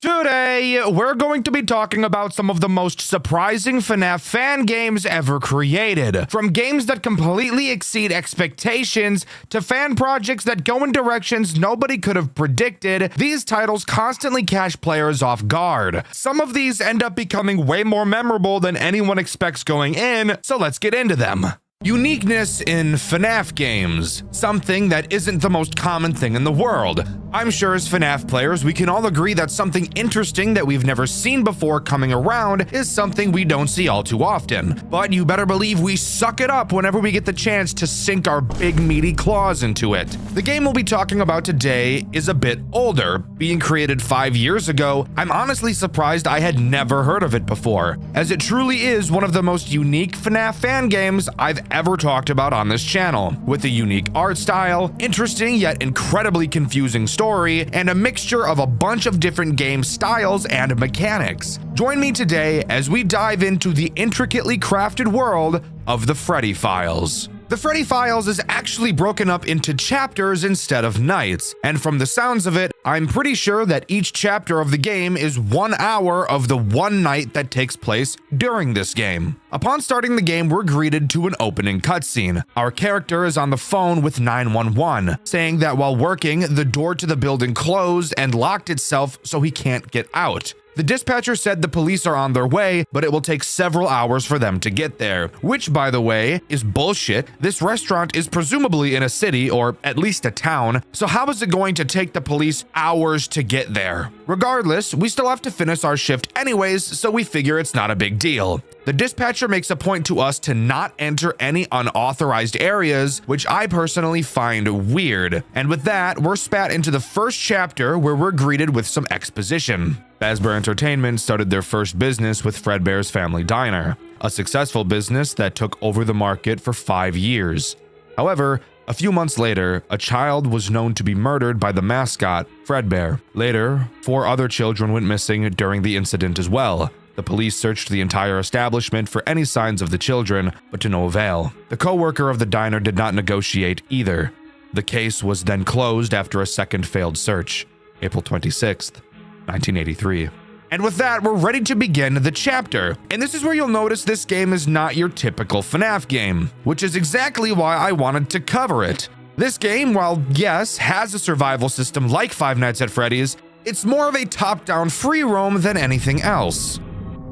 Today, we're going to be talking about some of the most surprising FNAF fan games ever created. From games that completely exceed expectations to fan projects that go in directions nobody could have predicted, these titles constantly catch players off guard. Some of these end up becoming way more memorable than anyone expects going in, so let's get into them. Uniqueness in FNAF games, something that isn't the most common thing in the world. I'm sure as FNAF players, we can all agree that something interesting that we've never seen before coming around is something we don't see all too often. But you better believe we suck it up whenever we get the chance to sink our big meaty claws into it. The game we'll be talking about today is a bit older. Being created 5 years ago, I'm honestly surprised I had never heard of it before, as it truly is one of the most unique FNAF fan games I've ever talked about on this channel, with a unique art style, interesting yet incredibly confusing story, and a mixture of a bunch of different game styles and mechanics. Join me today as we dive into the intricately crafted world of the Freddy Files. The Freddy Files is actually broken up into chapters instead of nights, and from the sounds of it, I'm pretty sure that each chapter of the game is 1 hour of the one night that takes place during this game. Upon starting the game, we're greeted to an opening cutscene. Our character is on the phone with 911, saying that while working, the door to the building closed and locked itself so he can't get out. The dispatcher said the police are on their way, but it will take several hours for them to get there, which, by the way, is bullshit. This restaurant is presumably in a city, or at least a town, so how is it going to take the police hours to get there? Regardless, we still have to finish our shift anyways, so we figure it's not a big deal. The dispatcher makes a point to us to not enter any unauthorized areas, which I personally find weird. And with that, we're spat into the first chapter where we're greeted with some exposition. Fazbear Entertainment started their first business with Fredbear's Family Diner, a successful business that took over the market for 5 years. However, a few months later, a child was known to be murdered by the mascot, Fredbear. Later, 4 other children went missing during the incident as well. The police searched the entire establishment for any signs of the children, but to no avail. The co-worker of the diner did not negotiate either. The case was then closed after a second failed search, April 26th, 1983. And with that, we're ready to begin the chapter. And this is where you'll notice this game is not your typical FNAF game, which is exactly why I wanted to cover it. This game, while yes, has a survival system like Five Nights at Freddy's, it's more of a top-down free roam than anything else.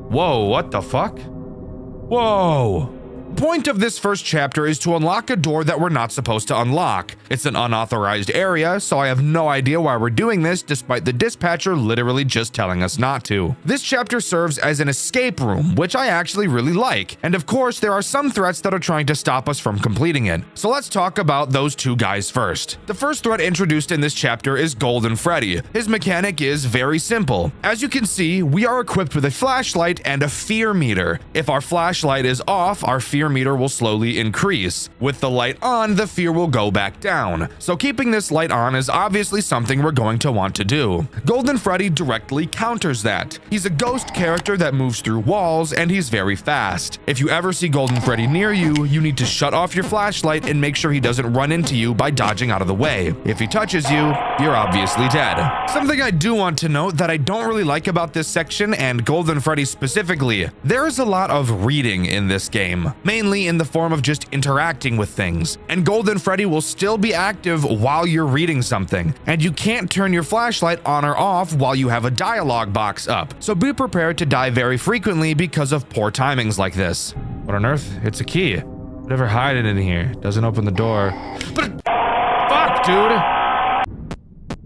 Whoa, what the fuck? Whoa. The point of this first chapter is to unlock a door that we're not supposed to unlock. It's an unauthorized area, so I have no idea why we're doing this despite the dispatcher literally just telling us not to. This chapter serves as an escape room, which I actually really like. And of course, there are some threats that are trying to stop us from completing it. So let's talk about those two guys first. The first threat introduced in this chapter is Golden Freddy. His mechanic is very simple. As you can see, we are equipped with a flashlight and a fear meter. If our flashlight is off, our fear meter will slowly increase. With the light on, the fear will go back down. So keeping this light on is obviously something we're going to want to do. Golden Freddy directly counters that. He's a ghost character that moves through walls, and he's very fast. If you ever see Golden Freddy near you, you need to shut off your flashlight and make sure he doesn't run into you by dodging out of the way. If he touches you, you're obviously dead. Something I do want to note that I don't really like about this section, and Golden Freddy specifically, there is a lot of reading in this game, mainly in the form of just interacting with things. And Golden Freddy will still be active while you're reading something, and you can't turn your flashlight on or off while you have a dialogue box up. So be prepared to die very frequently because of poor timings like this. What on earth? It's a key. Whatever hide it in here. Doesn't open the door. But fuck, dude!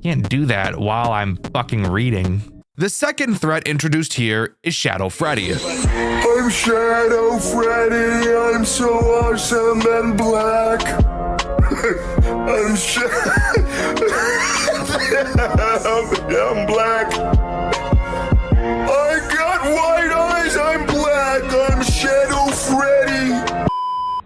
Can't do that while I'm fucking reading. The second threat introduced here is Shadow Freddy. I'm Shadow Freddy, I'm so awesome and black. I'm black. I got white eyes, I'm black, I'm Shadow Freddy.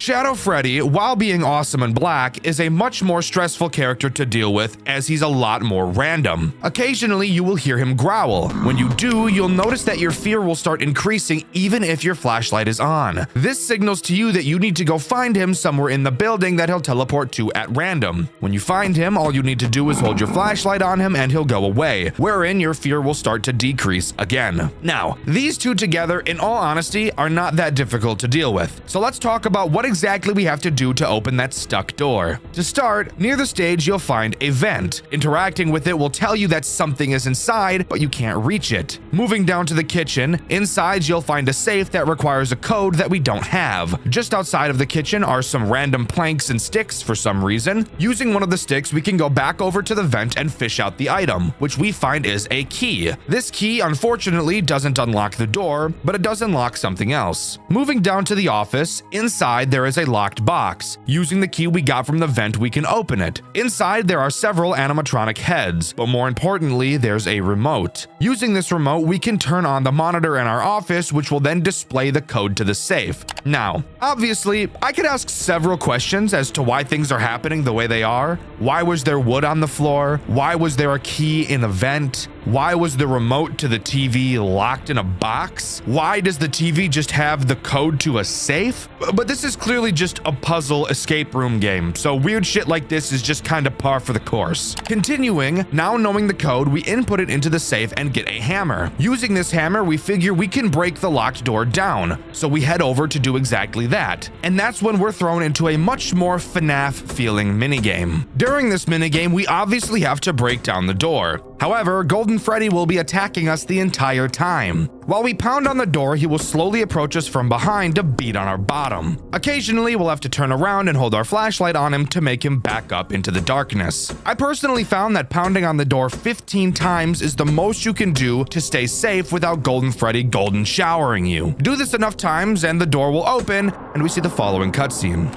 Shadow Freddy, while being awesome and black, is a much more stressful character to deal with as he's a lot more random. Occasionally, you will hear him growl. When you do, you'll notice that your fear will start increasing even if your flashlight is on. This signals to you that you need to go find him somewhere in the building that he'll teleport to at random. When you find him, all you need to do is hold your flashlight on him and he'll go away, wherein your fear will start to decrease again. Now, these two together, in all honesty, are not that difficult to deal with. So let's talk about what exactly we have to do to open that stuck door. To start, near the stage you'll find a vent. Interacting with it will tell you that something is inside, but you can't reach it. Moving down to the kitchen, inside you'll find a safe that requires a code that we don't have. Just outside of the kitchen are some random planks and sticks for some reason. Using one of the sticks, we can go back over to the vent and fish out the item, which we find is a key. This key, unfortunately, doesn't unlock the door, but it does unlock something else. Moving down to the office, inside there is a locked box. Using the key we got from the vent, we can open it. Inside there are several animatronic heads, but more importantly, there's a remote. Using this remote, we can turn on the monitor in our office, which will then display the code to the safe. Now, obviously, I could ask several questions as to why things are happening the way they are. Why was there wood on the floor? Why was there a key in a vent? Why was the remote to the TV locked in a box? Why does the TV just have the code to a safe? But this is clearly just a puzzle escape room game, so weird shit like this is just kind of par for the course. Continuing, now knowing the code, we input it into the safe and get a hammer. Using this hammer, we figure we can break the locked door down, so we head over to do exactly that. And that's when we're thrown into a much more FNAF feeling minigame. During this minigame, we obviously have to break down the door. However, Golden Freddy will be attacking us the entire time. While we pound on the door, he will slowly approach us from behind to beat on our bottom. Occasionally, we'll have to turn around and hold our flashlight on him to make him back up into the darkness. I personally found that pounding on the door 15 times is the most you can do to stay safe without Golden Freddy golden showering you. Do this enough times and the door will open, and we see the following cutscene.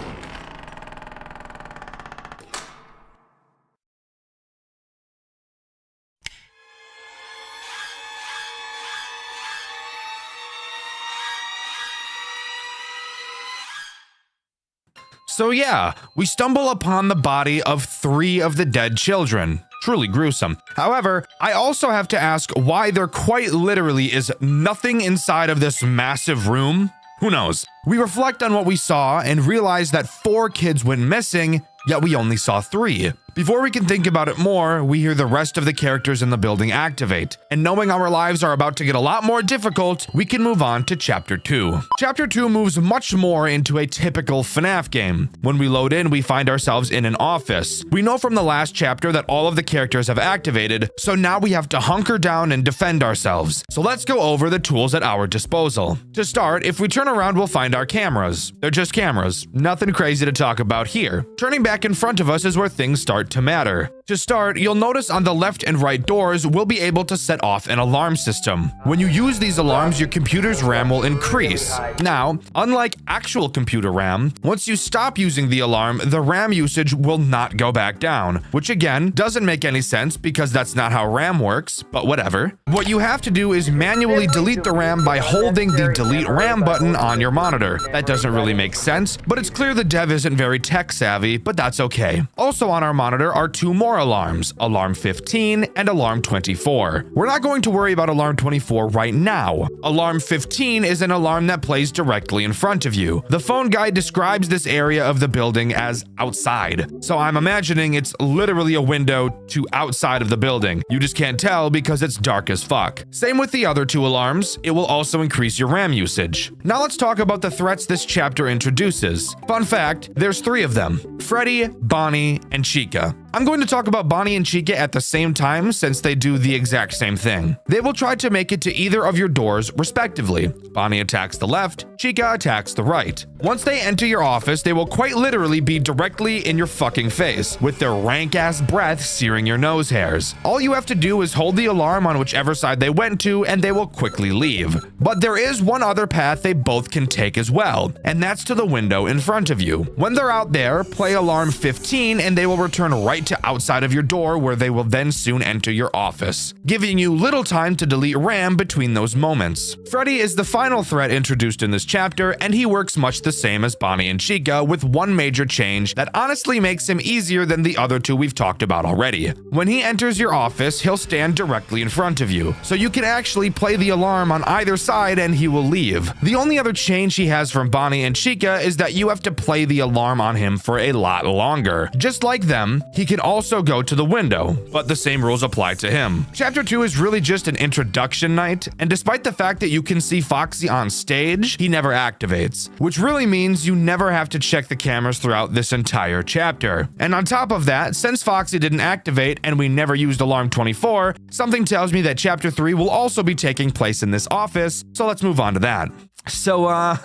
So yeah, we stumble upon the body of 3 of the dead children. Truly gruesome. However, I also have to ask why there quite literally is nothing inside of this massive room. Who knows? We reflect on what we saw and realize that 4 kids went missing, yet we only saw 3. Before we can think about it more, we hear the rest of the characters in the building activate, and knowing our lives are about to get a lot more difficult, we can move on to Chapter 2. Chapter 2 moves much more into a typical FNAF game. When we load in, we find ourselves in an office. We know from the last chapter that all of the characters have activated, so now we have to hunker down and defend ourselves. So let's go over the tools at our disposal. To start, if we turn around, we'll find our cameras. They're just cameras. Nothing crazy to talk about here. Turning back in front of us is where things start to matter. To start, you'll notice on the left and right doors, we'll be able to set off an alarm system. When you use these alarms, your computer's RAM will increase. Now, unlike actual computer RAM, once you stop using the alarm, the RAM usage will not go back down, which again, doesn't make any sense because that's not how RAM works, but whatever. What you have to do is manually delete the RAM by holding the delete RAM button on your monitor. That doesn't really make sense, but it's clear the dev isn't very tech savvy, but that's okay. Also on our monitor are 2 more alarms, Alarm 15 and Alarm 24. We're not going to worry about Alarm 24 right now. Alarm 15 is an alarm that plays directly in front of you. The phone guide describes this area of the building as outside, so I'm imagining it's literally a window to outside of the building. You just can't tell because it's dark as fuck. Same with the other 2 alarms, it will also increase your RAM usage. Now let's talk about the threats this chapter introduces. Fun fact, there's 3 of them: Freddy, Bonnie, and Chica. I'm going to talk about Bonnie and Chica at the same time since they do the exact same thing. They will try to make it to either of your doors respectively. Bonnie attacks the left, Chica attacks the right. Once they enter your office, they will quite literally be directly in your fucking face, with their rank-ass breath searing your nose hairs. All you have to do is hold the alarm on whichever side they went to, and they will quickly leave. But there is one other path they both can take as well, and that's to the window in front of you. When they're out there, play Alarm 15 and they will return right to outside of your door, where they will then soon enter your office, giving you little time to delete RAM between those moments. Freddy is the final threat introduced in this chapter, and he works much the the same as Bonnie and Chica, with one major change that honestly makes him easier than the other two we've talked about already. When he enters your office, he'll stand directly in front of you, so you can actually play the alarm on either side and he will leave. The only other change he has from Bonnie and Chica is that you have to play the alarm on him for a lot longer. Just like them, he can also go to the window, but the same rules apply to him. Chapter 2 is really just an introduction night, and despite the fact that you can see Foxy on stage, he never activates, which really means you never have to check the cameras throughout this entire chapter. And on top of that, since Foxy didn't activate and we never used Alarm 24, something tells me that Chapter 3 will also be taking place in this office, so let's move on to that. So,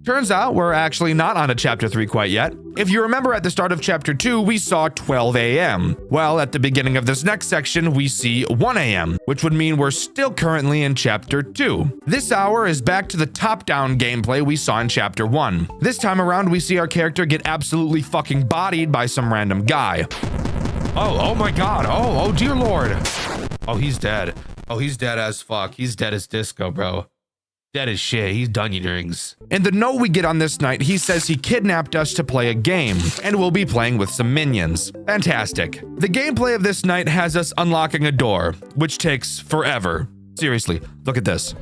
turns out we're actually not on to Chapter 3 quite yet. If you remember at the start of Chapter 2, we saw 12 a.m. Well, at the beginning of this next section, we see 1 a.m., which would mean we're still currently in Chapter 2. This hour is back to the top-down gameplay we saw in Chapter 1. This time around, we see our character get absolutely fucking bodied by some random guy. Oh my god, oh dear lord. Oh, he's dead. Oh, he's dead as fuck. He's dead as disco, bro. Dead as shit. He's Dunyan rings. In the note we get on this night, he says he kidnapped us to play a game, and we'll be playing with some minions. Fantastic. The gameplay of this night has us unlocking a door, which takes forever. Seriously, look at this.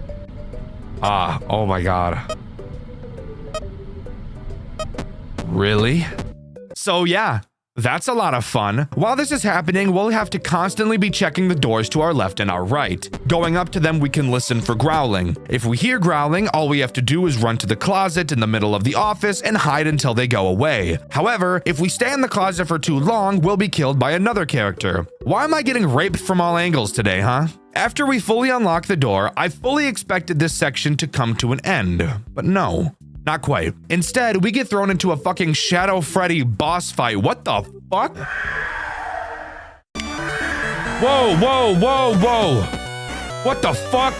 Oh my god. Really? So yeah. That's a lot of fun. While this is happening, we'll have to constantly be checking the doors to our left and our right. Going up to them, we can listen for growling. If we hear growling, all we have to do is run to the closet in the middle of the office and hide until they go away. However, if we stay in the closet for too long, we'll be killed by another character. Why am I getting raped from all angles today, huh? After we fully unlock the door, I fully expected this section to come to an end, but no. Not quite. Instead, we get thrown into a fucking Shadow Freddy boss fight. What the fuck? Whoa. What the fuck?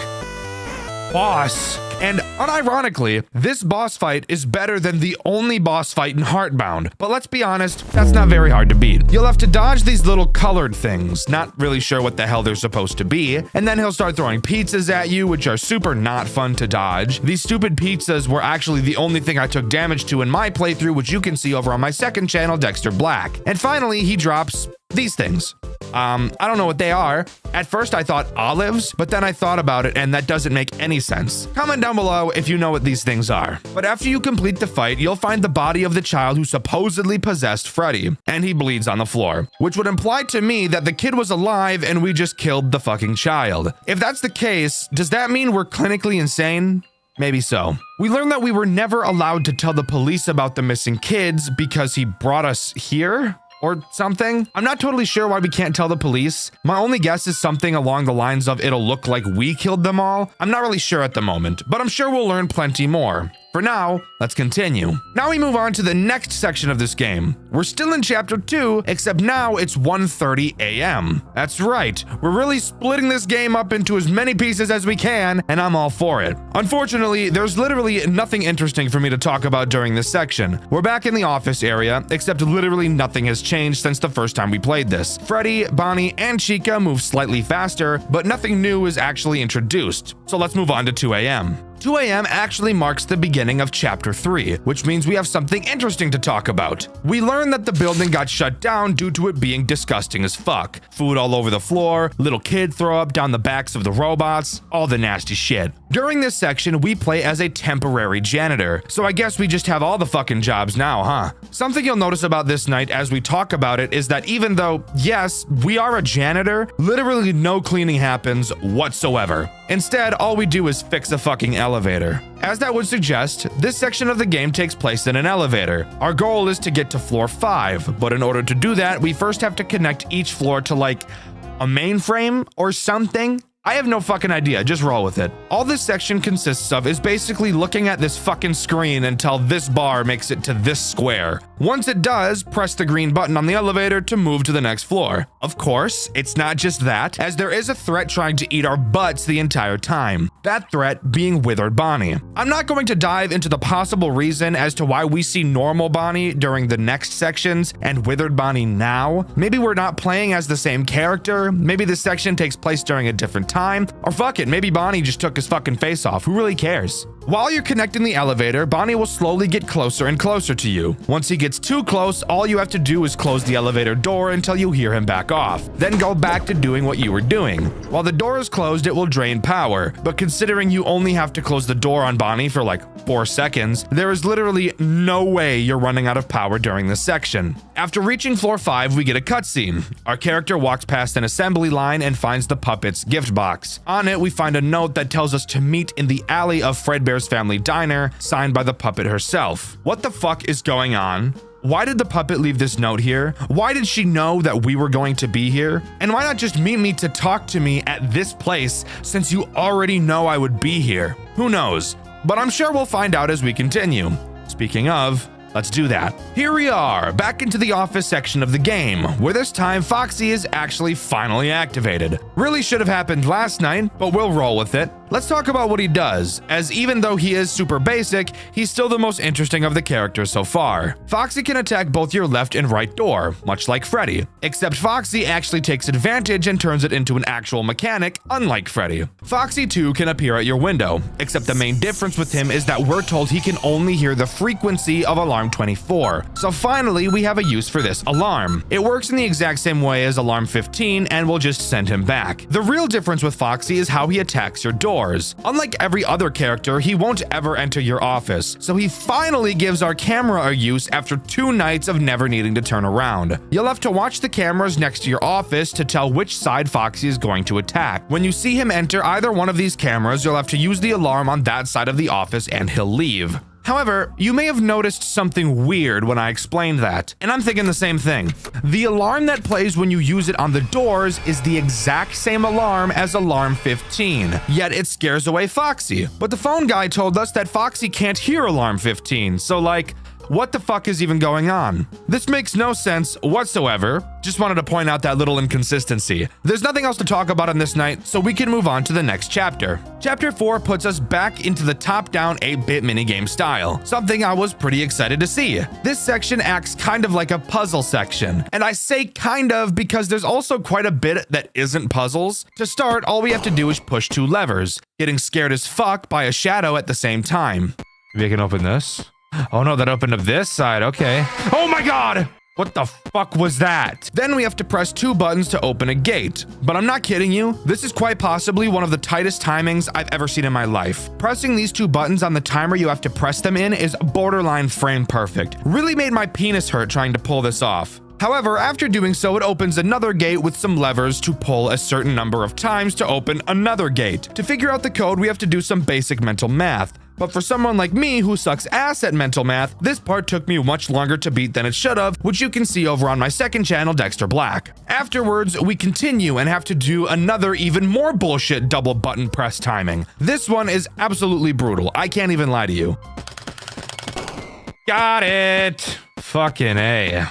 Boss. And unironically, this boss fight is better than the only boss fight in Heartbound. But let's be honest, that's not very hard to beat. You'll have to dodge these little colored things, not really sure what the hell they're supposed to be, and then he'll start throwing pizzas at you, which are super not fun to dodge. These stupid pizzas were actually the only thing I took damage to in my playthrough, which you can see over on my second channel, Dxtr Black. And finally, he drops these things. I don't know what they are. At first I thought olives, but then I thought about it and that doesn't make any sense. Comment down below if you know what these things are. But after you complete the fight, you'll find the body of the child who supposedly possessed Freddy, and he bleeds on the floor, which would imply to me that the kid was alive and we just killed the fucking child. If that's the case, does that mean we're clinically insane? Maybe so. We learned that we were never allowed to tell the police about the missing kids because he brought us here? Or something. I'm not totally sure why we can't tell the police. My only guess is something along the lines of it'll look like we killed them all. I'm not really sure at the moment, but I'm sure we'll learn plenty more. For now, let's continue. Now we move on to the next section of this game. We're still in Chapter 2, except now it's 1:30 a.m. That's right, we're really splitting this game up into as many pieces as we can, and I'm all for it. Unfortunately, there's literally nothing interesting for me to talk about during this section. We're back in the office area, except literally nothing has changed since the first time we played this. Freddy, Bonnie, and Chica move slightly faster, but nothing new is actually introduced. So let's move on to 2 a.m. 2 a.m. actually marks the beginning of Chapter 3, which means we have something interesting to talk about. We learn that the building got shut down due to it being disgusting as fuck. Food all over the floor, little kid throw up down the backs of the robots, all the nasty shit. During this section, we play as a temporary janitor, so I guess we just have all the fucking jobs now, huh? Something you'll notice about this night as we talk about it is that even though, yes, we are a janitor, literally no cleaning happens whatsoever. Instead, all we do is fix a fucking elevator. As that would suggest, this section of the game takes place in an elevator. Our goal is to get to floor 5, but in order to do that, we first have to connect each floor to like a mainframe or something. I have no fucking idea, just roll with it. All this section consists of is basically looking at this fucking screen until this bar makes it to this square. Once it does, press the green button on the elevator to move to the next floor. Of course, it's not just that, as there is a threat trying to eat our butts the entire time. That threat being Withered Bonnie. I'm not going to dive into the possible reason as to why we see normal Bonnie during the next sections and Withered Bonnie now. Maybe we're not playing as the same character, maybe this section takes place during a different time. Or fuck it, maybe Bonnie just took his fucking face off. Who really cares? While you're connecting the elevator, Bonnie will slowly get closer and closer to you. Once he gets too close, all you have to do is close the elevator door until you hear him back off. Then go back to doing what you were doing. While the door is closed, it will drain power. But considering you only have to close the door on Bonnie for like 4 seconds, there is literally no way you're running out of power during this section. After reaching floor 5, we get a cutscene. Our character walks past an assembly line and finds the puppet's gift box. On it, we find a note that tells us to meet in the alley of Fredbear's Family Diner, signed by the puppet herself. What the fuck is going on? Why did the puppet leave this note here? Why did she know that we were going to be here? And why not just meet me to talk to me at this place since you already know I would be here? Who knows? But I'm sure we'll find out as we continue. Speaking of, let's do that. Here we are, back into the office section of the game, where this time Foxy is actually finally activated. Really should have happened last night, but we'll roll with it. Let's talk about what he does, as even though he is super basic, he's still the most interesting of the characters so far. Foxy can attack both your left and right door, much like Freddy, except Foxy actually takes advantage and turns it into an actual mechanic, unlike Freddy. Foxy too can appear at your window, except the main difference with him is that we're told he can only hear the frequency of alarm 24. So finally, we have a use for this alarm. It works in the exact same way as alarm 15 and will just send him back. The real difference with Foxy is how he attacks your door. Unlike every other character, he won't ever enter your office, so he finally gives our camera a use after 2 nights of never needing to turn around. You'll have to watch the cameras next to your office to tell which side Foxy is going to attack. When you see him enter either one of these cameras, you'll have to use the alarm on that side of the office and he'll leave. However, you may have noticed something weird when I explained that, and I'm thinking the same thing. The alarm that plays when you use it on the doors is the exact same alarm as alarm 15, yet it scares away Foxy. But the phone guy told us that Foxy can't hear alarm 15, so like, what the fuck is even going on? This makes no sense whatsoever. Just wanted to point out that little inconsistency. There's nothing else to talk about on this night, so we can move on to the next chapter. Chapter 4 puts us back into the top-down 8-bit minigame style, something I was pretty excited to see. This section acts kind of like a puzzle section, and I say kind of because there's also quite a bit that isn't puzzles. To start, all we have to do is push 2 levers, getting scared as fuck by a shadow at the same time. Maybe I can open this? Oh no, that opened up this side, okay. Oh my god! What the fuck was that? Then we have to press 2 buttons to open a gate. But I'm not kidding you, this is quite possibly one of the tightest timings I've ever seen in my life. Pressing these 2 buttons on the timer you have to press them in is borderline frame perfect. Really made my penis hurt trying to pull this off. However, after doing so, it opens another gate with some levers to pull a certain number of times to open another gate. To figure out the code, we have to do some basic mental math. But for someone like me who sucks ass at mental math, this part took me much longer to beat than it should have, which you can see over on my second channel, Dxtr Black. Afterwards, we continue and have to do another even more bullshit double button press timing. This one is absolutely brutal. I can't even lie to you. Got it. Fucking A.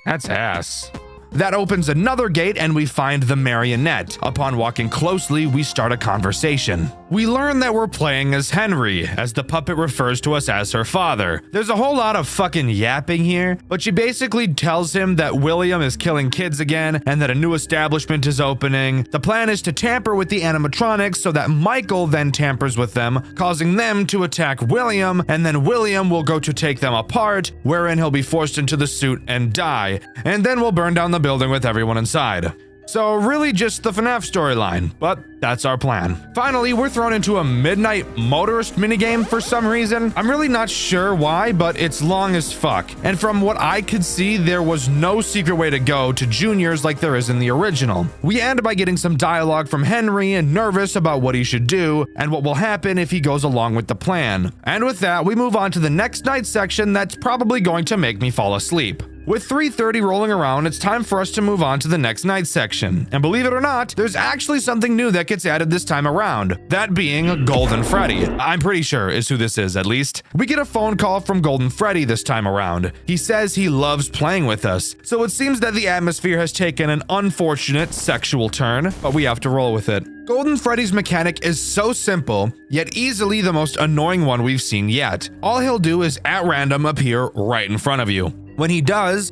That's ass. That opens another gate and we find the marionette. Upon walking closely, we start a conversation. We learn that we're playing as Henry, as the puppet refers to us as her father. There's a whole lot of fucking yapping here, but she basically tells him that William is killing kids again and that a new establishment is opening. The plan is to tamper with the animatronics so that Michael then tampers with them, causing them to attack William, and then William will go to take them apart, wherein he'll be forced into the suit and die, and then we'll burn down the building with everyone inside. So really just the FNAF storyline, but that's our plan. Finally, we're thrown into a midnight motorist minigame for some reason. I'm really not sure why, but it's long as fuck. And from what I could see, there was no secret way to go to juniors like there is in the original. We end by getting some dialogue from Henry and nervous about what he should do and what will happen if he goes along with the plan. And with that, we move on to the next night section that's probably going to make me fall asleep. With 3:30 rolling around, it's time for us to move on to the next night section. And believe it or not, there's actually something new that gets added this time around. That being Golden Freddy. I'm pretty sure is who this is, at least. We get a phone call from Golden Freddy this time around. He says he loves playing with us. So it seems that the atmosphere has taken an unfortunate sexual turn, but we have to roll with it. Golden Freddy's mechanic is so simple, yet easily the most annoying one we've seen yet. All he'll do is at random appear right in front of you. When he does,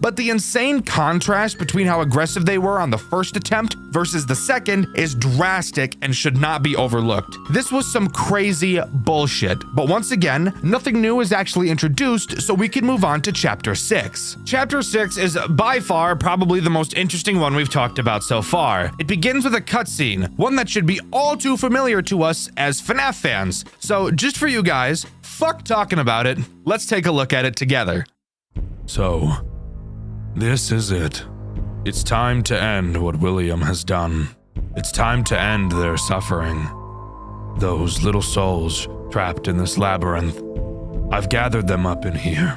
but the insane contrast between how aggressive they were on the first attempt versus the second is drastic and should not be overlooked. This was some crazy bullshit, but once again, nothing new is actually introduced, so we can move on to Chapter 6. Chapter 6 is by far probably the most interesting one we've talked about so far. It begins with a cutscene, one that should be all too familiar to us as FNAF fans. So just for you guys, fuck talking about it, let's take a look at it together. So, this is it. It's time to end what William has done. It's time to end their suffering. Those little souls trapped in this labyrinth. I've gathered them up in here,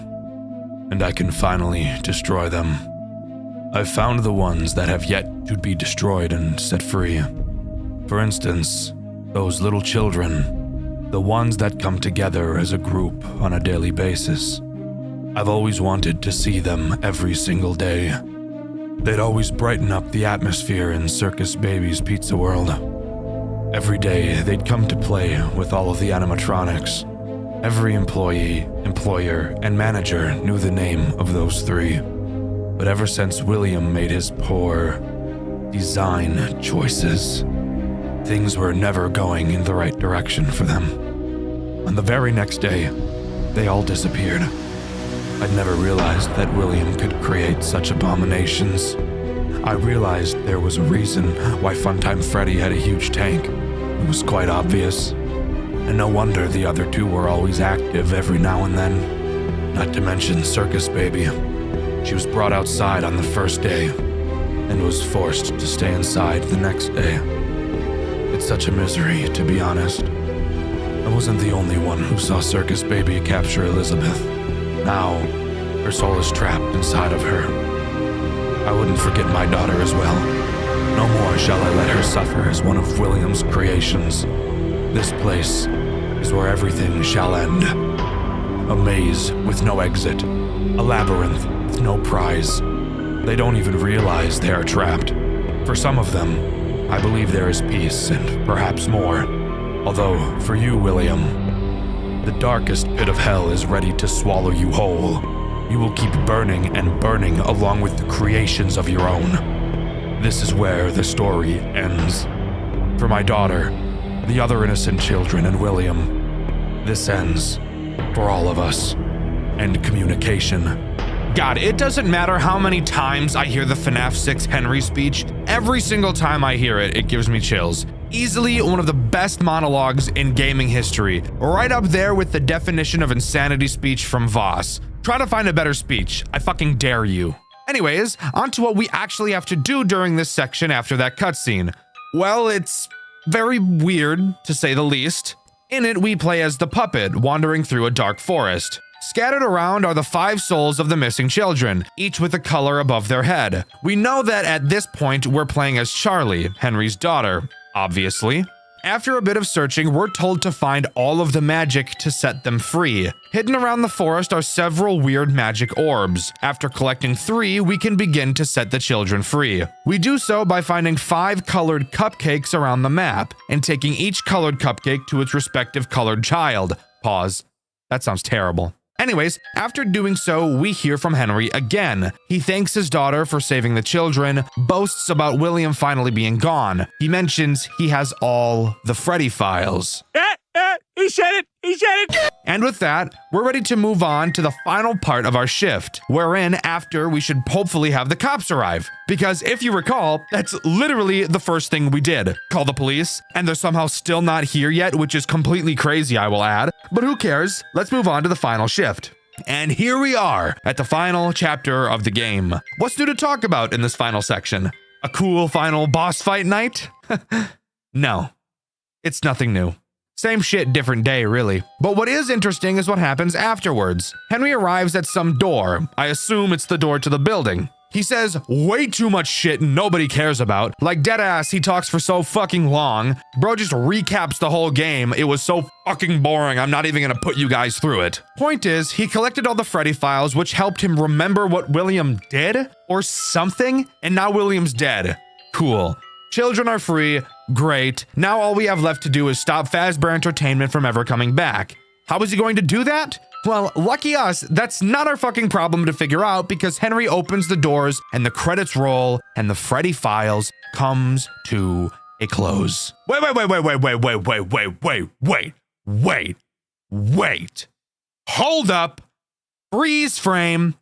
and I can finally destroy them. I've found the ones that have yet to be destroyed and set free. For instance, those little children, the ones that come together as a group on a daily basis. I've always wanted to see them every single day. They'd always brighten up the atmosphere in Circus Baby's Pizza World. Every day, they'd come to play with all of the animatronics. Every employee, employer, and manager knew the name of those three. But ever since William made his poor design choices, things were never going in the right direction for them. On the very next day, they all disappeared. I'd never realized that William could create such abominations. I realized there was a reason why Funtime Freddy had a huge tank. It was quite obvious. And no wonder the other two were always active every now and then. Not to mention Circus Baby. She was brought outside on the first day and was forced to stay inside the next day. It's such a misery, to be honest. I wasn't the only one who saw Circus Baby capture Elizabeth. Now, her soul is trapped inside of her. I wouldn't forget my daughter as well. No more shall I let her suffer as one of William's creations. This place is where everything shall end. A maze with no exit. A labyrinth with no prize. They don't even realize they are trapped. For some of them, I believe there is peace and perhaps more. Although, for you, William, the darkest pit of hell is ready to swallow you whole. You will keep burning and burning along with the creations of your own. This is where the story ends. For my daughter, the other innocent children, and William, this ends for all of us. End communication. God, it doesn't matter how many times I hear the FNAF 6 Henry speech. Every single time I hear it, it gives me chills. Easily one of the best monologues in gaming history, right up there with the definition of insanity speech from Voss. Try to find a better speech. I fucking dare you. Anyways, on to what we actually have to do during this section after that cutscene. Well, it's very weird, to say the least. In it, we play as the puppet, wandering through a dark forest. Scattered around are the 5 souls of the missing children, each with a color above their head. We know that at this point, we're playing as Charlie, Henry's daughter, obviously. After a bit of searching, we're told to find all of the magic to set them free. Hidden around the forest are several weird magic orbs. After collecting 3, we can begin to set the children free. We do so by finding 5 colored cupcakes around the map, and taking each colored cupcake to its respective colored child. Pause. That sounds terrible. Anyways, after doing so, we hear from Henry again. He thanks his daughter for saving the children, boasts about William finally being gone. He mentions he has all the Freddy files. He said it! He said it! And with that, we're ready to move on to the final part of our shift, wherein after we should hopefully have the cops arrive. Because if you recall, that's literally the first thing we did. Call the police, and they're somehow still not here yet, which is completely crazy, I will add. But who cares? Let's move on to the final shift. And here we are at the final chapter of the game. What's new to talk about in this final section? A cool final boss fight night? No, it's nothing new. Same shit, different day, really. But what is interesting is what happens afterwards. Henry arrives at some door. I assume it's the door to the building. He says way too much shit nobody cares about. Like deadass, he talks for so fucking long. Bro just recaps the whole game. It was so fucking boring, I'm not even gonna put you guys through it. Point is, he collected all the Freddy files, which helped him remember what William did or something, and now William's dead. Cool. Children are free. Great. Now all we have left to do is stop Fazbear Entertainment from ever coming back. How is he going to do that? Well, lucky us, that's not our fucking problem to figure out because Henry opens the doors and the credits roll and the Freddy Files comes to a close. Wait. Hold up. Freeze frame.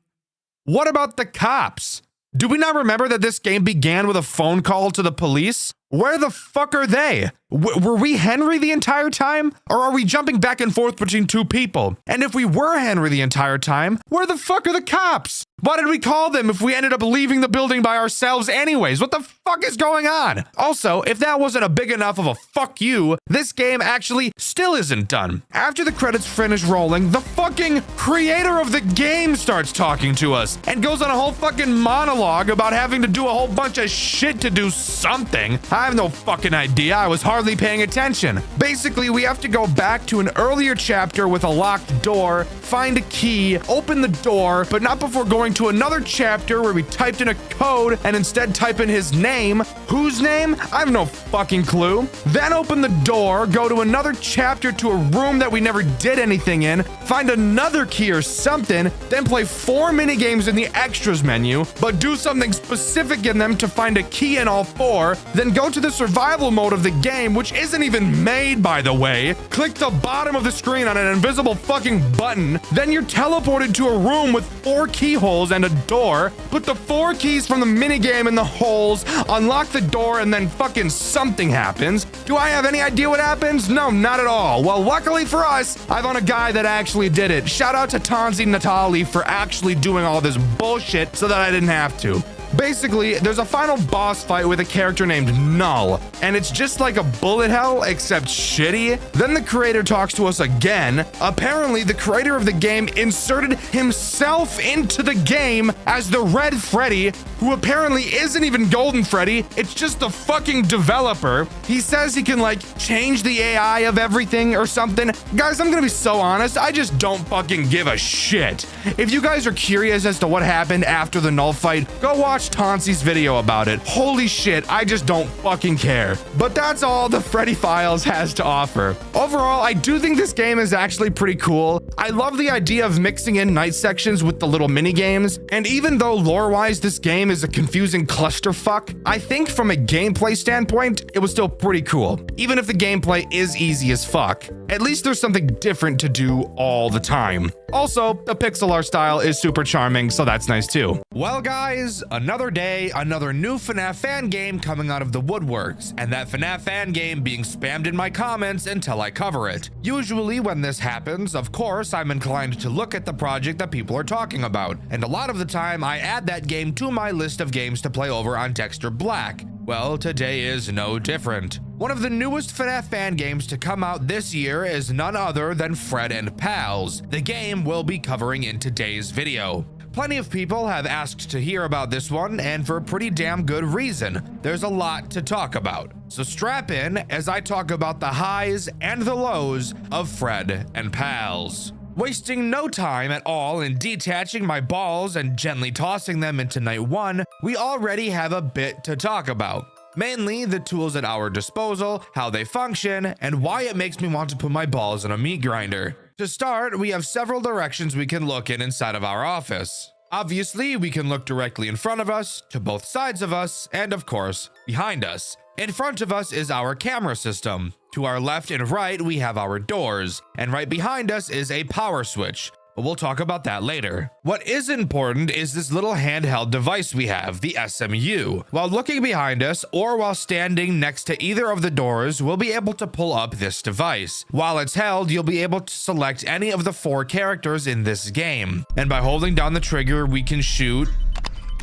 What about the cops? Do we not remember that this game began with a phone call to the police? Where the fuck are they? Were we Henry the entire time? Or are we jumping back and forth between two people? And if we were Henry the entire time, where the fuck are the cops? Why did we call them if we ended up leaving the building by ourselves anyways? What the fuck is going on? Also, if that wasn't a big enough of a fuck you, this game actually still isn't done. After the credits finish rolling, the fucking creator of the game starts talking to us and goes on a whole fucking monologue about having to do a whole bunch of shit to do something. I have no fucking idea. I was hardly paying attention. Basically, we have to go back to an earlier chapter with a locked door, find a key, open the door, but not before going to another chapter where we typed in a code and instead type in his name. Whose name? I have no fucking clue. Then open the door, go to another chapter to a room that we never did anything in, find another key or something, then play 4 mini games in the extras menu, but do something specific in them to find a key in all 4, then go to the survival mode of the game, which isn't even made, by the way. Click the bottom of the screen on an invisible fucking button, then you're teleported to a room with 4 keyholes and a door. Put the 4 keys from the minigame in the holes, unlock the door, and then fucking something happens. Do I have any idea what happens? No, not at all. Well, luckily for us, I found a guy that actually did it. Shout out to Tanzi Natali for actually doing all this bullshit so that I didn't have to. Basically, there's a final boss fight with a character named Null, and it's just like a bullet hell, except shitty. Then the creator talks to us again. Apparently, the creator of the game inserted himself into the game as the Red Freddy, who apparently isn't even Golden Freddy, it's just the fucking developer. He says he can, like, change the AI of everything or something. Guys, I'm gonna be so honest, I just don't fucking give a shit. If you guys are curious as to what happened after the Null fight, go watch Tonsi's video about it. Holy shit, I just don't fucking care. But that's all the Freddy Files has to offer. Overall, I do think this game is actually pretty cool. I love the idea of mixing in night sections with the little mini games, and even though lore-wise this game is a confusing clusterfuck, I think from a gameplay standpoint, it was still pretty cool. Even if the gameplay is easy as fuck, at least there's something different to do all the time. Also, the pixel art style is super charming, so that's nice too. Well guys, another day, another new FNAF fan game coming out of the woodworks, and that FNAF fan game being spammed in my comments until I cover it. Usually when this happens, of course, I'm inclined to look at the project that people are talking about, and a lot of the time I add that game to my list of games to play over on Dxtr Black. Well, today is no different. One of the newest FNAF fan games to come out this year is none other than Fred and Pals. The game we'll be covering in today's video. Plenty of people have asked to hear about this one, and for a pretty damn good reason. There's a lot to talk about. So strap in as I talk about the highs and the lows of Fred and Pals. Wasting no time at all in detaching my balls and gently tossing them into night 1, we already have a bit to talk about. Mainly the tools at our disposal, how they function, and why it makes me want to put my balls in a meat grinder. To start, we have several directions we can look in inside of our office. Obviously, we can look directly in front of us, to both sides of us, and of course, behind us. In front of us is our camera system. To our left and right, we have our doors, and right behind us is a power switch. But we'll talk about that later. What is important is this little handheld device we have, the SMU. While looking behind us or while standing next to either of the doors, we'll be able to pull up this device. While it's held, you'll be able to select any of the 4 characters in this game. And by holding down the trigger, we can shoot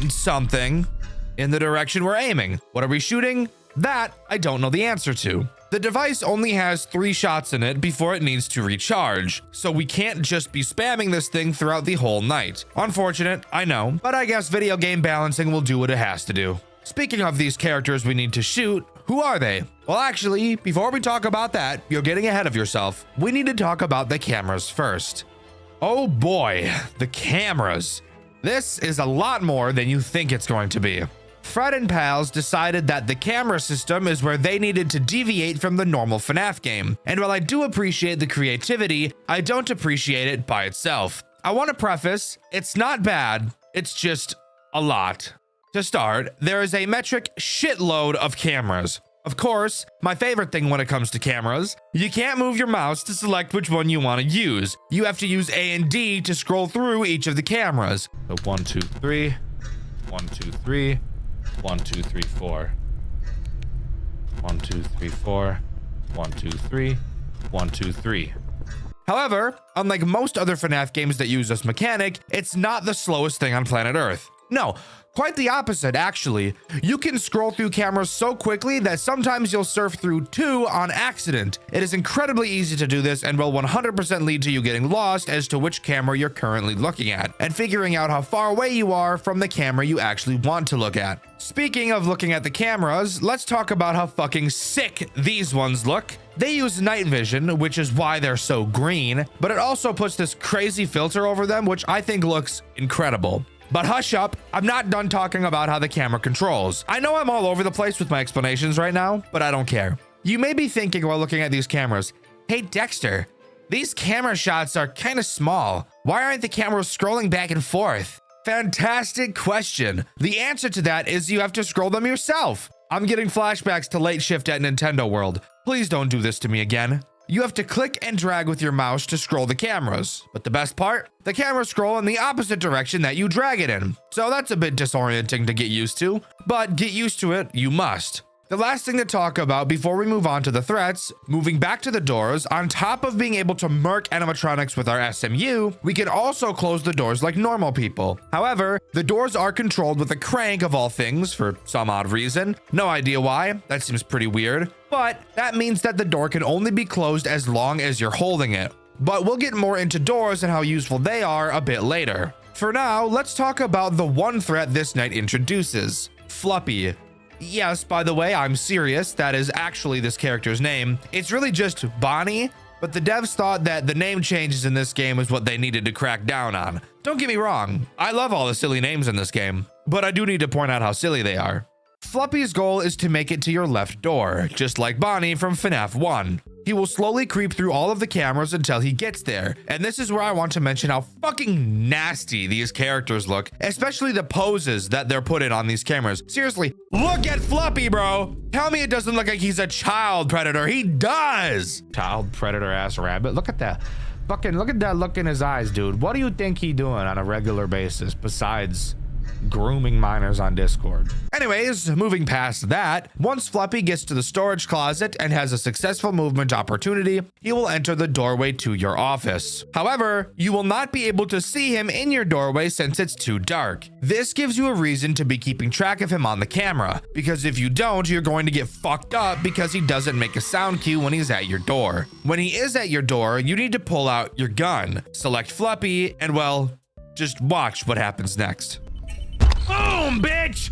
something in the direction we're aiming. What are we shooting? That I don't know the answer to. The device only has 3 shots in it before it needs to recharge, so we can't just be spamming this thing throughout the whole night. Unfortunate, I know, but I guess video game balancing will do what it has to do. Speaking of these characters we need to shoot, who are they? Well, actually, before we talk about that, you're getting ahead of yourself. We need to talk about the cameras first. Oh boy, the cameras. This is a lot more than you think it's going to be. Fred and pals decided that the camera system is where they needed to deviate from the normal FNAF game. And while I do appreciate the creativity, I don't appreciate it by itself. I want to preface, it's not bad, it's just a lot. To start, there is a metric shitload of cameras. Of course, my favorite thing when it comes to cameras, you can't move your mouse to select which one you want to use. You have to use A and D to scroll through each of the cameras. So 1, 2, 3, 1, 2, 3, 1, 2, 3, 4. 1, 2, 3, 4, 1, 2, 3, 1, 2, 3. However, unlike most other FNAF games that use this mechanic, it's not the slowest thing on planet Earth. No, quite the opposite, actually. You can scroll through cameras so quickly that sometimes you'll surf through 2 on accident. It is incredibly easy to do this and will 100% lead to you getting lost as to which camera you're currently looking at, and figuring out how far away you are from the camera you actually want to look at. Speaking of looking at the cameras, let's talk about how fucking sick these ones look. They use night vision, which is why they're so green, but it also puts this crazy filter over them, which I think looks incredible. But hush up, I'm not done talking about how the camera controls. I know I'm all over the place with my explanations right now, but I don't care. You may be thinking while looking at these cameras, hey Dexter, these camera shots are kind of small. Why aren't the cameras scrolling back and forth? Fantastic question. The answer to that is you have to scroll them yourself. I'm getting flashbacks to late shift at Nintendo World. Please don't do this to me again. You have to click and drag with your mouse to scroll the cameras. But the best part, the cameras scroll in the opposite direction that you drag it in. So that's a bit disorienting to get used to, but get used to it, you must. The last thing to talk about before we move on to the threats, moving back to the doors, on top of being able to murk animatronics with our SMU, we can also close the doors like normal people. However, the doors are controlled with a crank of all things for some odd reason. No idea why, that seems pretty weird. But that means that the door can only be closed as long as you're holding it. But we'll get more into doors and how useful they are a bit later. For now, let's talk about the one threat this night introduces, Fluppy. Yes, by the way, I'm serious. That is actually this character's name. It's really just Bonnie, but the devs thought that the name changes in this game is what they needed to crack down on. Don't get me wrong, I love all the silly names in this game, but I do need to point out how silly they are. Fluppy's goal is to make it to your left door, just like Bonnie from FNAF 1. He will slowly creep through all of the cameras until he gets there, and this is where I want to mention how fucking nasty these characters look, especially the poses that they're put in on these cameras. Seriously, look at Fluppy, bro! Tell me it doesn't look like he's a child predator. He does! Child predator ass rabbit. Look at that. Fucking look at that look in his eyes, dude. What do you think he doing on a regular basis besides grooming minors on Discord? Anyways, moving past that, once Fluppy gets to the storage closet and has a successful movement opportunity, he will enter the doorway to your office. However, you will not be able to see him in your doorway since it's too dark. This gives you a reason to be keeping track of him on the camera, because if you don't, you're going to get fucked up because he doesn't make a sound cue when he's at your door. When he is at your door, you need to pull out your gun, select Fluppy, and well, just watch what happens next. Boom, bitch!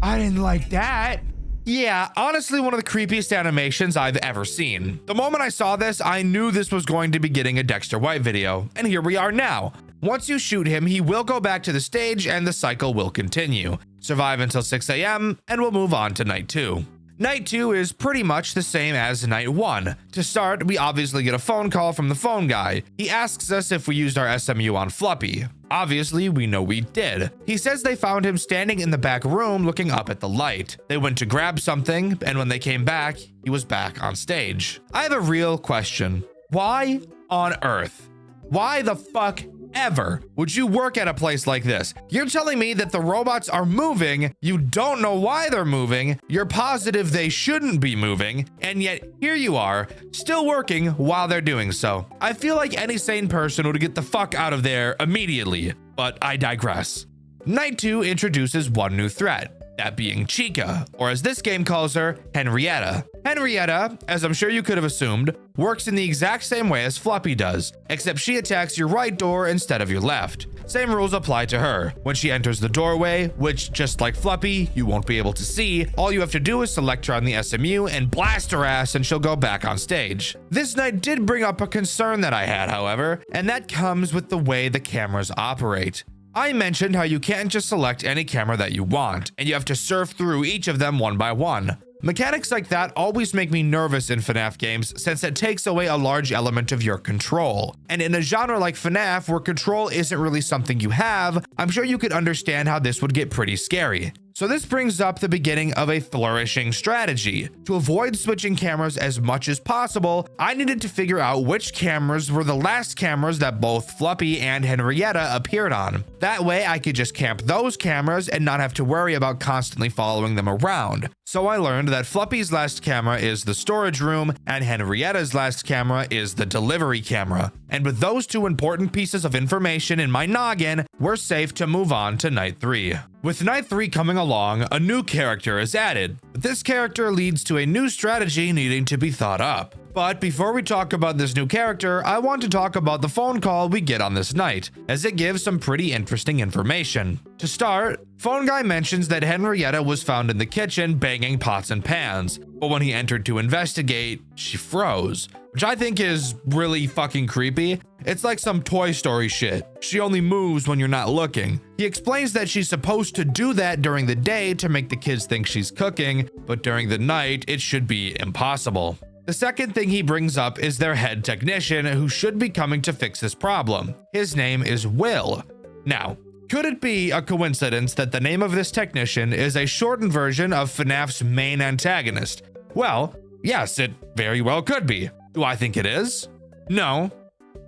I didn't like that. Yeah, honestly, one of the creepiest animations I've ever seen. The moment I saw this, I knew this was going to be getting a Dexter White video, and here we are now. Once you shoot him, he will go back to the stage and the cycle will continue. Survive until 6 a.m. and we'll move on to night 2. Night 2 is pretty much the same as night 1. To start, we obviously get a phone call from the phone guy. He asks us if we used our SMU on Fluppy. Obviously, we know we did. He says they found him standing in the back room looking up at the light. They went to grab something, and when they came back, he was back on stage. I have a real question. Why on earth? Why the fuck ever would you work at a place like this? You're telling me that the robots are moving, you don't know why they're moving, you're positive they shouldn't be moving, and yet here you are, still working while they're doing so. I feel like any sane person would get the fuck out of there immediately, but I digress. Night 2 introduces one new threat, that being Chica, or as this game calls her, Henrietta. Henrietta, as I'm sure you could have assumed, works in the exact same way as Fluppy does, except she attacks your right door instead of your left. Same rules apply to her. When she enters the doorway, which just like Fluppy, you won't be able to see, all you have to do is select her on the SMU and blast her ass and she'll go back on stage. This night did bring up a concern that I had, however, and that comes with the way the cameras operate. I mentioned how you can't just select any camera that you want, and you have to surf through each of them one by one. Mechanics like that always make me nervous in FNAF games since it takes away a large element of your control. And in a genre like FNAF where control isn't really something you have, I'm sure you could understand how this would get pretty scary. So this brings up the beginning of a flourishing strategy. To avoid switching cameras as much as possible, I needed to figure out which cameras were the last cameras that both Fluppy and Henrietta appeared on. That way I could just camp those cameras and not have to worry about constantly following them around. So I learned that Fluppy's last camera is the storage room and Henrietta's last camera is the delivery camera. And with those two important pieces of information in my noggin, we're safe to move on to night 3. With night 3 coming along, a new character is added. This character leads to a new strategy needing to be thought up. But before we talk about this new character, I want to talk about the phone call we get on this night, as it gives some pretty interesting information. To start, Phone Guy mentions that Henrietta was found in the kitchen banging pots and pans, but when he entered to investigate, she froze, which I think is really fucking creepy. It's like some Toy Story shit. She only moves when you're not looking. He explains that she's supposed to do that during the day to make the kids think she's cooking, but during the night, it should be impossible. The second thing he brings up is their head technician who should be coming to fix this problem. His name is Will. Now, could it be a coincidence that the name of this technician is a shortened version of FNAF's main antagonist? Well, yes, it very well could be. Do I think it is? No,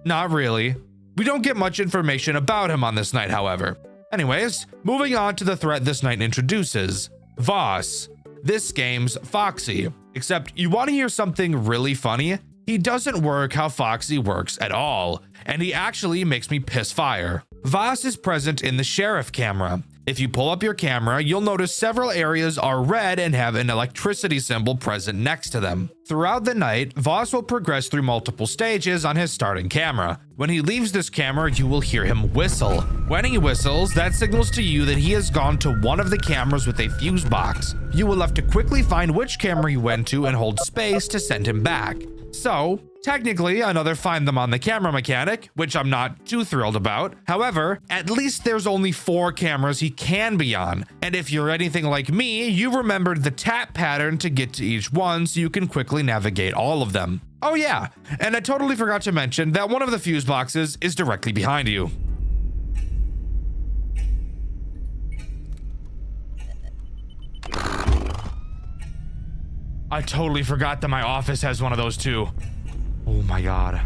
not really. We don't get much information about him on this night, however. Anyways, moving on to the threat this night introduces. Voss. This game's Foxy. Except you want to hear something really funny? He doesn't work how Foxy works at all, and he actually makes me piss fire. Voss is present in the sheriff camera. If you pull up your camera, you'll notice several areas are red and have an electricity symbol present next to them. Throughout the night, Voss will progress through multiple stages on his starting camera. When he leaves this camera, you will hear him whistle. When he whistles, that signals to you that he has gone to one of the cameras with a fuse box. You will have to quickly find which camera he went to and hold space to send him back. So, technically another find them on the camera mechanic, which I'm not too thrilled about. However, at least there's only 4 cameras he can be on. And if you're anything like me, you remembered the tap pattern to get to each one so you can quickly navigate all of them. Oh yeah, and I totally forgot to mention that one of the fuse boxes is directly behind you. I totally forgot that my office has one of those too. Oh my god.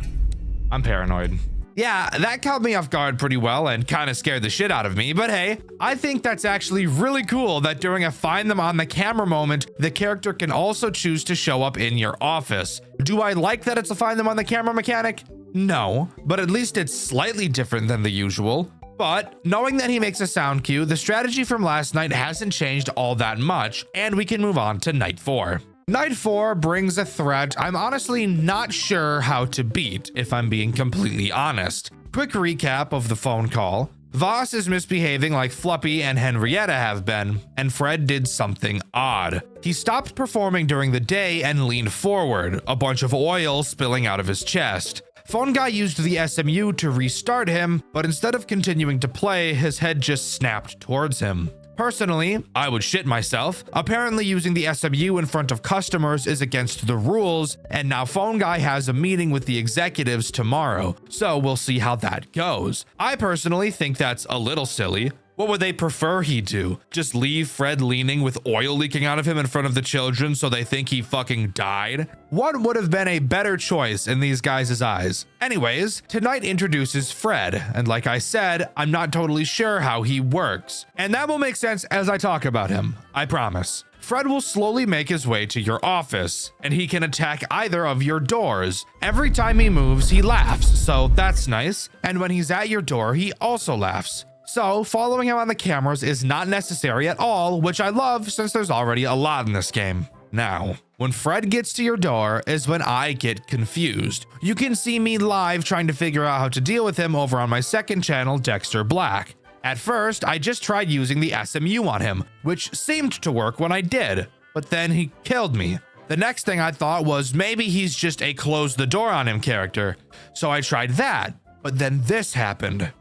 I'm paranoid. Yeah, that caught me off guard pretty well and kind of scared the shit out of me, but hey, I think that's actually really cool that during a find them on the camera moment, the character can also choose to show up in your office. Do I like that it's a find them on the camera mechanic? No, but at least it's slightly different than the usual. But knowing that he makes a sound cue, the strategy from last night hasn't changed all that much, and we can move on to night 4. Night 4 brings a threat I'm honestly not sure how to beat, if I'm being completely honest. Quick recap of the phone call. Voss is misbehaving like Fluppy and Henrietta have been, and Fred did something odd. He stopped performing during the day and leaned forward, a bunch of oil spilling out of his chest. Phone Guy used the SMU to restart him, but instead of continuing to play, his head just snapped towards him. Personally, I would shit myself. Apparently using the SMU in front of customers is against the rules, and now Phone Guy has a meeting with the executives tomorrow, so we'll see how that goes. I personally think that's a little silly. What would they prefer he do? Just leave Fred leaning with oil leaking out of him in front of the children so they think he fucking died? What would have been a better choice in these guys' eyes? Anyways, tonight introduces Fred, and like I said, I'm not totally sure how he works. And that will make sense as I talk about him, I promise. Fred will slowly make his way to your office, and he can attack either of your doors. Every time he moves, he laughs, so that's nice. And when he's at your door, he also laughs. So following him on the cameras is not necessary at all, which I love since there's already a lot in this game. Now, when Fred gets to your door is when I get confused. You can see me live trying to figure out how to deal with him over on my second channel, Dxtr Black. At first, I just tried using the SMU on him, which seemed to work when I did, but then he killed me. The next thing I thought was maybe he's just a close the door on him character, so I tried that, but then this happened.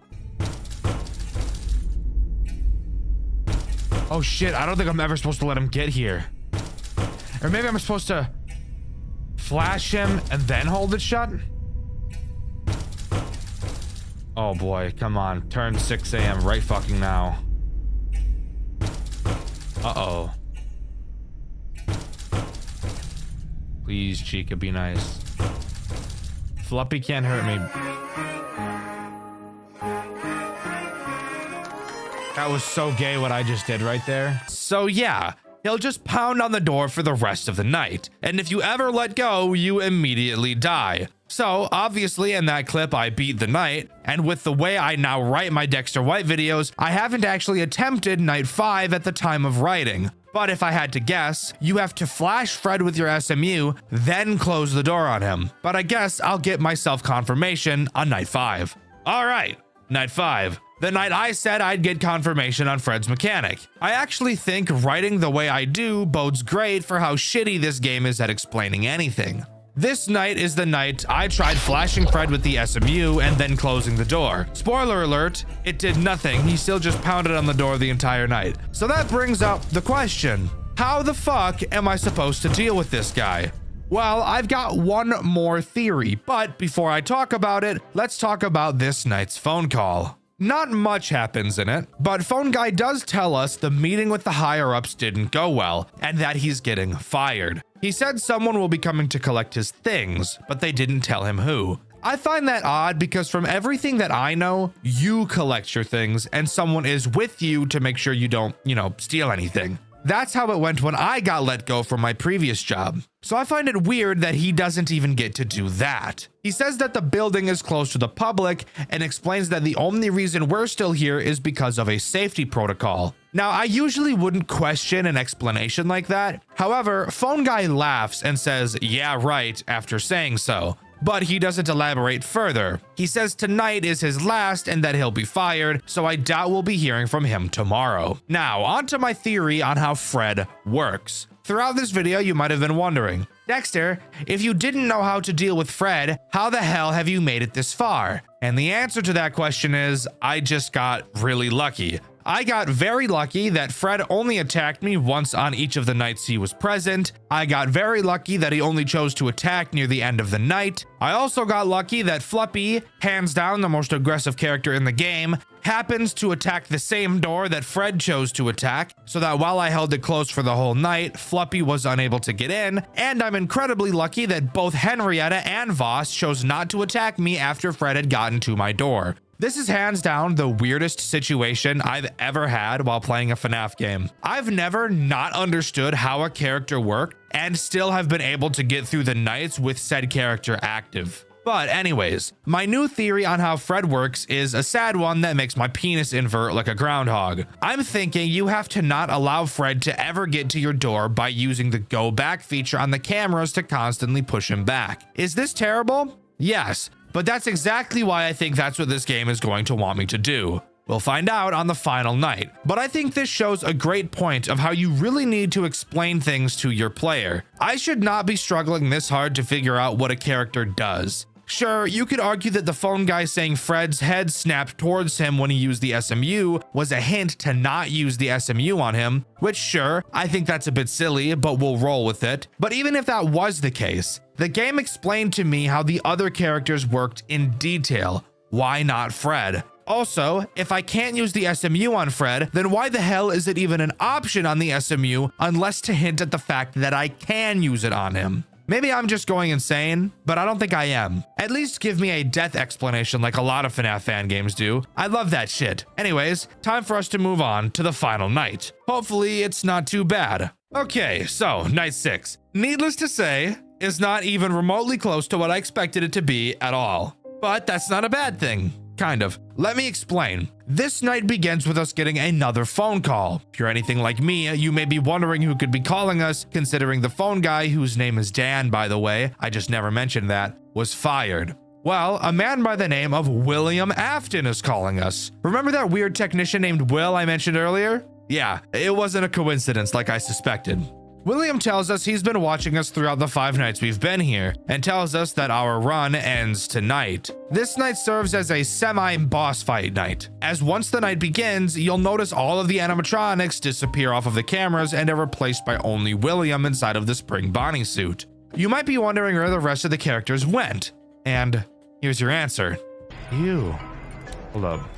Oh shit, I don't think I'm ever supposed to let him get here. Or maybe I'm supposed to flash him and then hold it shut? Oh boy, come on. Turn 6 a.m. right fucking now. Uh-oh. Please, Chica, be nice. Fluppy can't hurt me. That was so gay what I just did right there. So yeah, he'll just pound on the door for the rest of the night. And if you ever let go, you immediately die. So obviously in that clip, I beat the night. And with the way I now write my Dxtr White videos, I haven't actually attempted night 5 at the time of writing. But if I had to guess, you have to flash Fred with your SMU, then close the door on him. But I guess I'll get myself confirmation on night 5. All right, night 5. The night I said I'd get confirmation on Fred's mechanic. I actually think writing the way I do bodes great for how shitty this game is at explaining anything. This night is the night I tried flashing Fred with the SMU and then closing the door. Spoiler alert, it did nothing. He still just pounded on the door the entire night. So that brings up the question, how the fuck am I supposed to deal with this guy? Well, I've got one more theory, but before I talk about it, let's talk about this night's phone call. Not much happens in it, but Phone Guy does tell us the meeting with the higher-ups didn't go well, and that he's getting fired. He said someone will be coming to collect his things, but they didn't tell him who. I find that odd because from everything that I know, you collect your things and someone is with you to make sure you don't, steal anything. That's how it went when I got let go from my previous job. So I find it weird that he doesn't even get to do that. He says that the building is closed to the public and explains that the only reason we're still here is because of a safety protocol. Now, I usually wouldn't question an explanation like that. However, Phone Guy laughs and says, "Yeah, right," after saying so. But he doesn't elaborate further. He says tonight is his last and that he'll be fired, so I doubt we'll be hearing from him tomorrow. Now, on to my theory on how Fred works. Throughout this video, you might have been wondering, Dxtr, if you didn't know how to deal with Fred, how the hell have you made it this far? And the answer to that question is, I just got really lucky. I got very lucky that Fred only attacked me once on each of the nights he was present. I got very lucky that he only chose to attack near the end of the night. I also got lucky that Fluppy, hands down the most aggressive character in the game, happens to attack the same door that Fred chose to attack, so that while I held it closed for the whole night, Fluppy was unable to get in, and I'm incredibly lucky that both Henrietta and Voss chose not to attack me after Fred had gotten to my door. This is hands down the weirdest situation I've ever had while playing a FNAF game. I've never not understood how a character worked and still have been able to get through the nights with said character active. But anyways, my new theory on how Fred works is a sad one that makes my penis invert like a groundhog. I'm thinking you have to not allow Fred to ever get to your door by using the go back feature on the cameras to constantly push him back. Is this terrible? Yes. But that's exactly why I think that's what this game is going to want me to do. We'll find out on the final night. But I think this shows a great point of how you really need to explain things to your player. I should not be struggling this hard to figure out what a character does. Sure, you could argue that the Phone Guy saying Fred's head snapped towards him when he used the SMU was a hint to not use the SMU on him, which sure, I think that's a bit silly, but we'll roll with it. But even if that was the case, the game explained to me how the other characters worked in detail. Why not Fred? Also, if I can't use the SMU on Fred, then why the hell is it even an option on the SMU unless to hint at the fact that I can use it on him? Maybe I'm just going insane, but I don't think I am. At least give me a death explanation like a lot of FNAF fan games do. I love that shit. Anyways, time for us to move on to the final night. Hopefully it's not too bad. Okay, so night 6. Needless to say, is not even remotely close to what I expected it to be at all. But that's not a bad thing. Kind of. Let me explain. This night begins with us getting another phone call. If you're anything like me, you may be wondering who could be calling us, considering the phone guy, whose name is Dan, by the way, I just never mentioned that, was fired. Well, a man by the name of William Afton is calling us. Remember that weird technician named Will I mentioned earlier? Yeah, it wasn't a coincidence like I suspected. William tells us he's been watching us throughout the 5 nights we've been here and tells us that our run ends tonight. This night serves as a semi-boss fight night, as once the night begins, you'll notice all of the animatronics disappear off of the cameras and are replaced by only William inside of the spring Bonnie suit. You might be wondering where the rest of the characters went, and here's your answer. Ew. Hold up.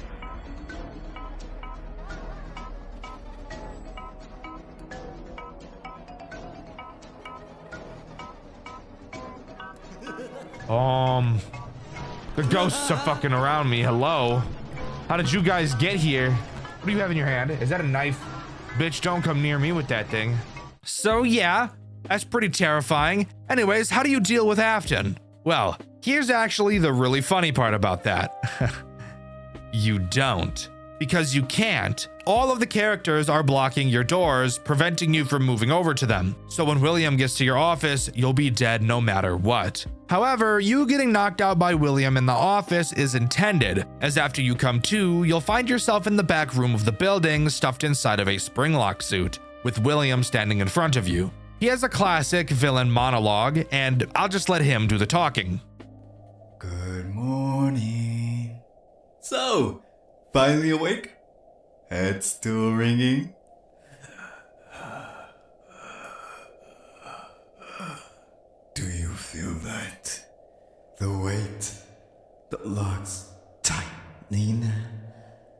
The ghosts are fucking around me. Hello? How did you guys get here? What do you have in your hand? Is that a knife? Bitch, don't come near me with that thing. So yeah, that's pretty terrifying. Anyways, how do you deal with Afton? Well, here's actually the really funny part about that. You don't. Because you can't. All of the characters are blocking your doors, preventing you from moving over to them. So when William gets to your office, you'll be dead no matter what. However, you getting knocked out by William in the office is intended, as after you come to, you'll find yourself in the back room of the building, stuffed inside of a springlock suit, with William standing in front of you. He has a classic villain monologue, and I'll just let him do the talking. Good morning. So, finally awake? Head still ringing? Do you feel that? The weight, the locks tightening?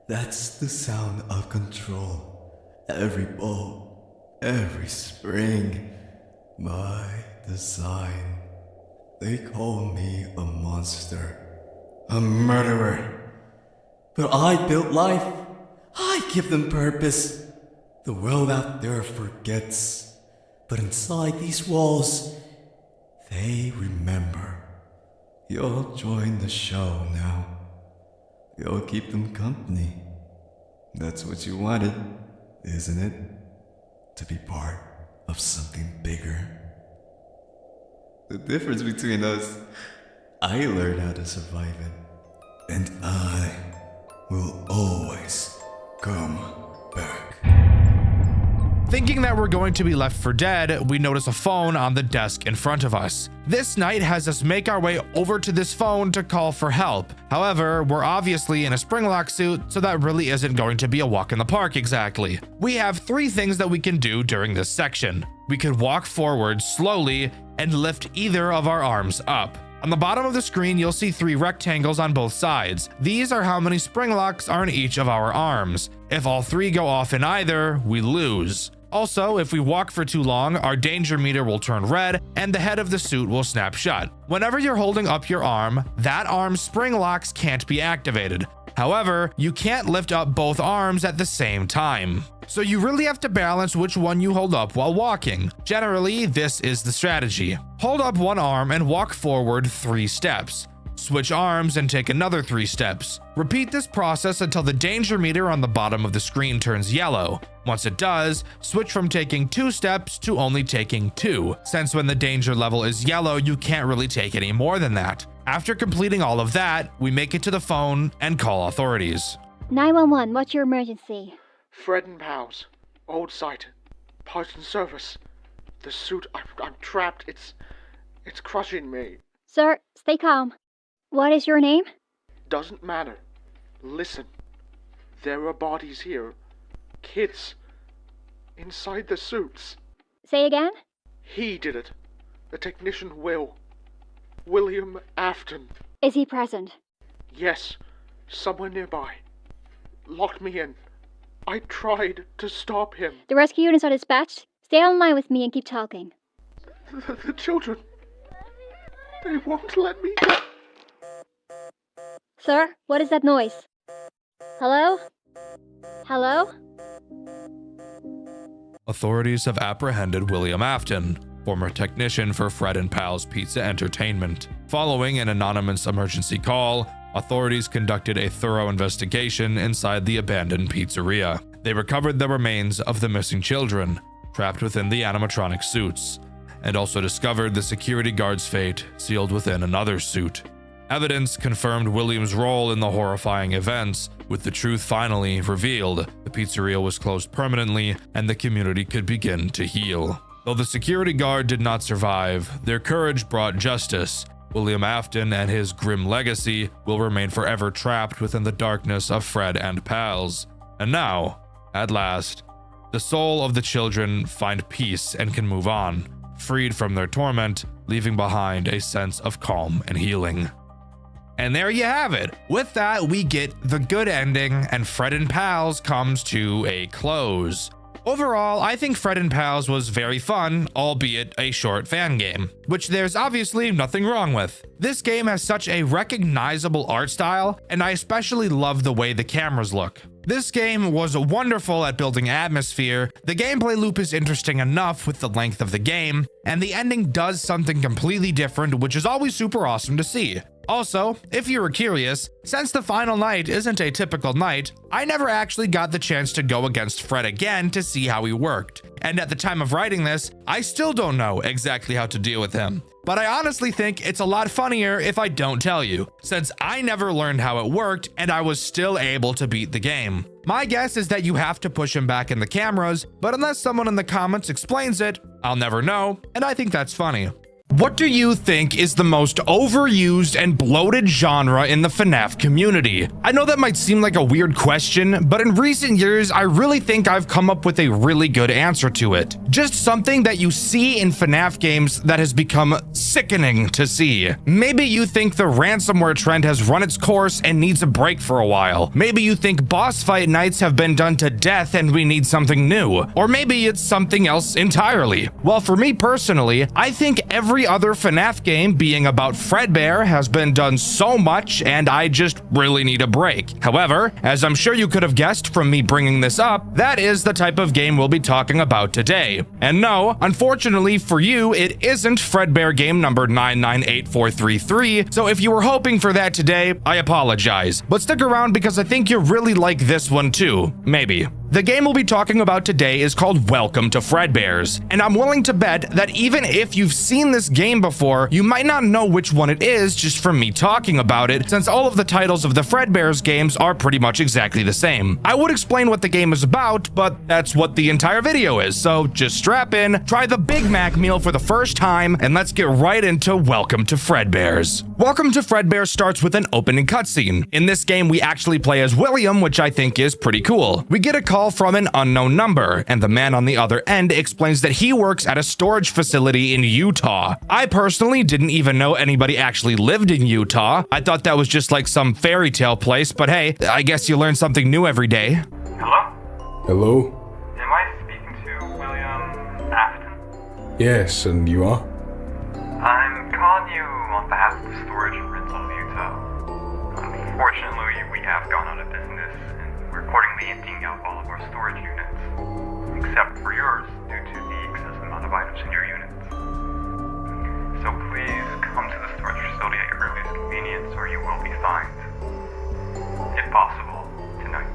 That's the sound of control. Every bolt, every spring, by design. They call me a monster, a murderer. But I built life. I give them purpose. The world out there forgets. But inside these walls, they remember. You'll join the show now. You'll keep them company. That's what you wanted, isn't it? To be part of something bigger. The difference between us, I learned how to survive it. And I will always come back. Thinking that we're going to be left for dead, we notice a phone on the desk in front of us. This night has us make our way over to this phone to call for help. However, we're obviously in a springlock suit, so that really isn't going to be a walk in the park exactly. We have 3 things that we can do during this section. We could walk forward slowly and lift either of our arms up. On the bottom of the screen, you'll see 3 rectangles on both sides. These are how many spring locks are in each of our arms. If all 3 go off in either, we lose. Also, if we walk for too long, our danger meter will turn red and the head of the suit will snap shut. Whenever you're holding up your arm, that arm's spring locks can't be activated. However, you can't lift up both arms at the same time. So you really have to balance which one you hold up while walking. Generally, this is the strategy. Hold up one arm and walk forward 3 steps. Switch arms and take another 3 steps. Repeat this process until the danger meter on the bottom of the screen turns yellow. Once it does, switch from taking 2 steps to only taking 2, since when the danger level is yellow, you can't really take any more than that. After completing all of that, we make it to the phone and call authorities. 911, what's your emergency? Fred and pals. Old site. Parts and service. The suit, I'm trapped. It's crushing me. Sir, stay calm. What is your name? Doesn't matter. Listen. There are bodies here. Kids. Inside the suits. Say again? He did it. The technician Will. William Afton. Is he present? Yes. Somewhere nearby. Locked me in. I tried to stop him. The rescue units are dispatched. Stay online with me and keep talking. The children. They won't let me go. Sir, what is that noise? Hello? Hello? Authorities have apprehended William Afton, former technician for Fred and Pal's Pizza Entertainment. Following an anonymous emergency call, authorities conducted a thorough investigation inside the abandoned pizzeria. They recovered the remains of the missing children, trapped within the animatronic suits, and also discovered the security guard's fate sealed within another suit. Evidence confirmed William's role in the horrifying events. With the truth finally revealed, the pizzeria was closed permanently and the community could begin to heal. Though the security guard did not survive, their courage brought justice. William Afton and his grim legacy will remain forever trapped within the darkness of Fred and Pals. And now, at last, the soul of the children find peace and can move on, freed from their torment, leaving behind a sense of calm and healing. And there you have it. With that, we get the good ending, and Fred and Pals comes to a close. Overall, I think Fred and Pals was very fun, albeit a short fan game, which there's obviously nothing wrong with. This game has such a recognizable art style, and I especially love the way the cameras look. This game was wonderful at building atmosphere, the gameplay loop is interesting enough with the length of the game, and the ending does something completely different, which is always super awesome to see. Also, if you were curious, since the final night isn't a typical night, I never actually got the chance to go against Fred again to see how he worked. And at the time of writing this, I still don't know exactly how to deal with him. But I honestly think it's a lot funnier if I don't tell you, since I never learned how it worked and I was still able to beat the game. My guess is that you have to push him back in the cameras, but unless someone in the comments explains it, I'll never know, and I think that's funny. What do you think is the most overused and bloated genre in the FNAF community? I know that might seem like a weird question, but in recent years, I really think I've come up with a really good answer to it. Just something that you see in FNAF games that has become sickening to see. Maybe you think the ransomware trend has run its course and needs a break for a while. Maybe you think boss fight nights have been done to death and we need something new. Or maybe it's something else entirely. Well, for me personally, I think every other FNAF game being about Fredbear has been done so much and I just really need a break. However, as I'm sure you could have guessed from me bringing this up, that is the type of game we'll be talking about today. And no, unfortunately for you, it isn't Fredbear game number 998433, so if you were hoping for that today, I apologize. But stick around because I think you'll really like this one too. Maybe. The game we'll be talking about today is called Welcome to Fredbears, and I'm willing to bet that even if you've seen this game before, you might not know which one it is just from me talking about it, since all of the titles of the Fredbears games are pretty much exactly the same. I would explain what the game is about, but that's what the entire video is, so just strap in, try the Big Mac meal for the first time, and let's get right into Welcome to Fredbears. Welcome to Fredbears starts with an opening cutscene. In this game, we actually play as William, which I think is pretty cool. We get a call from an unknown number, and the man on the other end explains that he works at a storage facility in Utah. I personally didn't even know anybody actually lived in Utah. I thought that was just like some fairy tale place, but hey, I guess you learn something new every day. Hello? Hello? Am I speaking to William Afton? Yes, and you are? I'm calling you on behalf of the storage rental of Utah. Unfortunately, we have gone out of business, and we're accordingly emptying out all of our storage units, except for yours due to the excessive amount of items in your units. So please come to the storage facility at your earliest convenience, or you will be fined. If possible, tonight.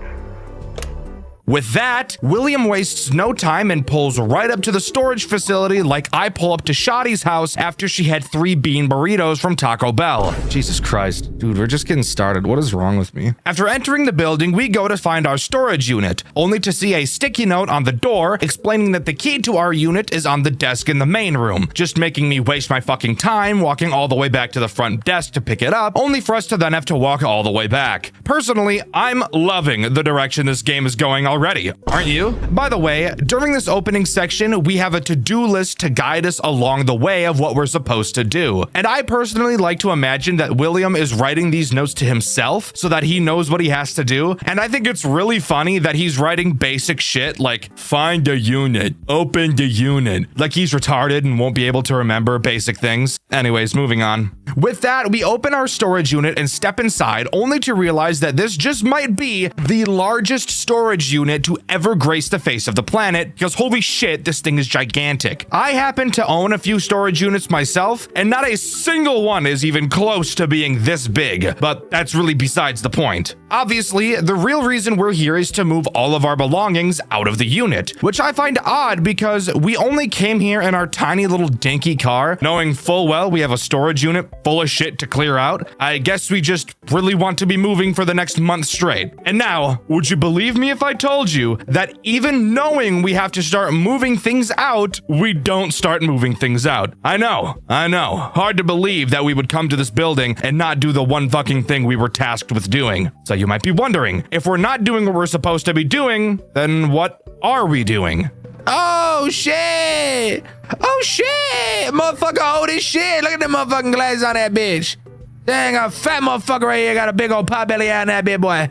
With that, William wastes no time and pulls right up to the storage facility like I pull up to Shotty's house after she had 3 bean burritos from Taco Bell. Jesus Christ. Dude, we're just getting started. What is wrong with me? After entering the building, we go to find our storage unit, only to see a sticky note on the door explaining that the key to our unit is on the desk in the main room, just making me waste my fucking time walking all the way back to the front desk to pick it up, only for us to then have to walk all the way back. Personally, I'm loving the direction this game is going already, aren't you? By the way, during this opening section, we have a to-do list to guide us along the way of what we're supposed to do. And I personally like to imagine that William is writing these notes to himself so that he knows what he has to do. And I think it's really funny that he's writing basic shit like find a unit, open the unit, like he's retarded and won't be able to remember basic things. Anyways, moving on. With that, we open our storage unit and step inside, only to realize that this just might be the largest storage unit to ever grace the face of the planet, because holy shit, this thing is gigantic. I happen to own a few storage units myself, and not a single one is even close to being this big, but that's really besides the point. Obviously, the real reason we're here is to move all of our belongings out of the unit, which I find odd because we only came here in our tiny little dinky car, knowing full well we have a storage unit full of shit to clear out. I guess we just really want to be moving for the next month straight. And now, would you believe me if I told you that even knowing we have to start moving things out, we don't start moving things out? I know. Hard to believe that we would come to this building and not do the one fucking thing we were tasked with doing. So you might be wondering, if we're not doing what we're supposed to be doing, then what are we doing? Oh shit! Oh shit! Motherfucker old as shit! Look at the motherfucking glasses on that bitch! Dang, a fat motherfucker right here got a big old pot belly on that big boy.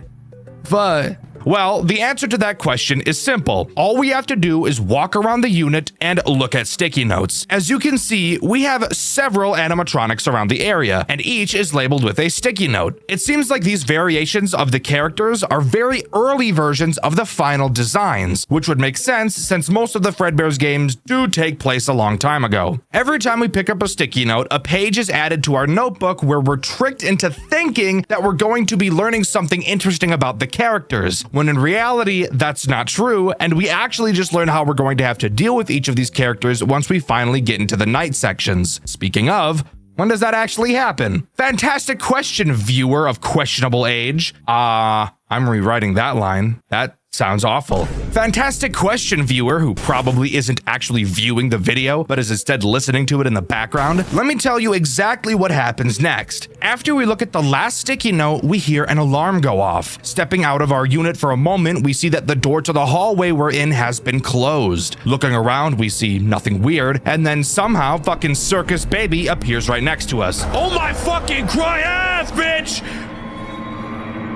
Fuck. Well, the answer to that question is simple. All we have to do is walk around the unit and look at sticky notes. As you can see, we have several animatronics around the area, and each is labeled with a sticky note. It seems like these variations of the characters are very early versions of the final designs, which would make sense since most of the Fredbear's games do take place a long time ago. Every time we pick up a sticky note, a page is added to our notebook where we're tricked into thinking that we're going to be learning something interesting about the characters, when in reality, that's not true, and we actually just learn how we're going to have to deal with each of these characters once we finally get into the night sections. Speaking of, when does that actually happen? Fantastic question, viewer of questionable age. I'm rewriting that line. That sounds awful. Fantastic question, viewer who probably isn't actually viewing the video, but is instead listening to it in the background. Let me tell you exactly what happens next. After we look at the last sticky note, we hear an alarm go off. Stepping out of our unit for a moment, we see that the door to the hallway we're in has been closed. Looking around, we see nothing weird, and then somehow fucking Circus Baby appears right next to us. Oh my fucking cry ass, bitch!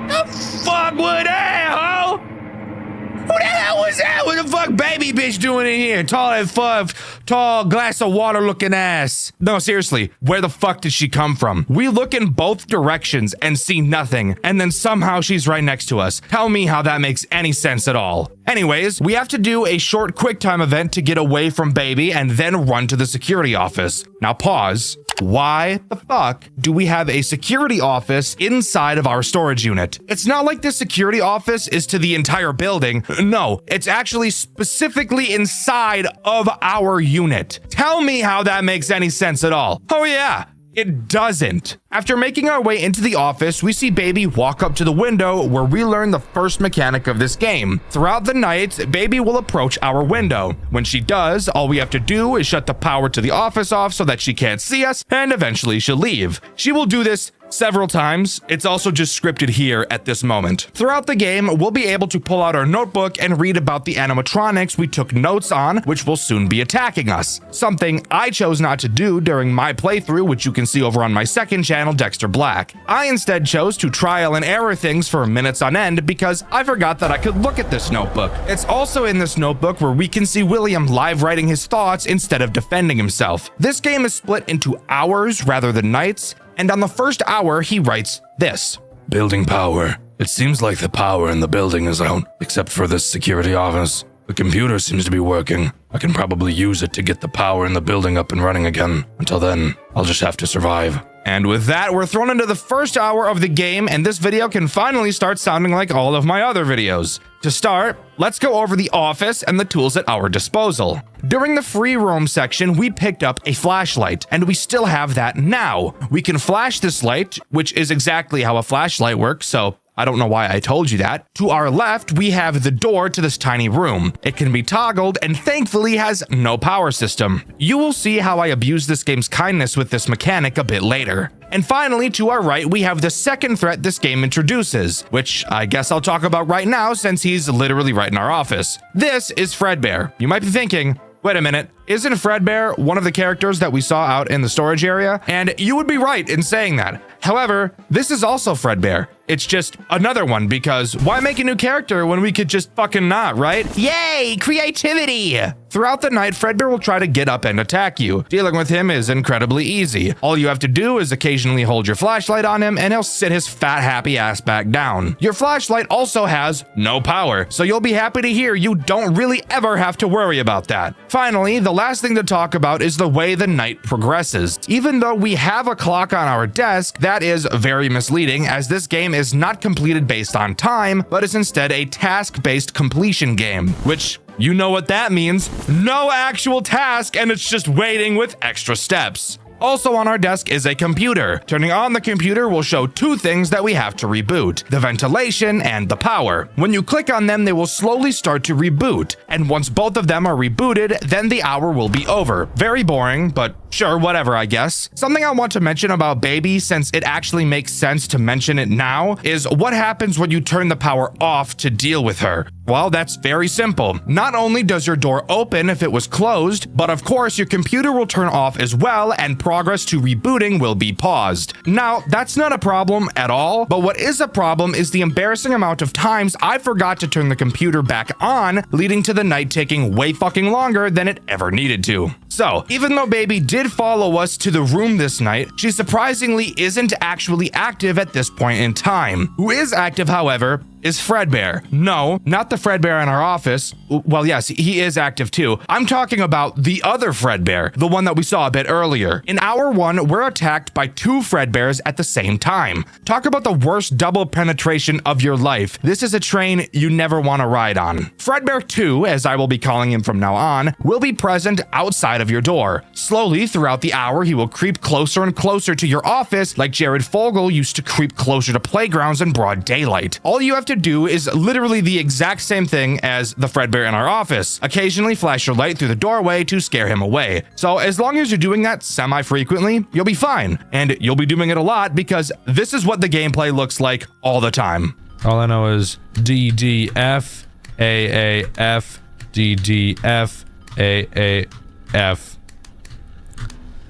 The fuck was that, ho? Who the hell was that? What the fuck baby bitch doing in here? Tall glass of water looking ass. No, seriously, where the fuck did she come from? We look in both directions and see nothing, and then somehow she's right next to us. Tell me how that makes any sense at all. Anyways, we have to do a short QuickTime event to get away from baby and then run to the security office. Now pause. Why the fuck do we have a security office inside of our storage unit? It's not like the security office is to the entire building. No, it's actually specifically inside of our unit. Tell me how that makes any sense at all. Oh yeah, it doesn't. After making our way into the office, we see Baby walk up to the window where we learn the first mechanic of this game. Throughout the night, Baby will approach our window. When she does, all we have to do is shut the power to the office off so that she can't see us, and eventually she'll leave. She will do this several times. It's also just scripted here at this moment. Throughout the game, we'll be able to pull out our notebook and read about the animatronics we took notes on, which will soon be attacking us. Something I chose not to do during my playthrough, which you can see over on my second channel, Dxtr Black. I instead chose to trial and error things for minutes on end because I forgot that I could look at this notebook. It's also in this notebook where we can see William live writing his thoughts instead of defending himself. This game is split into hours rather than nights, and on the first hour, he writes this. Building power. It seems like the power in the building is out, except for this security office. The computer seems to be working. I can probably use it to get the power in the building up and running again. Until then, I'll just have to survive. And with that, we're thrown into the first hour of the game, and this video can finally start sounding like all of my other videos. To start, let's go over the office and the tools at our disposal. During the free roam section, we picked up a flashlight, and we still have that now. We can flash this light, which is exactly how a flashlight works, so I don't know why I told you that. To our left, we have the door to this tiny room. It can be toggled and thankfully has no power system. You will see how I abuse this game's kindness with this mechanic a bit later. And finally, to our right, we have the second threat this game introduces, which I guess I'll talk about right now since he's literally right in our office. This is Fredbear. You might be thinking, wait a minute, isn't Fredbear one of the characters that we saw out in the storage area? And you would be right in saying that. However, this is also Fredbear. It's just another one because why make a new character when we could just fucking not, right? Yay, creativity! Throughout the night, Fredbear will try to get up and attack you. Dealing with him is incredibly easy. All you have to do is occasionally hold your flashlight on him and he'll sit his fat happy ass back down. Your flashlight also has no power, so you'll be happy to hear you don't really ever have to worry about that. Finally, the last thing to talk about is the way the night progresses. Even though we have a clock on our desk, that is very misleading as this game is not completed based on time, but is instead a task-based completion game, which you know what that means. No actual task, and it's just waiting with extra steps. Also on our desk is a computer. Turning on the computer will show two things that we have to reboot: the ventilation and the power. When you click on them, they will slowly start to reboot, and once both of them are rebooted, then the hour will be over. Very boring, but sure, whatever, I guess. Something I want to mention about Baby, since it actually makes sense to mention it now, is what happens when you turn the power off to deal with her. Well, that's very simple. Not only does your door open if it was closed, but of course your computer will turn off as well and progress to rebooting will be paused. Now, that's not a problem at all, but what is a problem is the embarrassing amount of times I forgot to turn the computer back on, leading to the night taking way fucking longer than it ever needed to. So, even though Baby did follow us to the room this night, she surprisingly isn't actually active at this point in time. Who is active, however, is Fredbear. No, not the Fredbear in our office. Well, yes, he is active too. I'm talking about the other Fredbear, the one that we saw a bit earlier. In hour 1, we're attacked by 2 Fredbears at the same time. Talk about the worst double penetration of your life. This is a train you never want to ride on. Fredbear 2, as I will be calling him from now on, will be present outside of your door. Slowly throughout the hour, he will creep closer and closer to your office like Jared Fogle used to creep closer to playgrounds in broad daylight. All you have to do is literally the exact same thing as the Fredbear in our office. Occasionally flash your light through the doorway to scare him away. So as long as you're doing that semi-frequently, you'll be fine. And you'll be doing it a lot because this is what the gameplay looks like all the time. All I know is DDF, AAF, DDF, AAF.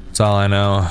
That's all I know.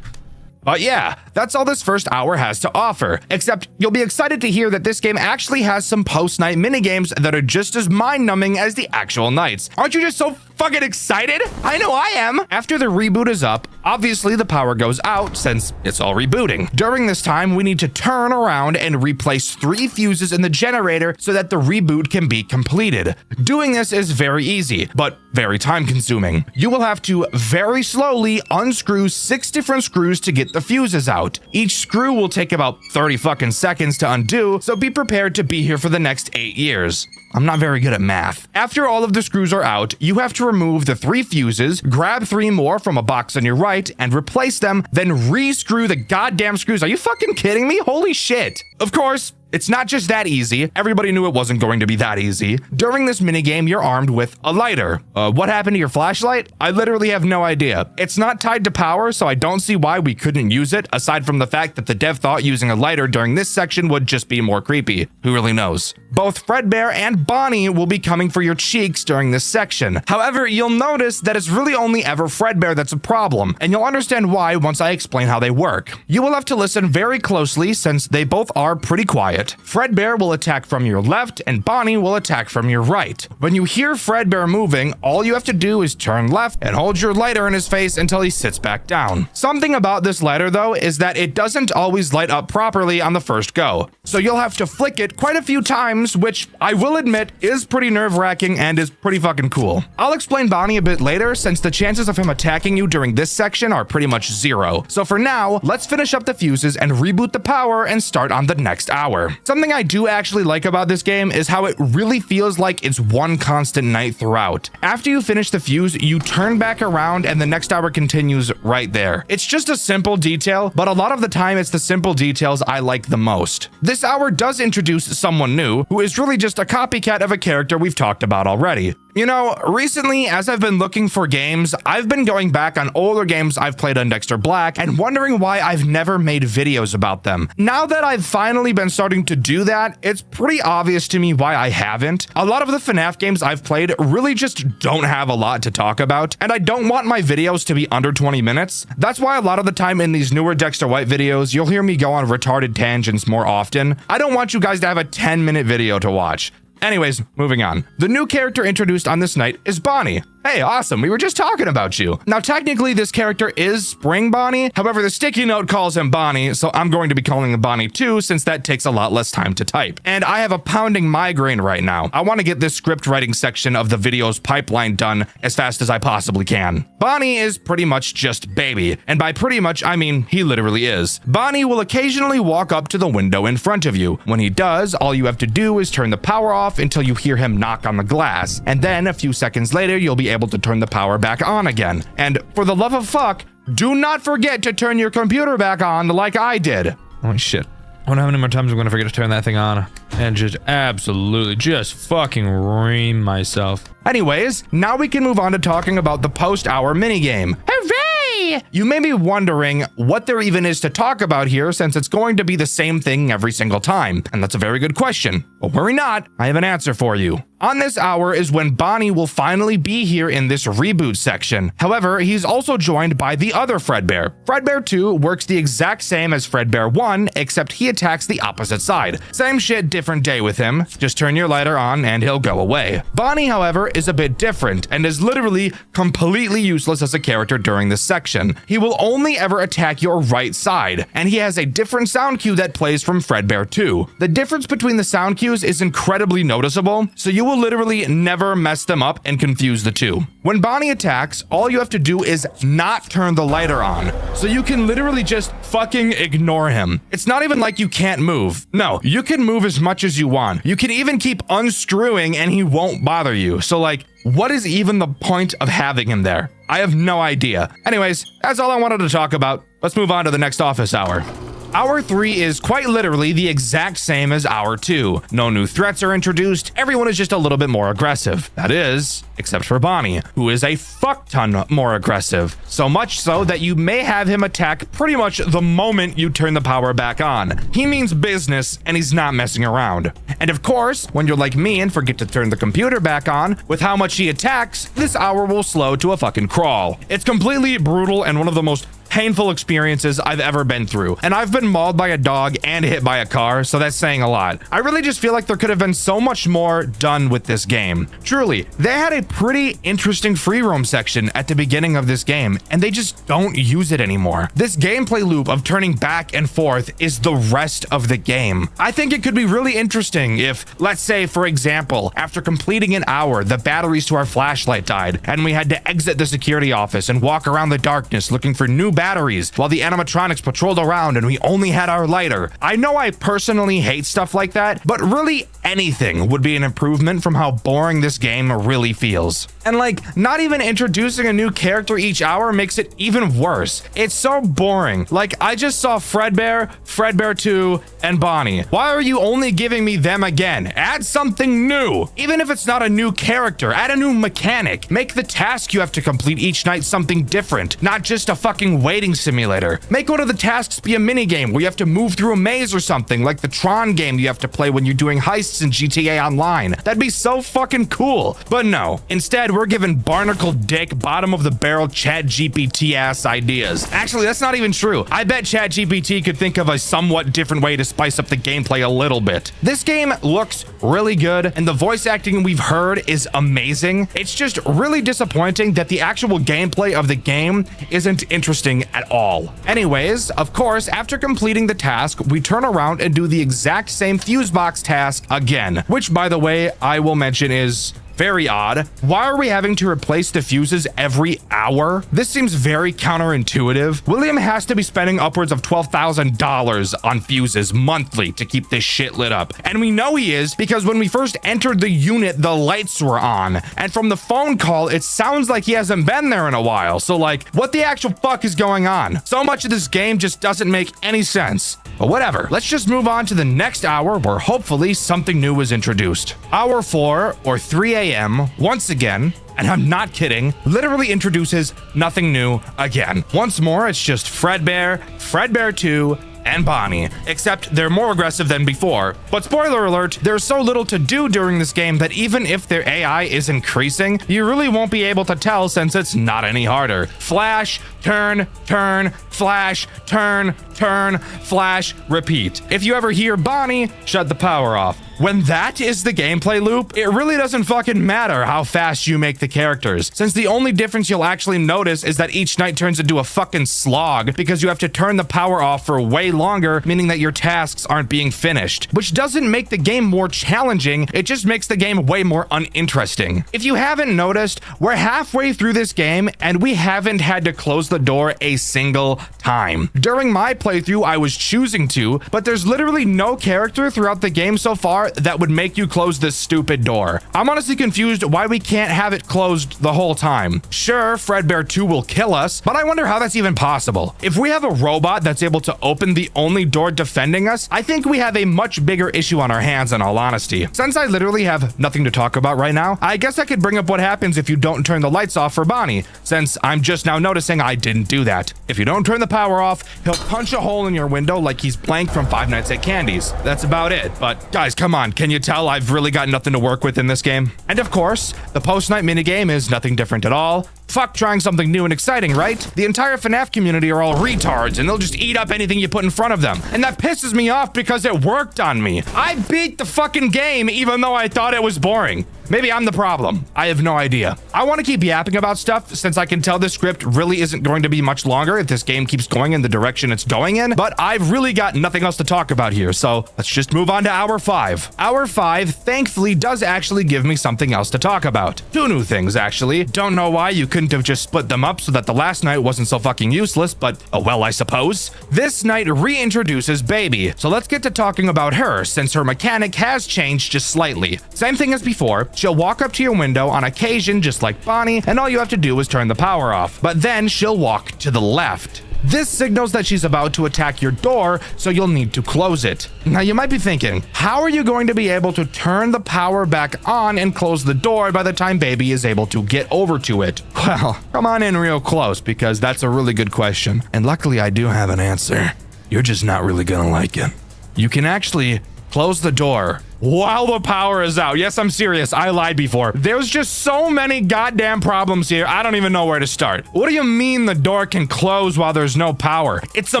But yeah, that's all this first hour has to offer, except you'll be excited to hear that this game actually has some post-night minigames that are just as mind-numbing as the actual nights. Aren't you just so fucking excited? I know I am! After the reboot is up, obviously the power goes out since it's all rebooting. During this time, we need to turn around and replace 3 fuses in the generator so that the reboot can be completed. Doing this is very easy, but very time-consuming. You will have to very slowly unscrew 6 different screws to get the fuses out. Each screw will take about 30 fucking seconds to undo, so be prepared to be here for the next 8 years. I'm not very good at math. After all of the screws are out, you have to remove the 3 fuses, grab 3 more from a box on your right, and replace them, then re-screw the goddamn screws. Are you fucking kidding me? Holy shit. Of course, it's not just that easy. Everybody knew it wasn't going to be that easy. During this minigame, you're armed with a lighter. What happened to your flashlight? I literally have no idea. It's not tied to power, so I don't see why we couldn't use it, aside from the fact that the dev thought using a lighter during this section would just be more creepy. Who really knows? Both Fredbear and Bonnie will be coming for your cheeks during this section. However, you'll notice that it's really only ever Fredbear that's a problem, and you'll understand why once I explain how they work. You will have to listen very closely since they both are pretty quiet. Fredbear will attack from your left and Bonnie will attack from your right. When you hear Fredbear moving, all you have to do is turn left and hold your lighter in his face until he sits back down. Something about this lighter though is that it doesn't always light up properly on the first go. So you'll have to flick it quite a few times, which I will admit is pretty nerve-wracking and is pretty fucking cool. I'll explain Bonnie a bit later since the chances of him attacking you during this section are pretty much 0. So for now, let's finish up the fuses and reboot the power and start on the next hour. Something I do actually like about this game is how it really feels like it's one constant night throughout. After you finish the fuse, you turn back around and the next hour continues right there. It's just a simple detail, but a lot of the time it's the simple details I like the most. This hour does introduce someone new, who is really just a copycat of a character we've talked about already. You know, recently, as I've been looking for games, I've been going back on older games I've played on Dxtr Black and wondering why I've never made videos about them. Now that I've finally been starting to do that, it's pretty obvious to me why I haven't. A lot of the FNAF games I've played really just don't have a lot to talk about, and I don't want my videos to be under 20 minutes. That's why a lot of the time in these newer Dxtr White videos, you'll hear me go on retarded tangents more often. I don't want you guys to have a 10-minute video to watch. Anyways, moving on. The new character introduced on this night is Bonnie. Hey, awesome. We were just talking about you. Now, technically, this character is Spring Bonnie. However, the sticky note calls him Bonnie, so I'm going to be calling him Bonnie too, since that takes a lot less time to type. And I have a pounding migraine right now. I want to get this script writing section of the video's pipeline done as fast as I possibly can. Bonnie is pretty much just baby. And by pretty much, I mean he literally is. Bonnie will occasionally walk up to the window in front of you. When he does, all you have to do is turn the power off until you hear him knock on the glass. And then a few seconds later, you'll be able to turn the power back on again. And for the love of fuck, do not forget to turn your computer back on like I did. Holy shit. I wonder how many more times I'm gonna forget to turn that thing on and just absolutely just fucking ream myself. Anyways, now we can move on to talking about the post-hour minigame. Hooray! You may be wondering what there even is to talk about here, since it's going to be the same thing every single time. And that's a very good question. But worry not, I have an answer for you. On this hour is when Bonnie will finally be here in this reboot section. However, he's also joined by the other Fredbear. Fredbear 2 works the exact same as Fredbear 1, except he attacks the opposite side. Same shit, different day with him. Just turn your lighter on and he'll go away. Bonnie, however, is a bit different and is literally completely useless as a character during this section. He will only ever attack your right side, and he has a different sound cue that plays from Fredbear 2. The difference between the sound cues is incredibly noticeable, so you will literally never mess them up and confuse the two. When Bonnie attacks, all you have to do is not turn the lighter on, so you can literally just fucking ignore him. It's not even like you can't move. No, you can move as much as you want. You can even keep unscrewing and he won't bother you. So like, what is even the point of having him there? I have no idea. Anyways, that's all I wanted to talk about. Let's move on to the next office hour. Hour 3 is quite literally the exact same as Hour 2. No new threats are introduced, everyone is just a little bit more aggressive. That is, except for Bonnie, who is a fuck ton more aggressive. So much so that you may have him attack pretty much the moment you turn the power back on. He means business, and he's not messing around. And of course, when you're like me and forget to turn the computer back on, with how much he attacks, this hour will slow to a fucking crawl. It's completely brutal and one of the most painful experiences I've ever been through. And I've been mauled by a dog and hit by a car, so that's saying a lot. I really just feel like there could have been so much more done with this game. Truly, they had a pretty interesting free roam section at the beginning of this game, and they just don't use it anymore. This gameplay loop of turning back and forth is the rest of the game. I think it could be really interesting if, let's say, for example, after completing an hour, the batteries to our flashlight died, and we had to exit the security office and walk around the darkness looking for new batteries while the animatronics patrolled around and we only had our lighter. I know I personally hate stuff like that, but really anything would be an improvement from how boring this game really feels. And like, not even introducing a new character each hour makes it even worse. It's so boring. Like, I just saw Fredbear, Fredbear 2, and Bonnie. Why are you only giving me them again? Add something new. Even if it's not a new character, add a new mechanic. Make the task you have to complete each night something different, not just a fucking waiting simulator. Make one of the tasks be a minigame where you have to move through a maze or something, like the Tron game you have to play when you're doing heists in GTA Online. That'd be so fucking cool. But no, instead we're given barnacle dick, bottom of the barrel ChatGPT ass ideas. Actually, that's not even true. I bet ChatGPT could think of a somewhat different way to spice up the gameplay a little bit. This game looks really good, and the voice acting we've heard is amazing. It's just really disappointing that the actual gameplay of the game isn't interesting at all. Anyways, of course, after completing the task, we turn around and do the exact same fuse box task again, which, by the way, I will mention is very odd. Why are we having to replace the fuses every hour? This seems very counterintuitive. William has to be spending upwards of $12,000 on fuses monthly to keep this shit lit up. And we know he is because when we first entered the unit, the lights were on. And from the phone call, it sounds like he hasn't been there in a while. So like, what the actual fuck is going on? So much of this game just doesn't make any sense. But whatever, let's just move on to the next hour where hopefully something new is introduced. Hour 4 or 3 a.m. once again, and I'm not kidding, literally introduces nothing new again. Once more, it's just Fredbear, Fredbear 2, and Bonnie, except they're more aggressive than before. But spoiler alert, there's so little to do during this game that even if their AI is increasing, you really won't be able to tell since it's not any harder. Flash, turn, turn, flash, turn, turn, flash, repeat. If you ever hear Bonnie, shut the power off. When that is the gameplay loop, it really doesn't fucking matter how fast you make the characters, since the only difference you'll actually notice is that each night turns into a fucking slog because you have to turn the power off for way longer, meaning that your tasks aren't being finished, which doesn't make the game more challenging, it just makes the game way more uninteresting. If you haven't noticed, we're halfway through this game and we haven't had to close the door a single time. During my playthrough, I was choosing to, but there's literally no character throughout the game so far that would make you close this stupid door. I'm honestly confused why we can't have it closed the whole time. Sure, Fredbear 2 will kill us, but I wonder how that's even possible. If we have a robot that's able to open the only door defending us, I think we have a much bigger issue on our hands in all honesty. Since I literally have nothing to talk about right now, I guess I could bring up what happens if you don't turn the lights off for Bonnie, since I'm just now noticing I didn't do that. If you don't turn the power off, he'll punch a hole in your window like he's Blank from Five Nights at Candy's. That's about it. But guys, come on, can you tell I've really got nothing to work with in this game? And of course, the post-night minigame is nothing different at all. Fuck trying something new and exciting, right? The entire FNAF community are all retards and they'll just eat up anything you put in front of them. And that pisses me off because it worked on me. I beat the fucking game even though I thought it was boring. Maybe I'm the problem. I have no idea. I want to keep yapping about stuff since I can tell this script really isn't going to be much longer if this game keeps going in the direction it's going in, but I've really got nothing else to talk about here, so let's just move on to Hour 5. Hour 5, thankfully, does actually give me something else to talk about. 2 new things, actually. Don't know why you couldn't have just split them up so that the last night wasn't so fucking useless, but oh well, I suppose. This night reintroduces Baby, so let's get to talking about her since her mechanic has changed just slightly. Same thing as before. She'll walk up to your window on occasion just like Bonnie, and all you have to do is turn the power off. But then she'll walk to the left. This signals that she's about to attack your door, so you'll need to close it. Now you might be thinking, how are you going to be able to turn the power back on and close the door by the time Baby is able to get over to it? Well, come on in real close because that's a really good question. And luckily I do have an answer. You're just not really gonna like it. You can actually close the door while the power is out. Yes, I'm serious. I lied before. There's just so many goddamn problems here. I don't even know where to start. What do you mean the door can close while there's no power? It's a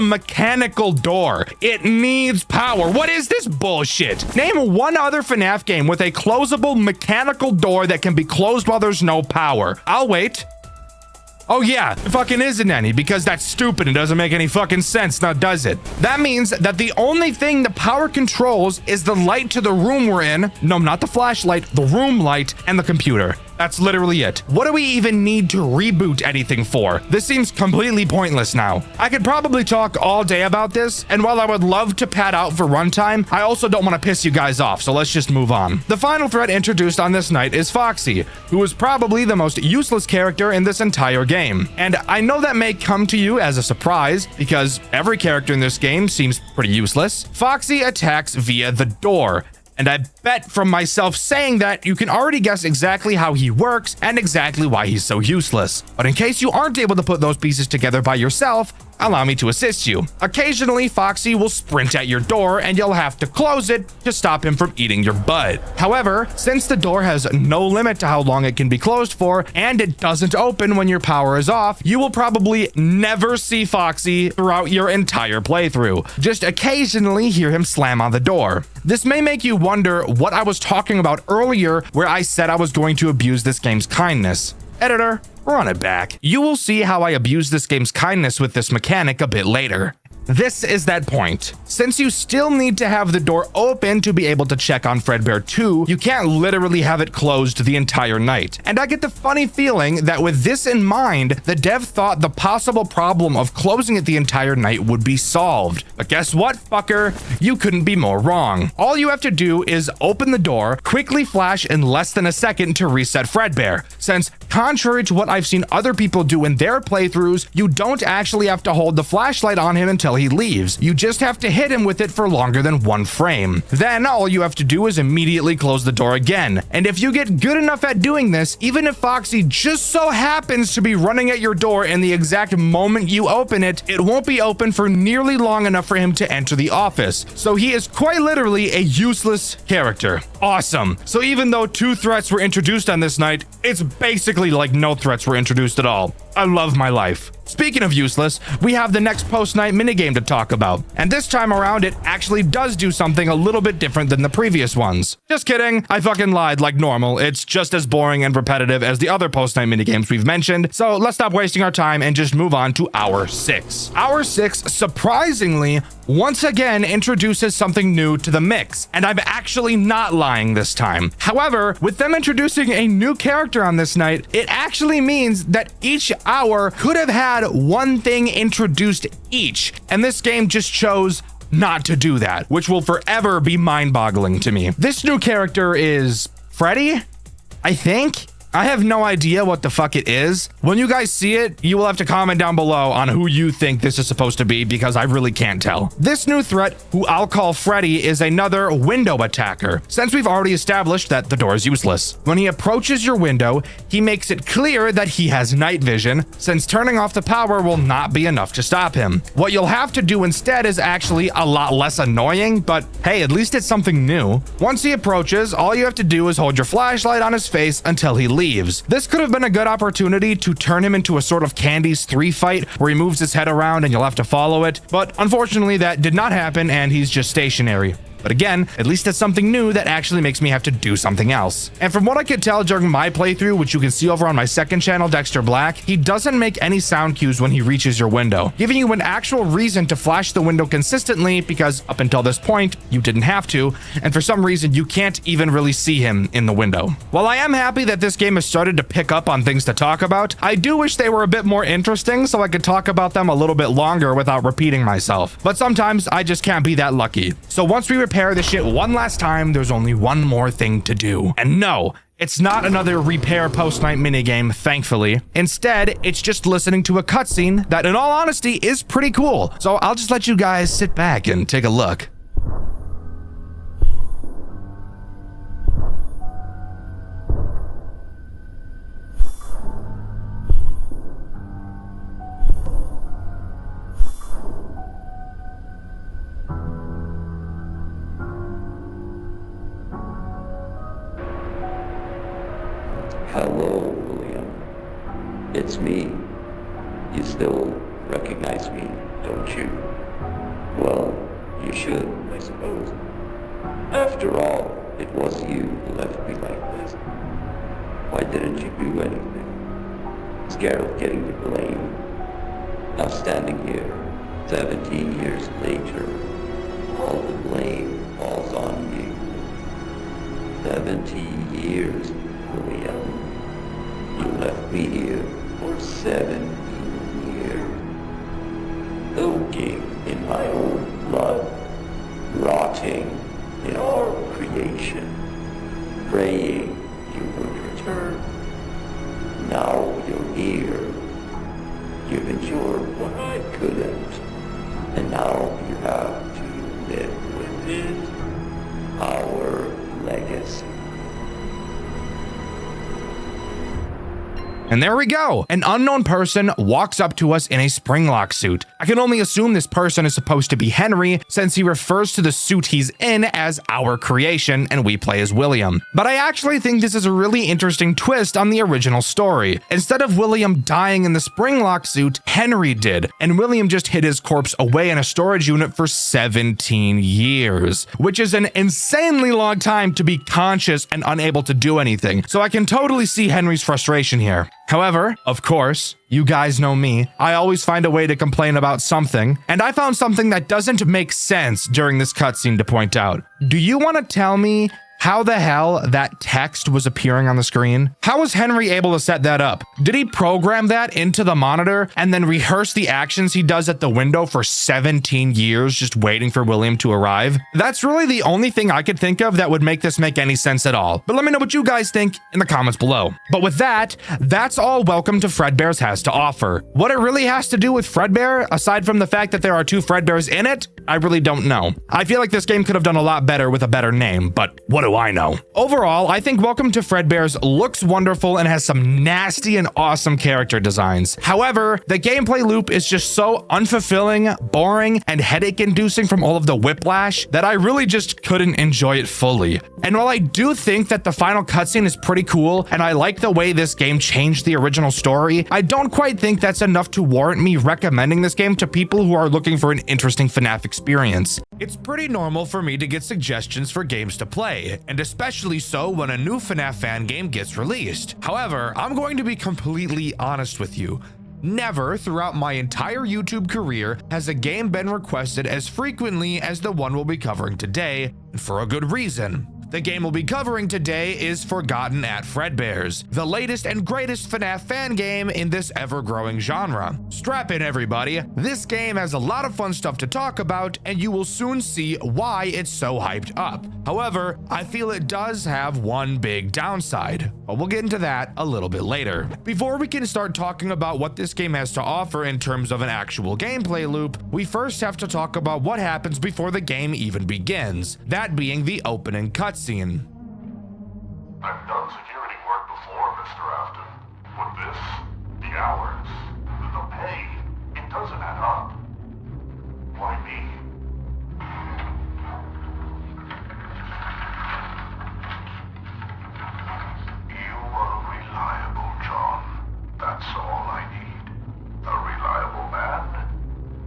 mechanical door. It needs power. What is this bullshit? Name one other FNAF game with a closable mechanical door that can be closed while there's no power. I'll wait. Oh yeah, it fucking isn't any because that's stupid and doesn't make any fucking sense, now does it? That means that the only thing the power controls is the light to the room we're in. No, not the flashlight, the room light and the computer. That's literally it. What do we even need to reboot anything for? This seems completely pointless now. I could probably talk all day about this, and while I would love to pad out for runtime, I also don't want to piss you guys off, so let's just move on. The final threat introduced on this night is Foxy, who is probably the most useless character in this entire game. And I know that may come to you as a surprise, because every character in this game seems pretty useless. Foxy attacks via the door. And I bet from myself saying that you can already guess exactly how he works and exactly why he's so useless. But in case you aren't able to put those pieces together by yourself, allow me to assist you. Occasionally, Foxy will sprint at your door and you'll have to close it to stop him from eating your butt. However, since the door has no limit to how long it can be closed for and it doesn't open when your power is off, you will probably never see Foxy throughout your entire playthrough. Just occasionally hear him slam on the door. This may make you wonder what I was talking about earlier where I said I was going to abuse this game's kindness. Editor, run it back. You will see how I abuse this game's kindness with this mechanic a bit later. This is that point. Since you still need to have the door open to be able to check on Fredbear 2, you can't literally have it closed the entire night. And I get the funny feeling that with this in mind, the dev thought the possible problem of closing it the entire night would be solved. But guess what, fucker? You couldn't be more wrong. All you have to do is open the door, quickly flash in less than a second to reset Fredbear. Since, contrary to what I've seen other people do in their playthroughs, you don't actually have to hold the flashlight on him until he leaves. You just have to hit him with it for longer than 1 frame. Then all you have to do is immediately close the door again. And if you get good enough at doing this, even if Foxy just so happens to be running at your door in the exact moment you open it, it won't be open for nearly long enough for him to enter the office. So he is quite literally a useless character. Awesome. So even though 2 threats were introduced on this night, it's basically like no threats were introduced at all. I love my life. Speaking of useless, we have the next post-night minigame to talk about. And this time around, it actually does do something a little bit different than the previous ones. Just kidding, I fucking lied like normal. It's just as boring and repetitive as the other post-night minigames we've mentioned, so let's stop wasting our time and just move on to Hour 6. Hour 6, surprisingly, once again introduces something new to the mix, and I'm actually not lying this time. However, with them introducing a new character on this night, it actually means that each hour could have had one thing introduced each, and this game just chose not to do that, which will forever be mind-boggling to me. This new character is Freddy, I think? I have no idea what the fuck it is. When you guys see it, you will have to comment down below on who you think this is supposed to be, because I really can't tell. This new threat, who I'll call Freddy, is another window attacker, since we've already established that the door is useless. When he approaches your window, he makes it clear that he has night vision, since turning off the power will not be enough to stop him. What you'll have to do instead is actually a lot less annoying, but hey, at least it's something new. Once he approaches, all you have to do is hold your flashlight on his face until he leaves. This could have been a good opportunity to turn him into a sort of Candy's 3 fight where he moves his head around and you'll have to follow it, but unfortunately that did not happen and he's just stationary. But again, at least it's something new that actually makes me have to do something else. And from what I could tell during my playthrough, which you can see over on my second channel, Dxtr Black, he doesn't make any sound cues when he reaches your window, giving you an actual reason to flash the window consistently, because up until this point, you didn't have to, and for some reason, you can't even really see him in the window. While I am happy that this game has started to pick up on things to talk about, I do wish they were a bit more interesting so I could talk about them a little bit longer without repeating myself. But sometimes I just can't be that lucky. So once we repair this shit one last time, there's only one more thing to do. And no, it's not another repair post-night minigame, thankfully. Instead, it's just listening to a cutscene that, in all honesty, is pretty cool. So I'll just let you guys sit back and take a look. Hello, William. It's me. You still recognize me, don't you? Well, you should, I suppose. After all, it was you who left me like this. Why didn't you do anything? Scared of getting the blame. Now standing here, 17 years later, all the blame falls on you. 17 years, William. You left me here for 17 years, soaking in my own blood, rotting in our creation, praying you would return. Now you're here. You've endured what I couldn't, and now you have to live with it. Our legacy. And there we go. An unknown person walks up to us in a Springlock suit. I can only assume this person is supposed to be Henry, since he refers to the suit he's in as our creation and we play as William. But I actually think this is a really interesting twist on the original story. Instead of William dying in the Springlock suit, Henry did, and William just hid his corpse away in a storage unit for 17 years, which is an insanely long time to be conscious and unable to do anything. So I can totally see Henry's frustration here. However, of course, you guys know me, I always find a way to complain about something, and I found something that doesn't make sense during this cutscene to point out. Do you want to tell me how the hell that text was appearing on the screen? How was Henry able to set that up? Did he program that into the monitor and then rehearse the actions he does at the window for 17 years just waiting for William to arrive? That's really the only thing I could think of that would make this make any sense at all. But let me know what you guys think in the comments below. But with that, that's all Welcome to Fredbear's has to offer. What it really has to do with Fredbear, aside from the fact that there are 2 Fredbears in it, I really don't know. I feel like this game could have done a lot better with a better name, but what do do I know? Overall, I think Welcome to Fredbear's looks wonderful and has some nasty and awesome character designs. However, the gameplay loop is just so unfulfilling, boring, and headache-inducing from all of the whiplash that I really just couldn't enjoy it fully. And while I do think that the final cutscene is pretty cool, and I like the way this game changed the original story, I don't quite think that's enough to warrant me recommending this game to people who are looking for an interesting FNAF experience. It's pretty normal for me to get suggestions for games to play, and especially so when a new FNAF fan game gets released. However, I'm going to be completely honest with you. Never throughout my entire YouTube career has a game been requested as frequently as the one we'll be covering today, and for a good reason. The game we'll be covering today is Forgotten at Fredbear's, the latest and greatest FNAF fan game in this ever-growing genre. Strap in, everybody. This game has a lot of fun stuff to talk about, and you will soon see why it's so hyped up. However, I feel it does have one big downside, but we'll get into that a little bit later. Before we can start talking about what this game has to offer in terms of an actual gameplay loop, we first have to talk about what happens before the game even begins, that being the opening cutscene. I've done security work before, Mr. Afton. But this, the hours, the pay, it doesn't add up. Why me? You are reliable, John. That's all I need. A reliable man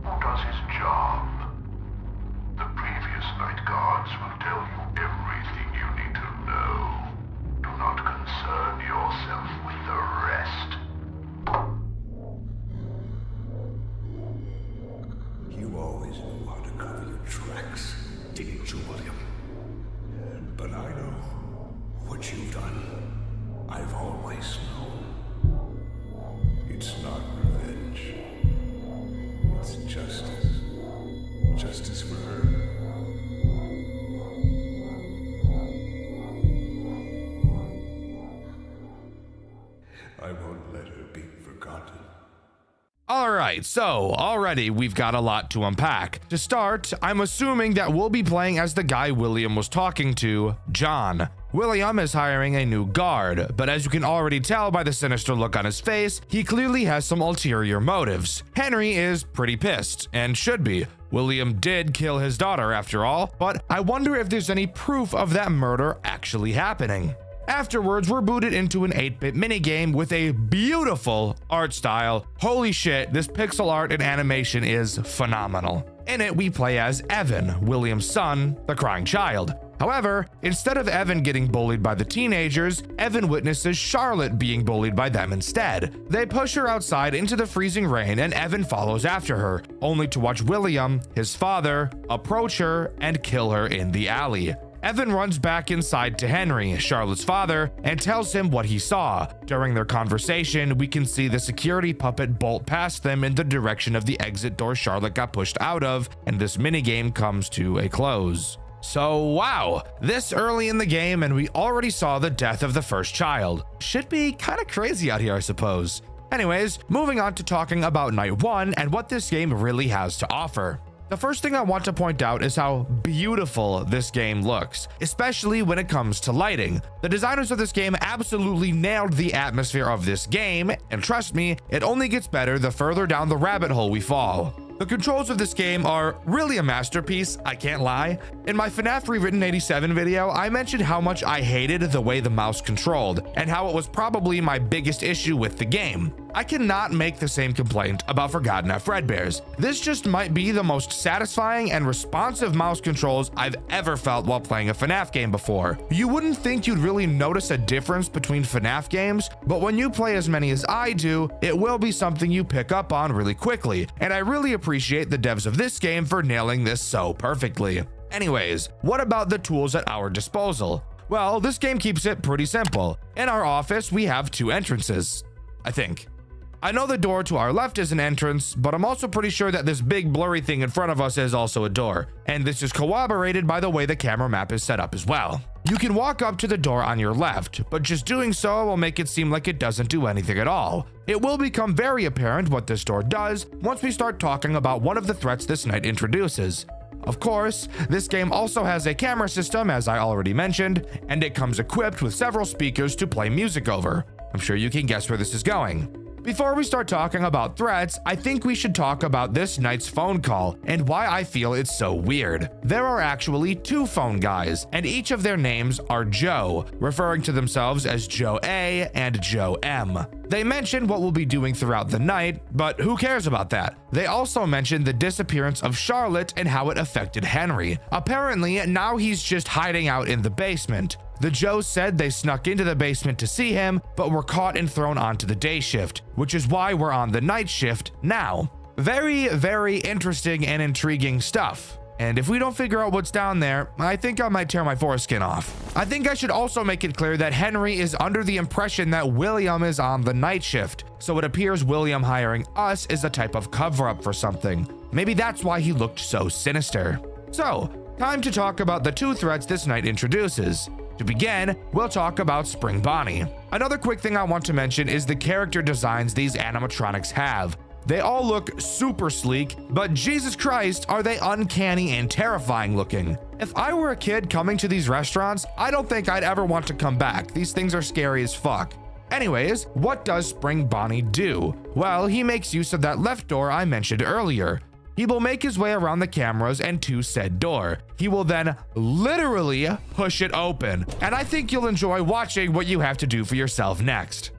who does his job. The previous night guards will tell you everything you need to know. Do not concern yourself with the rest. You always knew how to cover your tracks, didn't you, William? But I know what you've done. I've always known. It's not revenge. It's justice. Justice for her. I won't let her be forgotten. Alright, so already we've got a lot to unpack. To start, I'm assuming that we'll be playing as the guy William was talking to, John. William is hiring a new guard, but as you can already tell by the sinister look on his face, he clearly has some ulterior motives. Henry is pretty pissed, and should be. William did kill his daughter after all, but I wonder if there's any proof of that murder actually happening. Afterwards, we're booted into an 8-bit minigame with a beautiful art style. Holy shit, this pixel art and animation is phenomenal. In it, we play as Evan, William's son, the crying child. However, instead of Evan getting bullied by the teenagers, Evan witnesses Charlotte being bullied by them instead. They push her outside into the freezing rain and Evan follows after her, only to watch William, his father, approach her and kill her in the alley. Evan runs back inside to Henry, Charlotte's father, and tells him what he saw. During their conversation, we can see the security puppet bolt past them in the direction of the exit door Charlotte got pushed out of, and this minigame comes to a close. So wow, this early in the game and we already saw the death of the first child. Should be kind of crazy out here, I suppose. Anyways, moving on to talking about night 1 and what this game really has to offer. The first thing I want to point out is how beautiful this game looks, especially when it comes to lighting. The designers of this game absolutely nailed the atmosphere of this game, and trust me, it only gets better the further down the rabbit hole we fall. The controls of this game are really a masterpiece, I can't lie. In my FNAF Rewritten 87 video, I mentioned how much I hated the way the mouse controlled, and how it was probably my biggest issue with the game. I cannot make the same complaint about Forgotten at Fredbear's. This just might be the most satisfying and responsive mouse controls I've ever felt while playing a FNAF game before. You wouldn't think you'd really notice a difference between FNAF games, but when you play as many as I do, it will be something you pick up on really quickly, and I really appreciate the devs of this game for nailing this so perfectly. Anyways, what about the tools at our disposal? Well, this game keeps it pretty simple. In our office, we have 2 entrances, I think. I know the door to our left is an entrance, but I'm also pretty sure that this big blurry thing in front of us is also a door. And this is corroborated by the way the camera map is set up as well. You can walk up to the door on your left, but just doing so will make it seem like it doesn't do anything at all. It will become very apparent what this door does once we start talking about one of the threats this night introduces. Of course, this game also has a camera system, as I already mentioned, and it comes equipped with several speakers to play music over. I'm sure you can guess where this is going. Before we start talking about threats, I think we should talk about this night's phone call and why I feel it's so weird. There are actually 2 phone guys, and each of their names are Joe, referring to themselves as Joe A and Joe M. They mention what we'll be doing throughout the night, but who cares about that? They also mentioned the disappearance of Charlotte and how it affected Henry. Apparently, now he's just hiding out in the basement. The Joes said they snuck into the basement to see him, but were caught and thrown onto the day shift, which is why we're on the night shift now. Very, very interesting and intriguing stuff. And if we don't figure out what's down there, I think I might tear my foreskin off. I think I should also make it clear that Henry is under the impression that William is on the night shift, so it appears William hiring us is a type of cover-up for something. Maybe that's why he looked so sinister. So, time to talk about the 2 threats this night introduces. To begin, we'll talk about Spring Bonnie. Another quick thing I want to mention is the character designs these animatronics have. They all look super sleek, but Jesus Christ, are they uncanny and terrifying looking. If I were a kid coming to these restaurants, I don't think I'd ever want to come back. These things are scary as fuck. Anyways, what does Spring Bonnie do? Well, he makes use of that left door I mentioned earlier. He will make his way around the cameras and to said door. He will then literally push it open, and I think you'll enjoy watching what you have to do for yourself next.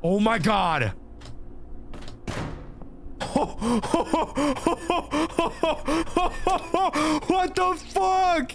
Oh my God. What the fuck?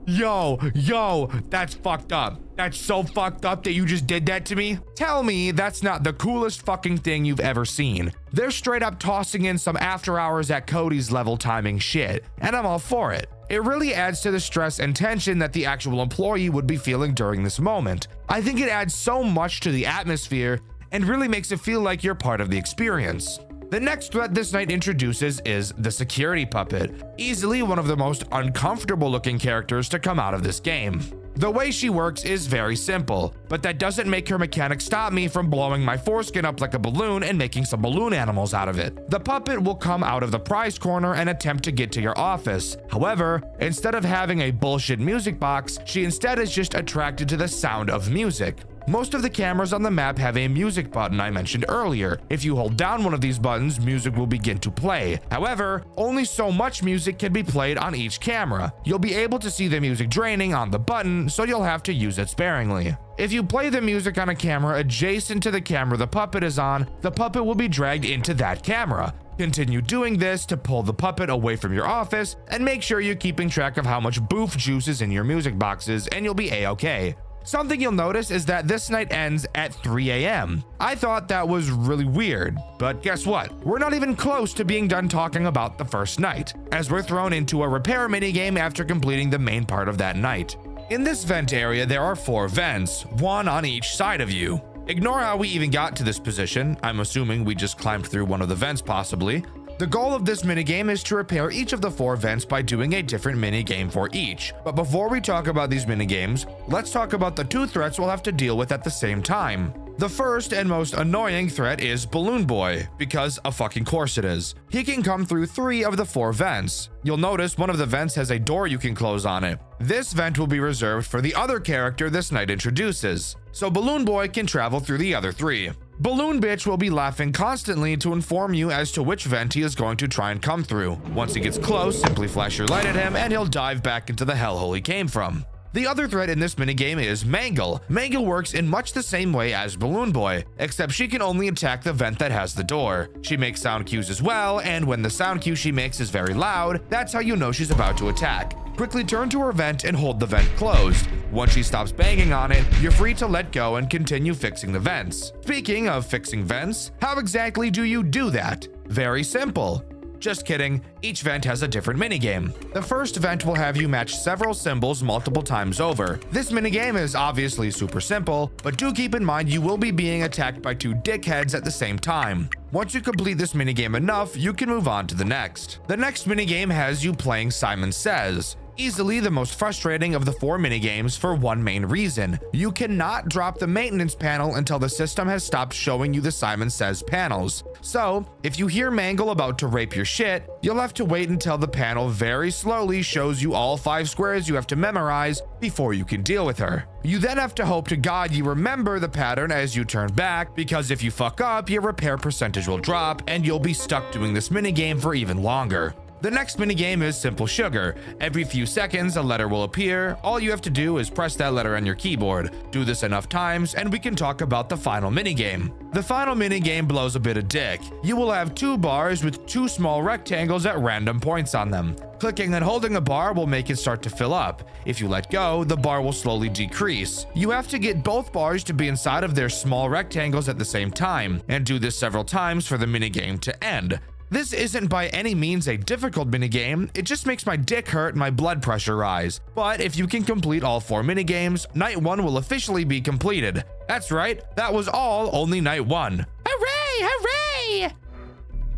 Yo, that's fucked up. That's so fucked up that you just did that to me. Tell me that's not the coolest fucking thing you've ever seen. They're straight up tossing in some after hours at Cody's level timing shit, and I'm all for it. It really adds to the stress and tension that the actual employee would be feeling during this moment. I think it adds so much to the atmosphere and really makes it feel like you're part of the experience. The next threat this night introduces is the security puppet, easily one of the most uncomfortable looking characters to come out of this game. The way she works is very simple, but that doesn't make her mechanic stop me from blowing my foreskin up like a balloon and making some balloon animals out of it. The puppet will come out of the prize corner and attempt to get to your office. However, instead of having a bullshit music box, she instead is just attracted to the sound of music. Most of the cameras on the map have a music button I mentioned earlier. If you hold down one of these buttons, music will begin to play. However, only so much music can be played on each camera. You'll be able to see the music draining on the button, so you'll have to use it sparingly. If you play the music on a camera adjacent to the camera the puppet is on, the puppet will be dragged into that camera. Continue doing this to pull the puppet away from your office, and make sure you're keeping track of how much boof juice is in your music boxes, and you'll be a-okay. Something you'll notice is that this night ends at 3 a.m. I thought that was really weird, but guess what? We're not even close to being done talking about the first night, as we're thrown into a repair minigame after completing the main part of that night. In this vent area, there are 4 vents, one on each side of you. Ignore how we even got to this position. I'm assuming we just climbed through one of the vents possibly. The goal of this minigame is to repair each of the 4 vents by doing a different minigame for each. But before we talk about these minigames, let's talk about the 2 threats we'll have to deal with at the same time. The first and most annoying threat is Balloon Boy, because of fucking course it is. He can come through 3 of the 4 vents. You'll notice one of the vents has a door you can close on it. This vent will be reserved for the other character this night introduces, so Balloon Boy can travel through the other 3. Balloon Bitch will be laughing constantly to inform you as to which vent he is going to try and come through. Once he gets close, simply flash your light at him and he'll dive back into the hellhole he came from. The other threat in this minigame is Mangle. Mangle works in much the same way as Balloon Boy, except she can only attack the vent that has the door. She makes sound cues as well, and when the sound cue she makes is very loud, that's how you know she's about to attack. Quickly turn to her vent and hold the vent closed. Once she stops banging on it, you're free to let go and continue fixing the vents. Speaking of fixing vents, how exactly do you do that? Very simple. Just kidding, each vent has a different minigame. The first vent will have you match several symbols multiple times over. This minigame is obviously super simple, but do keep in mind you will be being attacked by 2 dickheads at the same time. Once you complete this minigame enough, you can move on to the next. The next minigame has you playing Simon Says. Easily the most frustrating of the 4 minigames for one main reason. You cannot drop the maintenance panel until the system has stopped showing you the Simon Says panels. So, if you hear Mangle about to rape your shit, you'll have to wait until the panel very slowly shows you all 5 squares you have to memorize before you can deal with her. You then have to hope to God you remember the pattern as you turn back, because if you fuck up, your repair percentage will drop and you'll be stuck doing this minigame for even longer. The next minigame is Simple Sugar. Every few seconds, a letter will appear. All you have to do is press that letter on your keyboard. Do this enough times, and we can talk about the final minigame. The final minigame blows a bit of dick. You will have 2 bars with 2 small rectangles at random points on them. Clicking and holding a bar will make it start to fill up. If you let go, the bar will slowly decrease. You have to get both bars to be inside of their small rectangles at the same time, and do this several times for the minigame to end. This isn't by any means a difficult minigame, it just makes my dick hurt and my blood pressure rise. But if you can complete all 4 minigames, Night 1 will officially be completed. That's right, that was all only Night 1. Hooray! Hooray!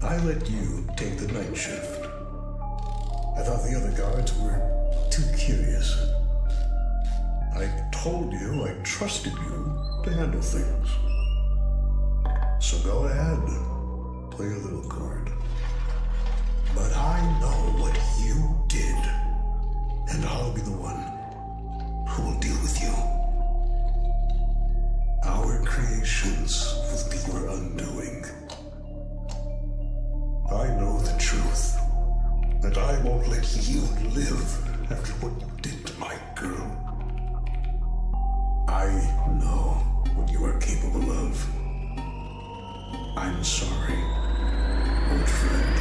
I let you take the night shift. I thought the other guards were too curious. I told you I trusted you to handle things. So go ahead, play a little card. But I know what you did, and I'll be the one who will deal with you. Our creations will be your undoing. I know the truth, that I won't let you live after what you did to my girl. I know what you are capable of. I'm sorry, old friend.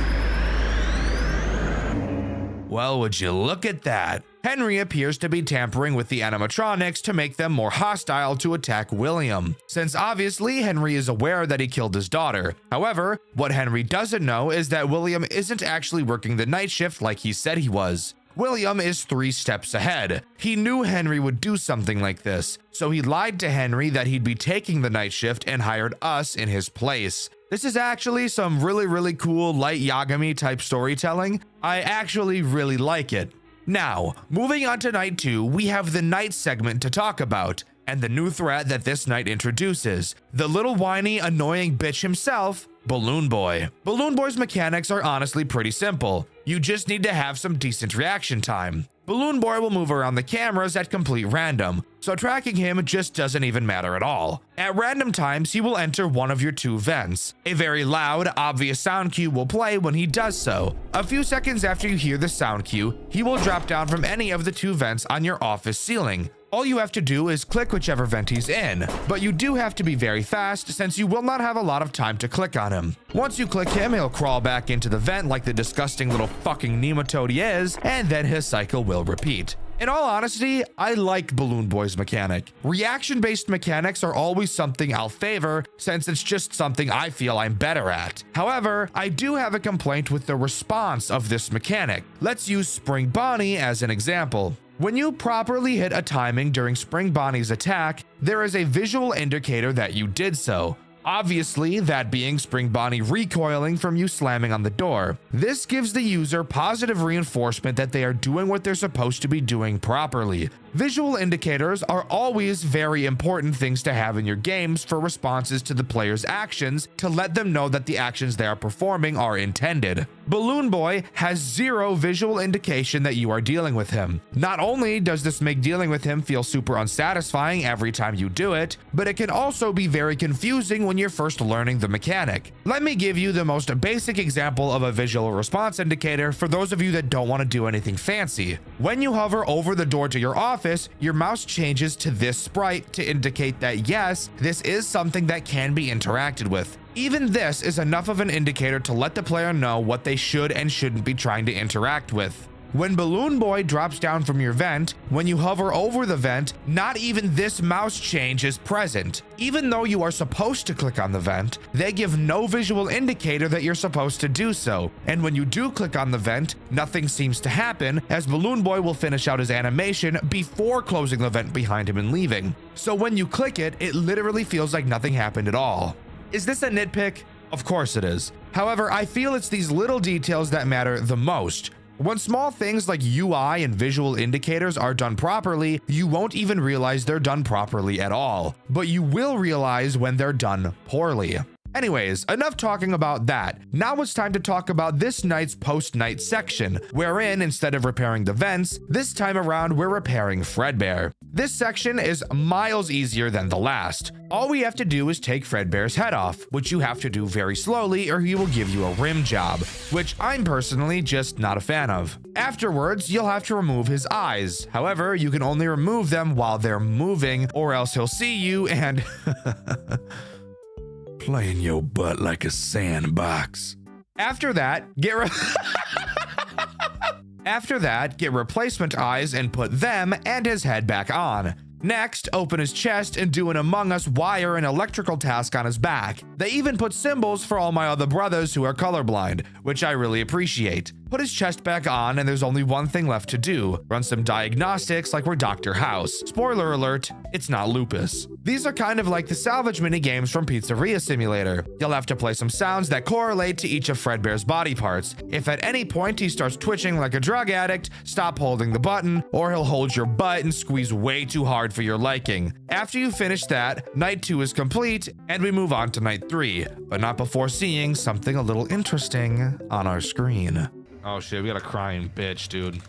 Well, would you look at that? Henry appears to be tampering with the animatronics to make them more hostile to attack William, since obviously Henry is aware that he killed his daughter. However, what Henry doesn't know is that William isn't actually working the night shift like he said he was. William is 3 steps ahead. He knew Henry would do something like this, so he lied to Henry that he'd be taking the night shift and hired us in his place. This is actually some really cool light Yagami type storytelling. I actually really like it. Now, moving on to Night 2, we have the night segment to talk about, and the new threat that this night introduces. The little whiny, annoying bitch himself, Balloon Boy. Balloon Boy's mechanics are honestly pretty simple. You just need to have some decent reaction time. Balloon Boy will move around the cameras at complete random, so tracking him just doesn't even matter at all. At random times, he will enter one of your 2 vents. A very loud, obvious sound cue will play when he does so. A few seconds after you hear the sound cue, he will drop down from any of the 2 vents on your office ceiling. All you have to do is click whichever vent he's in, but you do have to be very fast since you will not have a lot of time to click on him. Once you click him, he'll crawl back into the vent like the disgusting little fucking nematode he is, and then his cycle will repeat. In all honesty, I like Balloon Boy's mechanic. Reaction-based mechanics are always something I'll favor since it's just something I feel I'm better at. However, I do have a complaint with the response of this mechanic. Let's use Spring Bonnie as an example. When you properly hit a timing during Spring Bonnie's attack, there is a visual indicator that you did so. Obviously, that being Spring Bonnie recoiling from you slamming on the door. This gives the user positive reinforcement that they are doing what they're supposed to be doing properly. Visual indicators are always very important things to have in your games for responses to the player's actions to let them know that the actions they are performing are intended. Balloon Boy has 0 visual indication that you are dealing with him. Not only does this make dealing with him feel super unsatisfying every time you do it, but it can also be very confusing when you're first learning the mechanic. Let me give you the most basic example of a visual response indicator for those of you that don't want to do anything fancy. When you hover over the door to your office, your mouse changes to this sprite to indicate that yes, this is something that can be interacted with. Even this is enough of an indicator to let the player know what they should and shouldn't be trying to interact with. When Balloon Boy drops down from your vent, when you hover over the vent, not even this mouse change is present. Even though you are supposed to click on the vent, they give no visual indicator that you're supposed to do so. And when you do click on the vent, nothing seems to happen, as Balloon Boy will finish out his animation before closing the vent behind him and leaving. So when you click it, it literally feels like nothing happened at all. Is this a nitpick? Of course it is. However, I feel it's these little details that matter the most. When small things like UI and visual indicators are done properly, you won't even realize they're done properly at all, but you will realize when they're done poorly. Anyways, enough talking about that. Now it's time to talk about this night's post-night section, wherein instead of repairing the vents, this time around we're repairing Fredbear. This section is miles easier than the last. All we have to do is take Fredbear's head off, which you have to do very slowly or he will give you a rim job, which I'm personally just not a fan of. Afterwards, you'll have to remove his eyes. However, you can only remove them while they're moving, or else he'll see you and Playing your butt like a sandbox. After that, get replacement eyes and put them and his head back on. Next, open his chest and do an Among Us wire and electrical task on his back. They even put symbols for all my other brothers who are colorblind, which I really appreciate. Put his chest back on and there's only one thing left to do. Run some diagnostics like we're Dr. House. Spoiler alert, it's not lupus. These are kind of like the salvage mini games from Pizzeria Simulator. You'll have to play some sounds that correlate to each of Fredbear's body parts. If at any point he starts twitching like a drug addict, stop holding the button, or he'll hold your butt and squeeze way too hard for your liking. After you finish that, night 2 is complete, and we move on to night 3, but not before seeing something a little interesting on our screen. Oh shit, we got a crying bitch, dude.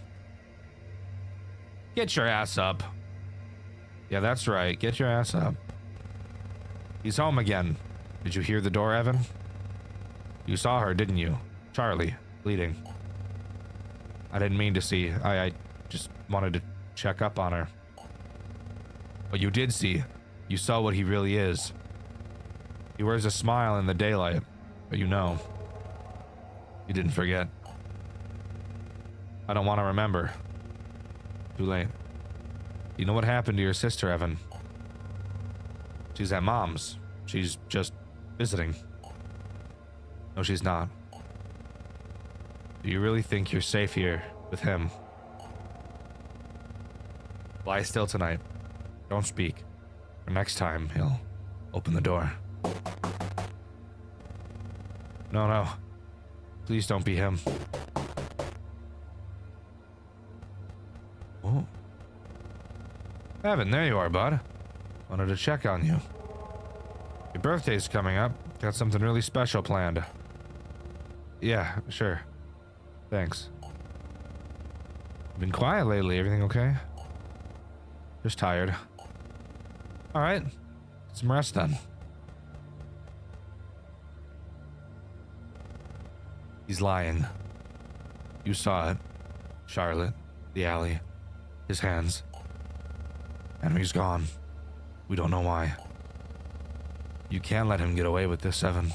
Get your ass up. Yeah, that's right. Get your ass up. He's home again. Did you hear the door, Evan? You saw her, didn't you? Charlie, bleeding. I didn't mean to see. I just wanted to check up on her. But you did see. You saw what he really is. He wears a smile in the daylight, but you know. You didn't forget. I don't want to remember. Too late. You know what happened to your sister, Evan? She's at Mom's. She's just visiting. No, she's not. Do you really think you're safe here with him? Lie still tonight. Don't speak. For next time, he'll open the door. No. Please don't be him. Oh. Evan, there you are, bud. Wanted to check on you. Your birthday's coming up. Got something really special planned. Yeah, sure. Thanks. Been quiet lately. Everything okay? Just tired. Alright. Get some rest then. He's lying. You saw it. Charlotte. The alley. His hands. Henry's gone. We don't know why. You can't let him get away with this, Evan.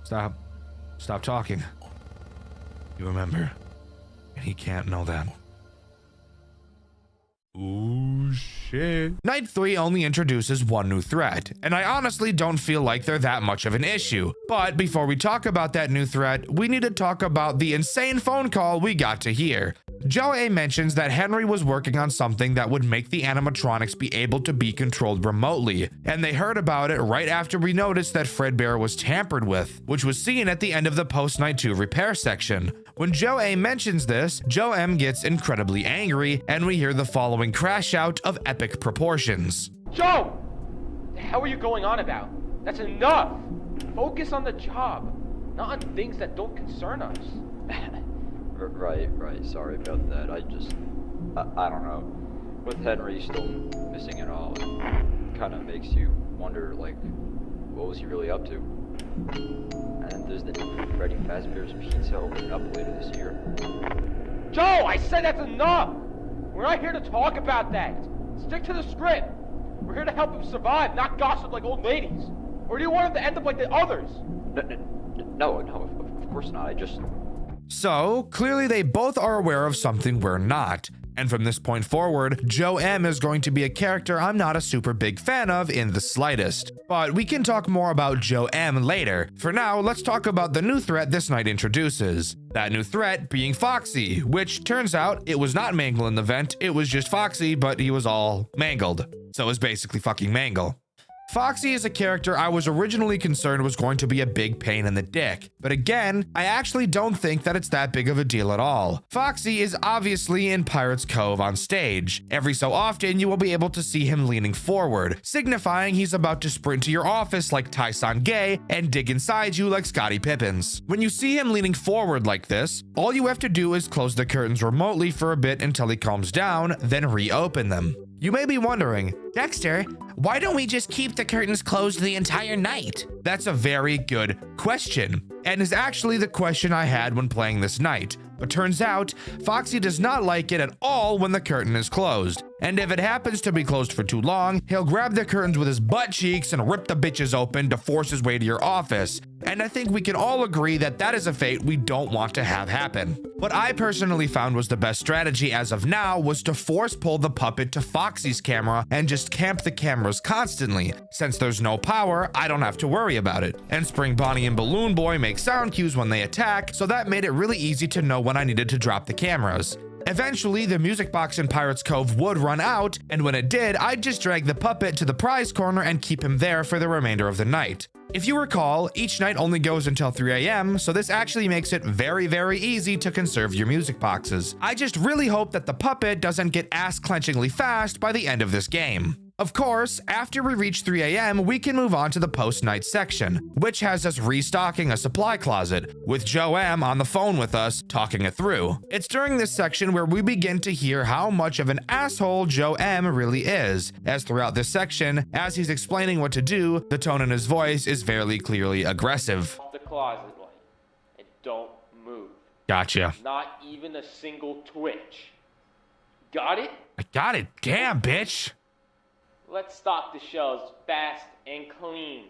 Stop. Stop talking. You remember. And he can't know that. Ooh, shit. Night 3 only introduces one new threat, and I honestly don't feel like they're that much of an issue. But before we talk about that new threat, we need to talk about the insane phone call we got to hear. Joe A mentions that Henry was working on something that would make the animatronics be able to be controlled remotely, and they heard about it right after we noticed that Fredbear was tampered with, which was seen at the end of the post-Night 2 repair section. When Joe A mentions this, Joe M gets incredibly angry, and we hear the following crash out of epic proportions. Joe! The hell are you going on about? That's enough! Focus on the job, not on things that don't concern us. Right. Sorry about that. I don't know. With Henry still missing and all, it kind of makes you wonder, like, what was he really up to? And there's the new Freddy Fazbear's Pizza opening up later this year. Joe, I said that's enough! We're not here to talk about that. Stick to the script. We're here to help him survive, not gossip like old ladies. Or do you want him to end up like the others? No, of course not. I just... So, clearly they both are aware of something we're not. And from this point forward, Joe M is going to be a character I'm not a super big fan of in the slightest. But we can talk more about Joe M later. For now, let's talk about the new threat this night introduces. That new threat being Foxy, which turns out it was not Mangle in the vent, it was just Foxy, but he was all mangled. So it was basically fucking Mangle. Foxy is a character I was originally concerned was going to be a big pain in the dick, but again, I actually don't think that it's that big of a deal at all. Foxy is obviously in Pirate's Cove on stage. Every so often, you will be able to see him leaning forward, signifying he's about to sprint to your office like Tyson Gay and dig inside you like Scottie Pippins. When you see him leaning forward like this, all you have to do is close the curtains remotely for a bit until he calms down, then reopen them. You may be wondering, Dexter, why don't we just keep the curtains closed the entire night? That's a very good question, and is actually the question I had when playing this night. But turns out, Foxy does not like it at all when the curtain is closed. And if it happens to be closed for too long, he'll grab the curtains with his butt cheeks and rip the bitches open to force his way to your office. And I think we can all agree that that is a fate we don't want to have happen. What I personally found was the best strategy as of now was to force pull the puppet to Foxy's camera and just camp the cameras constantly. Since there's no power, I don't have to worry about it. And Spring Bonnie and Balloon Boy make sound cues when they attack, so that made it really easy to know when I needed to drop the cameras. Eventually, the music box in Pirate's Cove would run out, and when it did, I'd just drag the puppet to the prize corner and keep him there for the remainder of the night. If you recall, each night only goes until 3 AM, so this actually makes it very, very easy to conserve your music boxes. I just really hope that the puppet doesn't get ass-clenchingly fast by the end of this game. Of course, after we reach 3 AM, we can move on to the post-night section, which has us restocking a supply closet, with Joe M on the phone with us, talking it through. It's during this section where we begin to hear how much of an asshole Joe M really is, as throughout this section, as he's explaining what to do, the tone in his voice is very clearly aggressive. The closet light, and don't move. Gotcha. Not even a single twitch. Got it? I got it. Damn, bitch. Let's stock the shelves fast and clean.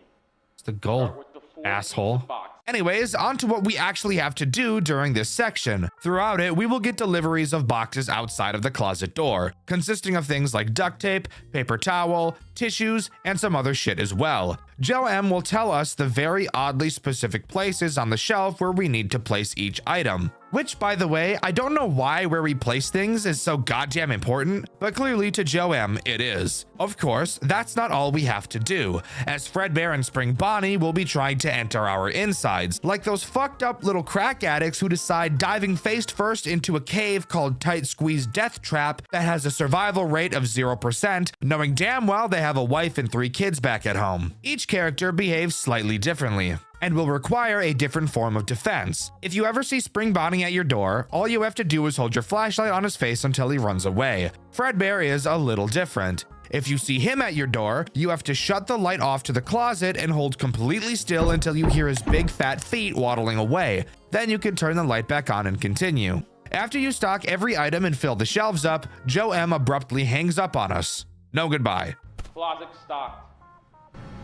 It's the goal, Start with the 4 asshole. pizza box. Anyways, on to what we actually have to do during this section. Throughout it, we will get deliveries of boxes outside of the closet door, consisting of things like duct tape, paper towel, tissues, and some other shit as well. Joe M will tell us the very oddly specific places on the shelf where we need to place each item. Which, by the way, I don't know why where we place things is so goddamn important, but clearly to Joe M, it is. Of course, that's not all we have to do, as Fredbear and Spring Bonnie will be trying to enter our insides, like those fucked up little crack addicts who decide diving face first into a cave called Tight Squeeze Death Trap that has a survival rate of 0%, knowing damn well they have a wife and 3 kids back at home. Each character behaves slightly differently, and will require a different form of defense. If you ever see Spring Bonnie at your door, all you have to do is hold your flashlight on his face until he runs away. Fredbear is a little different. If you see him at your door, you have to shut the light off to the closet and hold completely still until you hear his big fat feet waddling away. Then you can turn the light back on and continue. After you stock every item and fill the shelves up, Joe M abruptly hangs up on us. No goodbye. Closet stocked.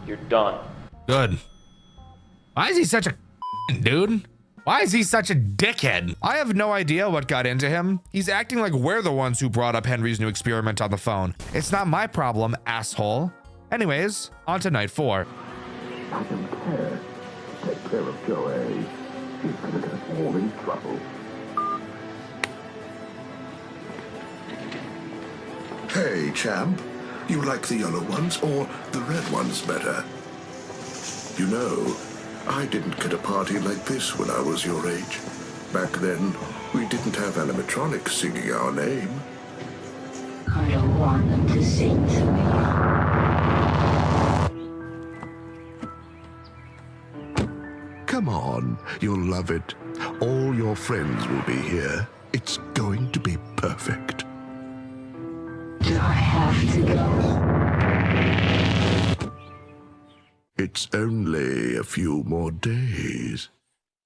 You're done. Good. Why is he such a dude? Why is he such a dickhead? I have no idea what got into him. He's acting like we're the ones who brought up Henry's new experiment on the phone. It's not my problem, asshole. Anyways, on to night 4. I don't care. Take care of Joe A. She's gonna get us all in trouble. Hey, champ. You like the yellow ones or the red ones better? You know, I didn't get a party like this when I was your age. Back then, we didn't have animatronics singing our name. I don't want them to sing to me. Come on, you'll love it. All your friends will be here. It's going to be perfect. Do I have to go? It's only a few more days.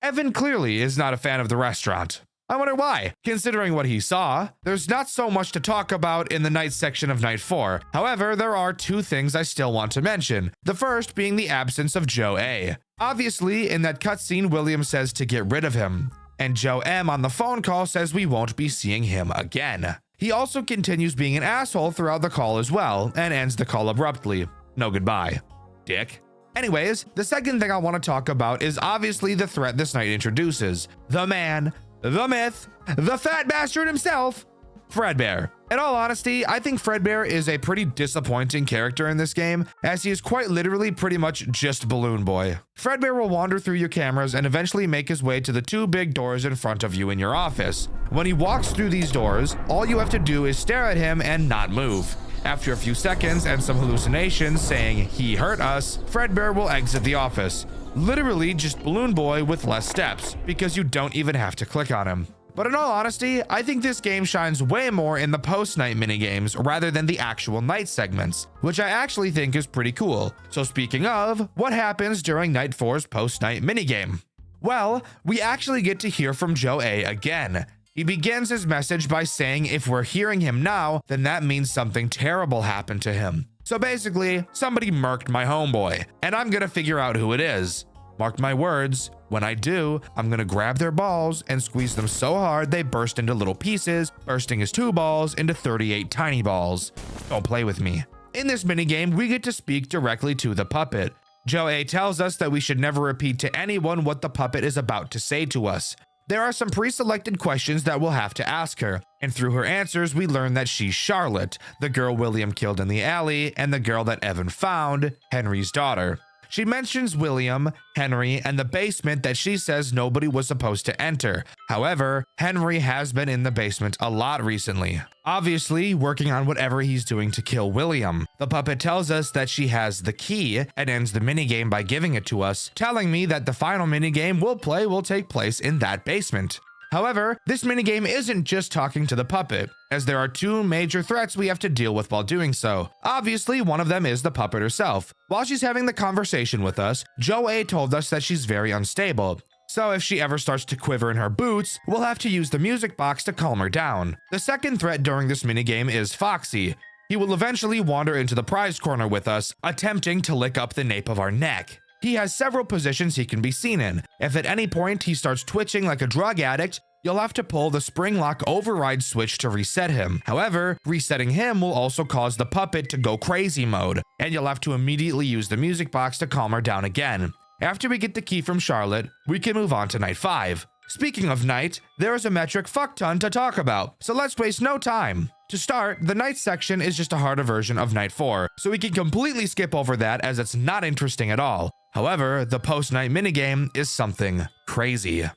Evan clearly is not a fan of the restaurant. I wonder why, considering what he saw. There's not so much to talk about in the night section of night 4. However, there are 2 things I still want to mention. The first being the absence of Joe A. Obviously, in that cutscene, William says to get rid of him, and Joe M on the phone call says we won't be seeing him again. He also continues being an asshole throughout the call as well, and ends the call abruptly. No goodbye, dick. Anyways, the second thing I want to talk about is obviously the threat this night introduces. The man, the myth, the fat bastard himself, Fredbear. In all honesty, I think Fredbear is a pretty disappointing character in this game, as he is quite literally pretty much just Balloon Boy. Fredbear will wander through your cameras and eventually make his way to the 2 big doors in front of you in your office. When he walks through these doors, all you have to do is stare at him and not move. After a few seconds and some hallucinations saying he hurt us, Fredbear will exit the office. Literally just Balloon Boy with less steps, because you don't even have to click on him. But in all honesty, I think this game shines way more in the post-night minigames rather than the actual night segments, which I actually think is pretty cool. So speaking of, what happens during Night 4's post-night minigame? Well, we actually get to hear from Joe A again. He begins his message by saying if we're hearing him now, then that means something terrible happened to him. So basically, somebody murked my homeboy, and I'm gonna figure out who it is. Mark my words, when I do, I'm gonna grab their balls and squeeze them so hard they burst into little pieces, bursting his 2 balls into 38 tiny balls. Don't play with me. In this minigame, we get to speak directly to the puppet. Joe A tells us that we should never repeat to anyone what the puppet is about to say to us. There are some pre-selected questions that we'll have to ask her, and through her answers, we learn that she's Charlotte, the girl William killed in the alley, and the girl that Evan found, Henry's daughter. She mentions William, Henry, and the basement that she says nobody was supposed to enter. However, Henry has been in the basement a lot recently, obviously working on whatever he's doing to kill William. The puppet tells us that she has the key and ends the minigame by giving it to us, telling me that the final minigame we'll play will take place in that basement. However, this minigame isn't just talking to the puppet, as there are 2 major threats we have to deal with while doing so. Obviously, one of them is the puppet herself. While she's having the conversation with us, Joe A told us that she's very unstable. So if she ever starts to quiver in her boots, we'll have to use the music box to calm her down. The second threat during this minigame is Foxy. He will eventually wander into the prize corner with us, attempting to lick up the nape of our neck. He has several positions he can be seen in. If at any point he starts twitching like a drug addict, you'll have to pull the spring lock override switch to reset him. However, resetting him will also cause the puppet to go crazy mode, and you'll have to immediately use the music box to calm her down again. After we get the key from Charlotte, we can move on to Night 5. Speaking of night, there is a metric fuck ton to talk about, so let's waste no time. To start, the night section is just a harder version of Night 4, so we can completely skip over that as it's not interesting at all. However, the post-night minigame is something crazy.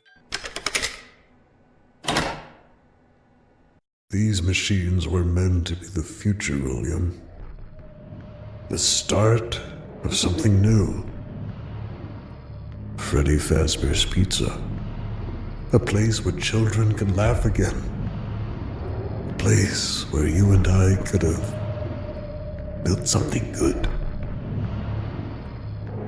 These machines were meant to be the future, William. The start of something new. Freddy Fazbear's Pizza. A place where children can laugh again. A place where you and I could have built something good.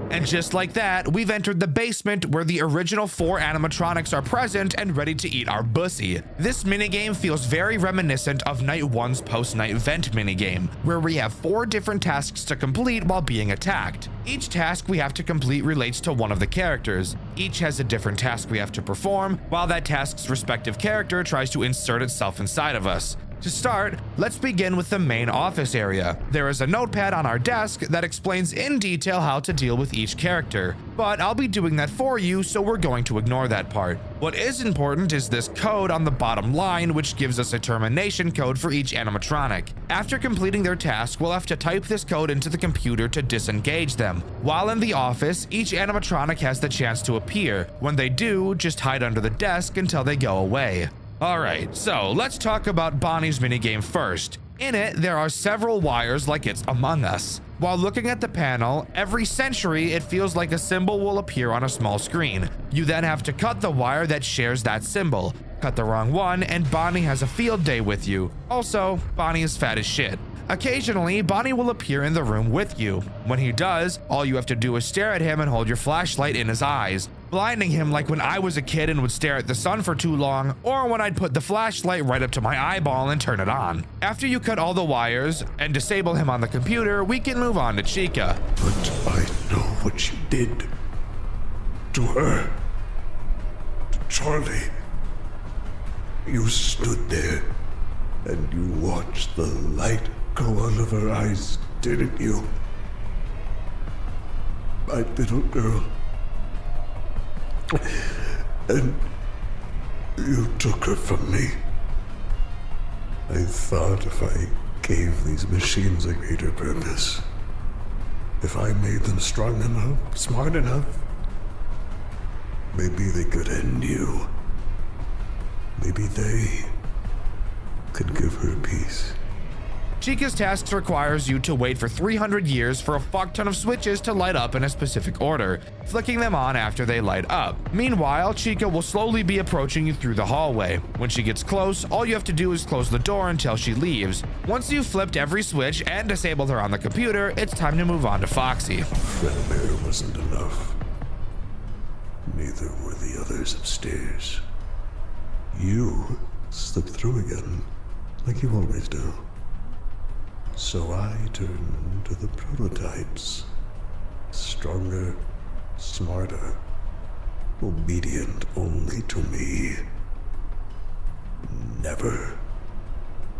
And just like that, we've entered the basement where the original 4 animatronics are present and ready to eat our bussy. This minigame feels very reminiscent of Night 1's post-night vent minigame, where we have 4 different tasks to complete while being attacked. Each task we have to complete relates to one of the characters. Each has a different task we have to perform, while that task's respective character tries to insert itself inside of us. To start, let's begin with the main office area. There is a notepad on our desk that explains in detail how to deal with each character, but I'll be doing that for you, so we're going to ignore that part. What is important is this code on the bottom line, which gives us a termination code for each animatronic. After completing their task, we'll have to type this code into the computer to disengage them. While in the office, each animatronic has the chance to appear. When they do, just hide under the desk until they go away. Alright, so let's talk about Bonnie's minigame first. In it, there are several wires like it's Among Us. While looking at the panel, every century it feels like a symbol will appear on a small screen. You then have to cut the wire that shares that symbol. Cut the wrong one and Bonnie has a field day with you. Also, Bonnie is fat as shit. Occasionally, Bonnie will appear in the room with you. When he does, all you have to do is stare at him and hold your flashlight in his eyes, blinding him like when I was a kid and would stare at the sun for too long, or when I'd put the flashlight right up to my eyeball and turn it on. After you cut all the wires and disable him on the computer, we can move on to Chica. But I know what you did. To her. To Charlie. You stood there and you watched the light go out of her eyes, didn't you? My little girl. And you took her from me. I thought if I gave these machines a greater purpose, if I made them strong enough, smart enough, maybe they could end you. Maybe they could give her peace. Chica's tasks requires you to wait for 300 years for a fuck ton of switches to light up in a specific order, flicking them on after they light up. Meanwhile, Chica will slowly be approaching you through the hallway. When she gets close, all you have to do is close the door until she leaves. Once you've flipped every switch and disabled her on the computer, it's time to move on to Foxy. Fredbear wasn't enough. Neither were the others upstairs. You slipped through again, like you always do. So I turned to the prototypes. Stronger, smarter, obedient only to me. Never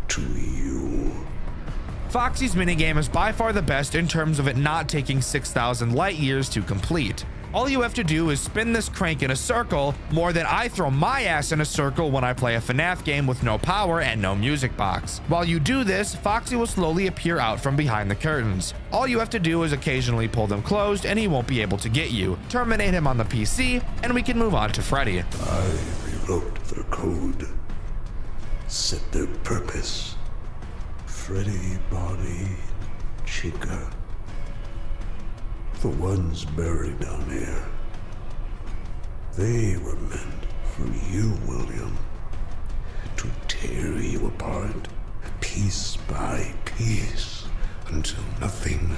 to you. Foxy's minigame is by far the best in terms of it not taking 6,000 light years to complete. All you have to do is spin this crank in a circle more than I throw my ass in a circle when I play a FNAF game with no power and no music box. While you do this, Foxy will slowly appear out from behind the curtains. All you have to do is occasionally pull them closed and he won't be able to get you. Terminate him on the PC and we can move on to Freddy. I rewrote their code, set their purpose. Freddy, Bonnie, Chica. The ones buried down here. They were meant for you, William. To tear you apart, piece by piece, until nothing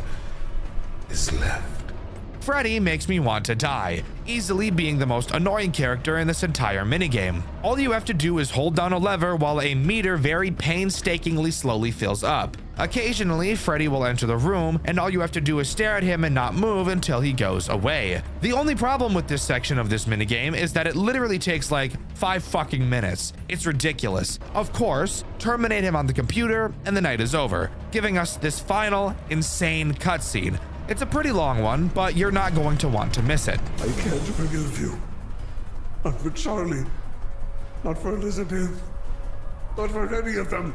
is left. Freddy makes me want to die, easily being the most annoying character in this entire minigame. All you have to do is hold down a lever while a meter very painstakingly slowly fills up. Occasionally, Freddy will enter the room, and all you have to do is stare at him and not move until he goes away. The only problem with this section of this minigame is that it literally takes like 5 fucking minutes. It's ridiculous. Of course, terminate him on the computer, and the night is over, giving us this final, insane cutscene. It's a pretty long one, but you're not going to want to miss it. I can't forgive you. Not for Charlie. Not for Elizabeth. Not for any of them.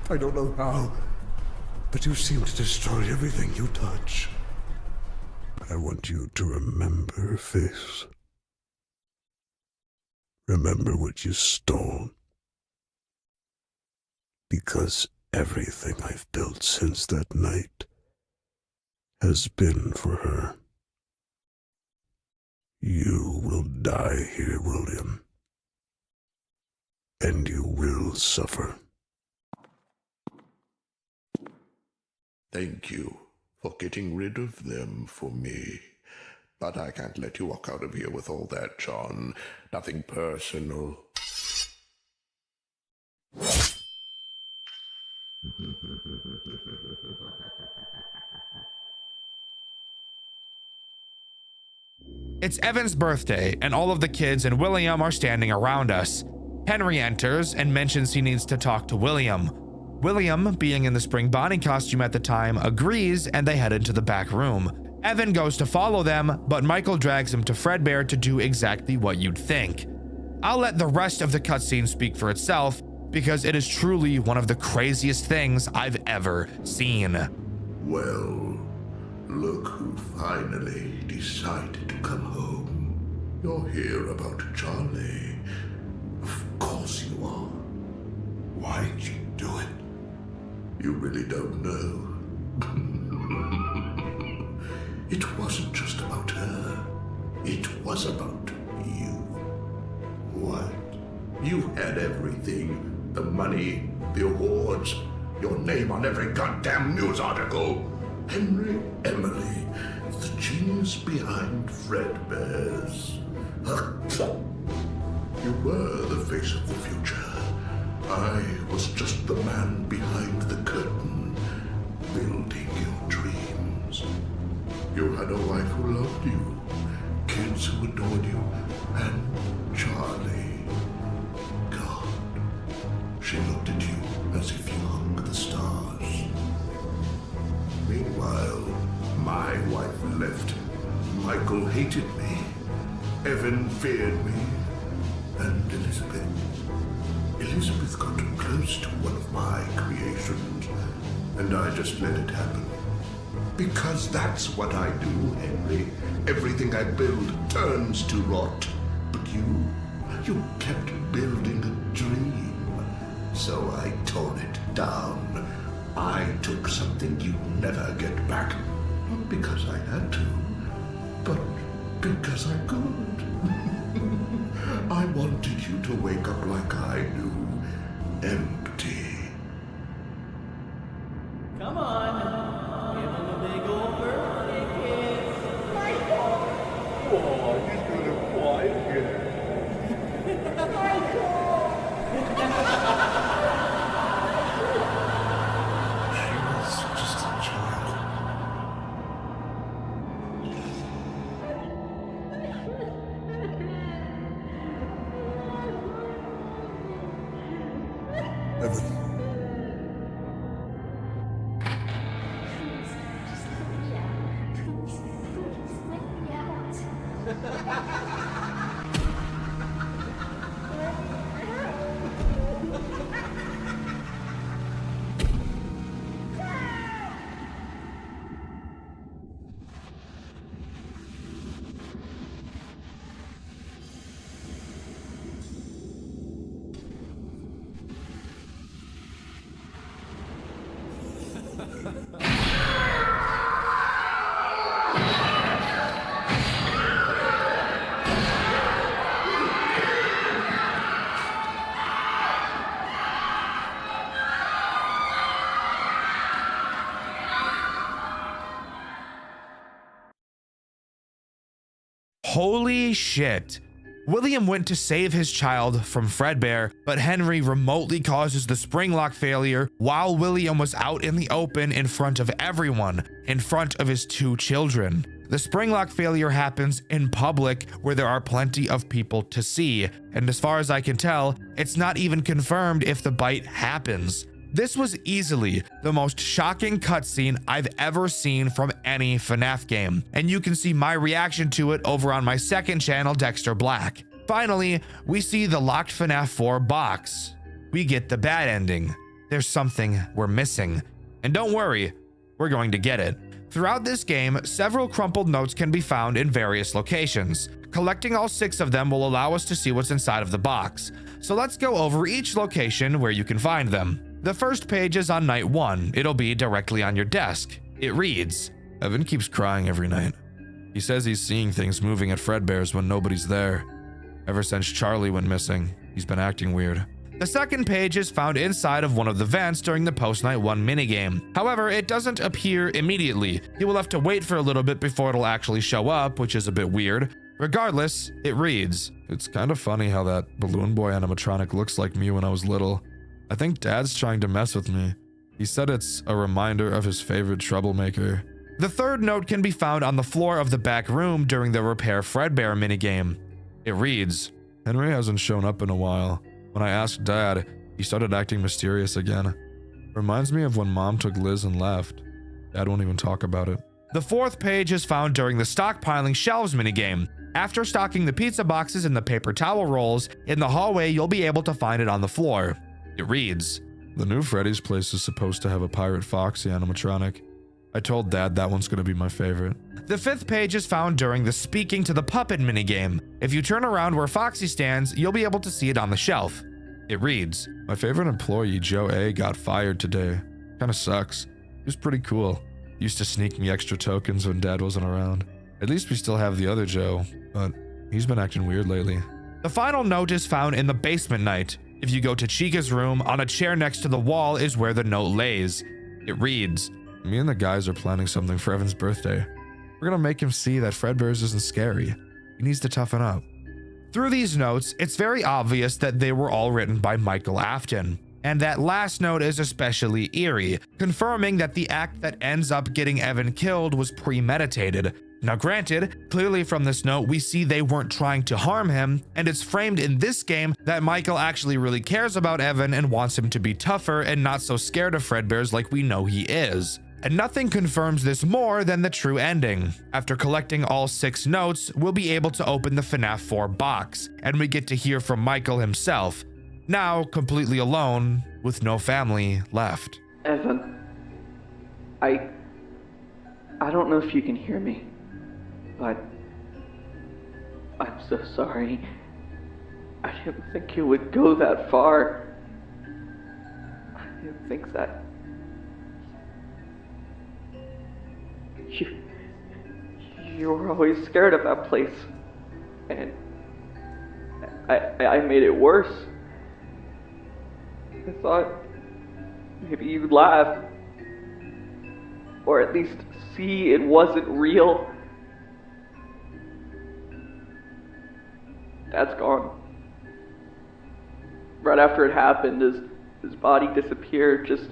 I don't know how, but you seem to destroy everything you touch. I want you to remember this. Remember what you stole. Because everything I've built since that night has been for her. You will die here, William. And you will suffer. Thank you for getting rid of them for me. But I can't let you walk out of here with all that, John. Nothing personal. It's Evan's birthday, and all of the kids and William are standing around us. Henry enters and mentions he needs to talk to William. William, being in the spring Bonnie costume at the time, agrees and they head into the back room. Evan goes to follow them, but Michael drags him to Fredbear to do exactly what you'd think. I'll let the rest of the cutscene speak for itself, because it is truly one of the craziest things I've ever seen. Well, look who finally decided to come home. You're here about Charlie. Of course you are. Why'd you do it? You really don't know. It wasn't just about her. It was about you. What? You had everything. The money, the awards, your name on every goddamn news article. Henry Emily, the genius behind Fredbear's. You were the face of the future. I was just the man behind the curtain, building your dreams. You had a wife who loved you, kids who adored you, and Charlie. God, she looked at you as if you hung the stars. Meanwhile, my wife left. Michael hated me. Evan feared me. And Elizabeth. Elizabeth got too close to one of my creations, and I just let it happen. Because that's what I do, Henry. Everything I build turns to rot. But you kept building a dream. So I tore it down. I took something you'd never get back. Not because I had to, but because I could. I wanted you to wake up like I do, empty. Come on, give him a big old birthday kiss. Oh, he's gonna cry again. She was just a child. Evan. Holy shit. William went to save his child from Fredbear, but Henry remotely causes the spring lock failure while William was out in the open in front of everyone, in front of his 2 children. The spring lock failure happens in public where there are plenty of people to see, and as far as I can tell, it's not even confirmed if the bite happens. This was easily the most shocking cutscene I've ever seen from any FNAF game, and you can see my reaction to it over on my second channel, Dxtr Black. Finally, we see the locked FNAF 4 box. We get the bad ending. There's something we're missing. And don't worry, we're going to get it. Throughout this game, several crumpled notes can be found in various locations. Collecting all 6 of them will allow us to see what's inside of the box. So let's go over each location where you can find them. The first page is on night 1. It'll be directly on your desk. It reads, Evan keeps crying every night. He says he's seeing things moving at Fredbear's when nobody's there. Ever since Charlie went missing, he's been acting weird. The second page is found inside of one of the vents during the post-night 1 minigame. However, it doesn't appear immediately. You will have to wait for a little bit before it'll actually show up, which is a bit weird. Regardless, it reads, It's kind of funny how that balloon boy animatronic looks like me when I was little. I think Dad's trying to mess with me. He said it's a reminder of his favorite troublemaker. The third note can be found on the floor of the back room during the Repair Fredbear minigame. It reads, Henry hasn't shown up in a while. When I asked Dad, he started acting mysterious again. Reminds me of when Mom took Liz and left. Dad won't even talk about it. The fourth page is found during the stockpiling shelves minigame. After stocking the pizza boxes and the paper towel rolls, in the hallway you'll be able to find it on the floor. It reads, The new Freddy's place is supposed to have a Pirate Foxy animatronic. I told Dad that one's gonna be my favorite. The fifth page is found during the Speaking to the Puppet minigame. If you turn around where Foxy stands, you'll be able to see it on the shelf. It reads, My favorite employee, Joe A, got fired today. Kinda sucks. He was pretty cool. Used to sneak me extra tokens when Dad wasn't around. At least we still have the other Joe, but he's been acting weird lately. The final note is found in the basement night. If you go to Chica's room, on a chair next to the wall is where the note lays. It reads, Me and the guys are planning something for Evan's birthday. We're gonna make him see that Fredbear's isn't scary. He needs to toughen up. Through these notes, it's very obvious that they were all written by Michael Afton. And that last note is especially eerie, confirming that the act that ends up getting Evan killed was premeditated. Now granted, clearly from this note we see they weren't trying to harm him, and it's framed in this game that Michael actually really cares about Evan and wants him to be tougher and not so scared of Fredbear's like we know he is. And nothing confirms this more than the true ending. After collecting all 6 notes, we'll be able to open the FNAF 4 box, and we get to hear from Michael himself. now completely alone with no family left. Evan, I don't know if you can hear me, but I'm so sorry. I didn't think it would go that far. I didn't think that you were always scared of that place, and I made it worse. I thought maybe you'd laugh, or at least see it wasn't real. Dad's gone. Right after it happened, his body disappeared, just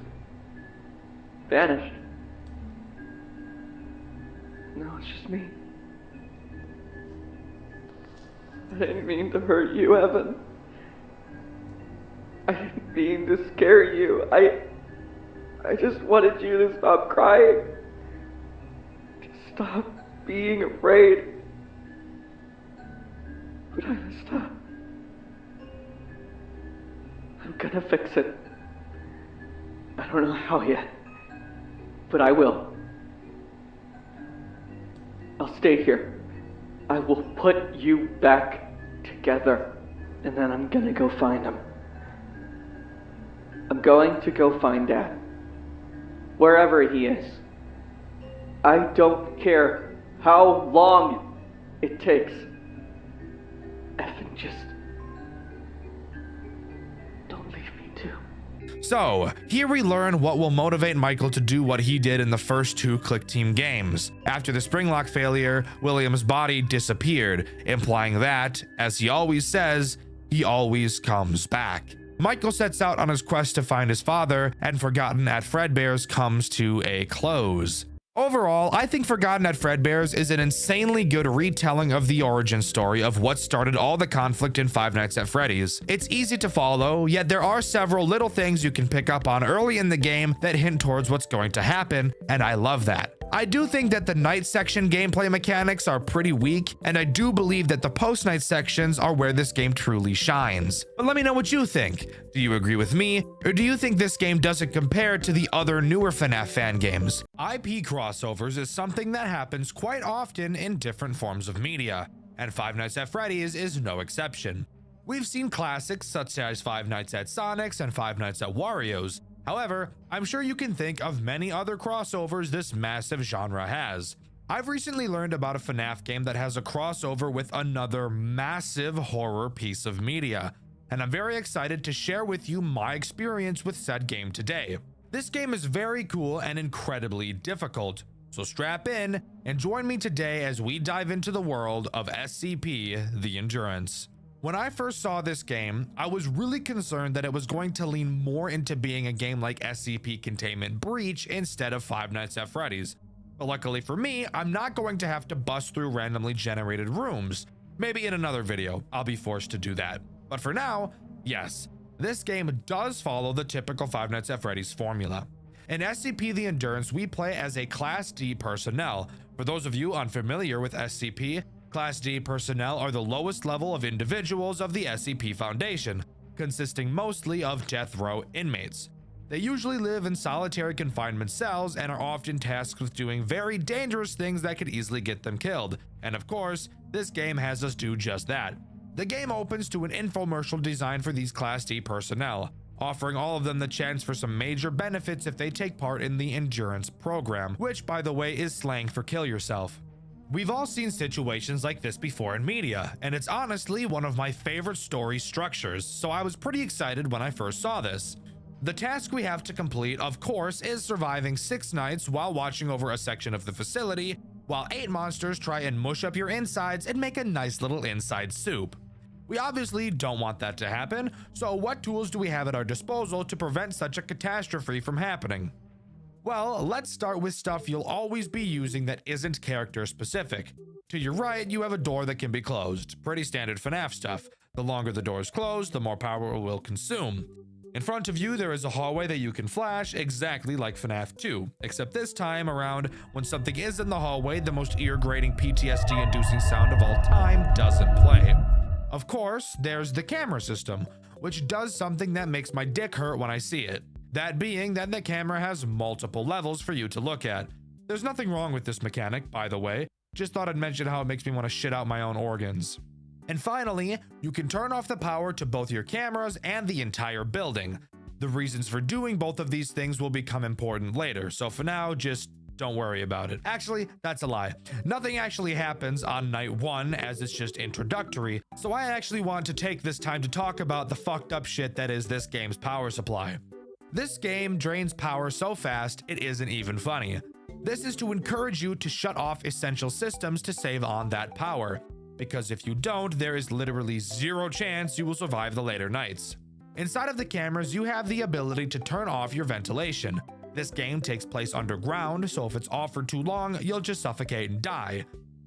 vanished. Now it's just me. I didn't mean to hurt you, Evan. I didn't mean to scare you. I just wanted you to stop crying. To stop being afraid. But I messed up. I'm gonna fix it. I don't know how yet, but I will. I'll stay here. I will put you back together, and then I'm gonna go find him. I'm going to go find Dad. Wherever he is. I don't care how long it takes. Evan, just don't leave me too. So, here we learn what will motivate Michael to do what he did in the first 2 Click Team games. After the spring lock failure, William's body disappeared, implying that, as he always says, he always comes back. Michael sets out on his quest to find his father, and Forgotten at Fredbear's comes to a close. Overall, I think Forgotten at Fredbear's is an insanely good retelling of the origin story of what started all the conflict in Five Nights at Freddy's. It's easy to follow, yet there are several little things you can pick up on early in the game that hint towards what's going to happen, and I love that. I do think that the night section gameplay mechanics are pretty weak, and I do believe that the post-night sections are where this game truly shines. But let me know what you think. Do you agree with me, or do you think this game doesn't compare to the other newer FNAF fan games? IP crossovers is something that happens quite often in different forms of media, and Five Nights at Freddy's is no exception. We've seen classics such as Five Nights at Sonic's and Five Nights at Wario's. However, I'm sure you can think of many other crossovers this massive genre has. I've recently learned about a FNAF game that has a crossover with another massive horror piece of media, and I'm very excited to share with you my experience with said game today. This game is very cool and incredibly difficult, so strap in and join me today as we dive into the world of SCP: The Endurance. When I first saw this game, I was really concerned that it was going to lean more into being a game like SCP Containment Breach instead of Five Nights at Freddy's. But luckily for me, I'm not going to have to bust through randomly generated rooms. Maybe in another video, I'll be forced to do that. But for now, yes, this game does follow the typical Five Nights at Freddy's formula. In SCP: The Endurance, we play as a Class D personnel. For those of you unfamiliar with SCP, Class D personnel are the lowest level of individuals of the SCP Foundation, consisting mostly of death row inmates. They usually live in solitary confinement cells and are often tasked with doing very dangerous things that could easily get them killed. And of course, this game has us do just that. The game opens to an infomercial designed for these Class D personnel, offering all of them the chance for some major benefits if they take part in the Endurance program, which by the way is slang for kill yourself. We've all seen situations like this before in media, and it's honestly one of my favorite story structures, so I was pretty excited when I first saw this. The task we have to complete, of course, is surviving 6 nights while watching over a section of the facility, while 8 monsters try and mush up your insides and make a nice little inside soup. We obviously don't want that to happen, so what tools do we have at our disposal to prevent such a catastrophe from happening? Well, let's start with stuff you'll always be using that isn't character specific. To your right, you have a door that can be closed. Pretty standard FNAF stuff. The longer the door is closed, the more power it will consume. In front of you, there is a hallway that you can flash, exactly like FNAF 2, except this time around, when something is in the hallway, the most ear-grating PTSD-inducing sound of all time doesn't play. Of course, there's the camera system. which does something that makes my dick hurt when I see it. That being that the camera has multiple levels for you to look at. There's nothing wrong with this mechanic, by the way. Just thought I'd mention how it makes me want to shit out my own organs. And finally, you can turn off the power to both your cameras and the entire building. The reasons for doing both of these things will become important later, so for now, just don't worry about it. Actually, that's a lie. Nothing actually happens on night 1 as it's just introductory, so I actually want to take this time to talk about the fucked up shit that is this game's power supply. This game drains power so fast, it isn't even funny. This is to encourage you to shut off essential systems to save on that power, because if you don't, there is literally zero chance you will survive the later nights. Inside of the cameras, you have the ability to turn off your ventilation. This game takes place underground, so if it's off for too long, you'll just suffocate and die.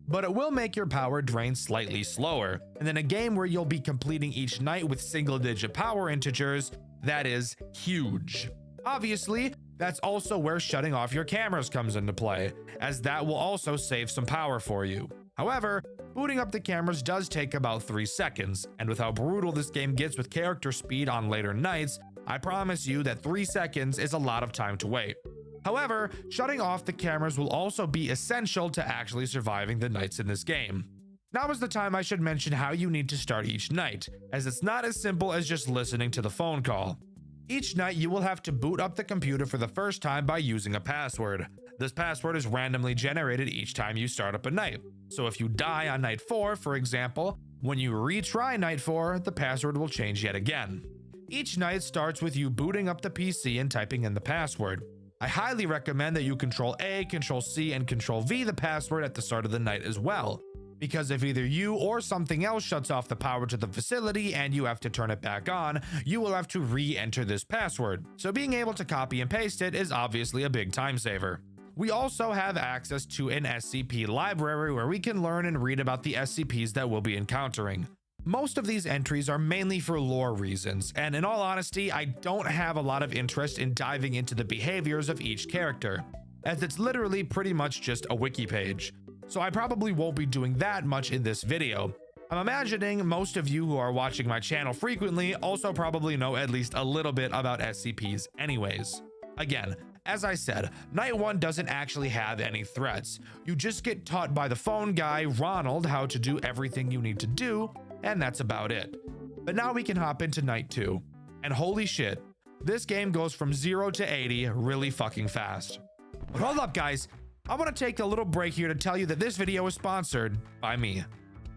But it will make your power drain slightly slower, and in a game where you'll be completing each night with single-digit power integers, that is huge. Obviously, that's also where shutting off your cameras comes into play, as that will also save some power for you. However, booting up the cameras does take about 3 seconds, and with how brutal this game gets with character speed on later nights, I promise you that 3 seconds is a lot of time to wait. However, shutting off the cameras will also be essential to actually surviving the nights in this game. Now is the time I should mention how you need to start each night, as it's not as simple as just listening to the phone call. Each night you will have to boot up the computer for the first time by using a password. This password is randomly generated each time you start up a night. So if you die on night 4, for example, when you retry night 4, the password will change yet again. Each night starts with you booting up the PC and typing in the password. I highly recommend that you Control A, Control C, and Control V the password at the start of the night as well. Because if either you or something else shuts off the power to the facility and you have to turn it back on, you will have to re-enter this password. So being able to copy and paste it is obviously a big time saver. We also have access to an SCP library where we can learn and read about the SCPs that we'll be encountering. Most of these entries are mainly for lore reasons, and in all honesty, I don't have a lot of interest in diving into the behaviors of each character, as it's literally pretty much just a wiki page. So I probably won't be doing that much in this video. I'm imagining most of you who are watching my channel frequently also probably know at least a little bit about SCPs anyways. Again, as I said, night 1 doesn't actually have any threats. You just get taught by the phone guy, Ronald, how to do everything you need to do, and that's about it. But now we can hop into night 2. And holy shit, this game goes from 0 to 80 really fucking fast. But hold up guys, I want to take a little break here to tell you that this video is sponsored by me.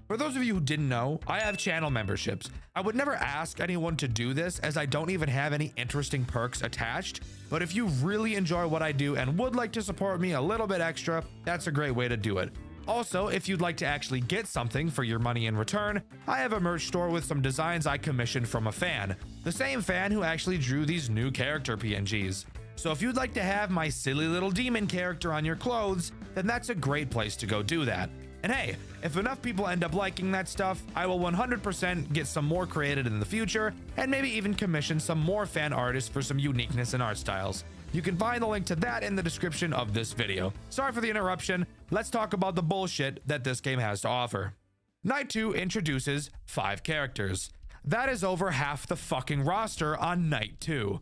For those of you who didn't know, I have channel memberships. I would never ask anyone to do this as I don't even have any interesting perks attached, but if you really enjoy what I do and would like to support me a little bit extra, that's a great way to do it. Also, if you'd like to actually get something for your money in return, I have a merch store with some designs I commissioned from a fan, the same fan who actually drew these new character PNGs. So if you'd like to have my silly little demon character on your clothes, then that's a great place to go do that. And hey, if enough people end up liking that stuff, I will 100% get some more created in the future, and maybe even commission some more fan artists for some uniqueness in art styles. You can find the link to that in the description of this video. Sorry for the interruption, let's talk about the bullshit that this game has to offer. Night 2 introduces 5 characters. That is over half the fucking roster on Night 2.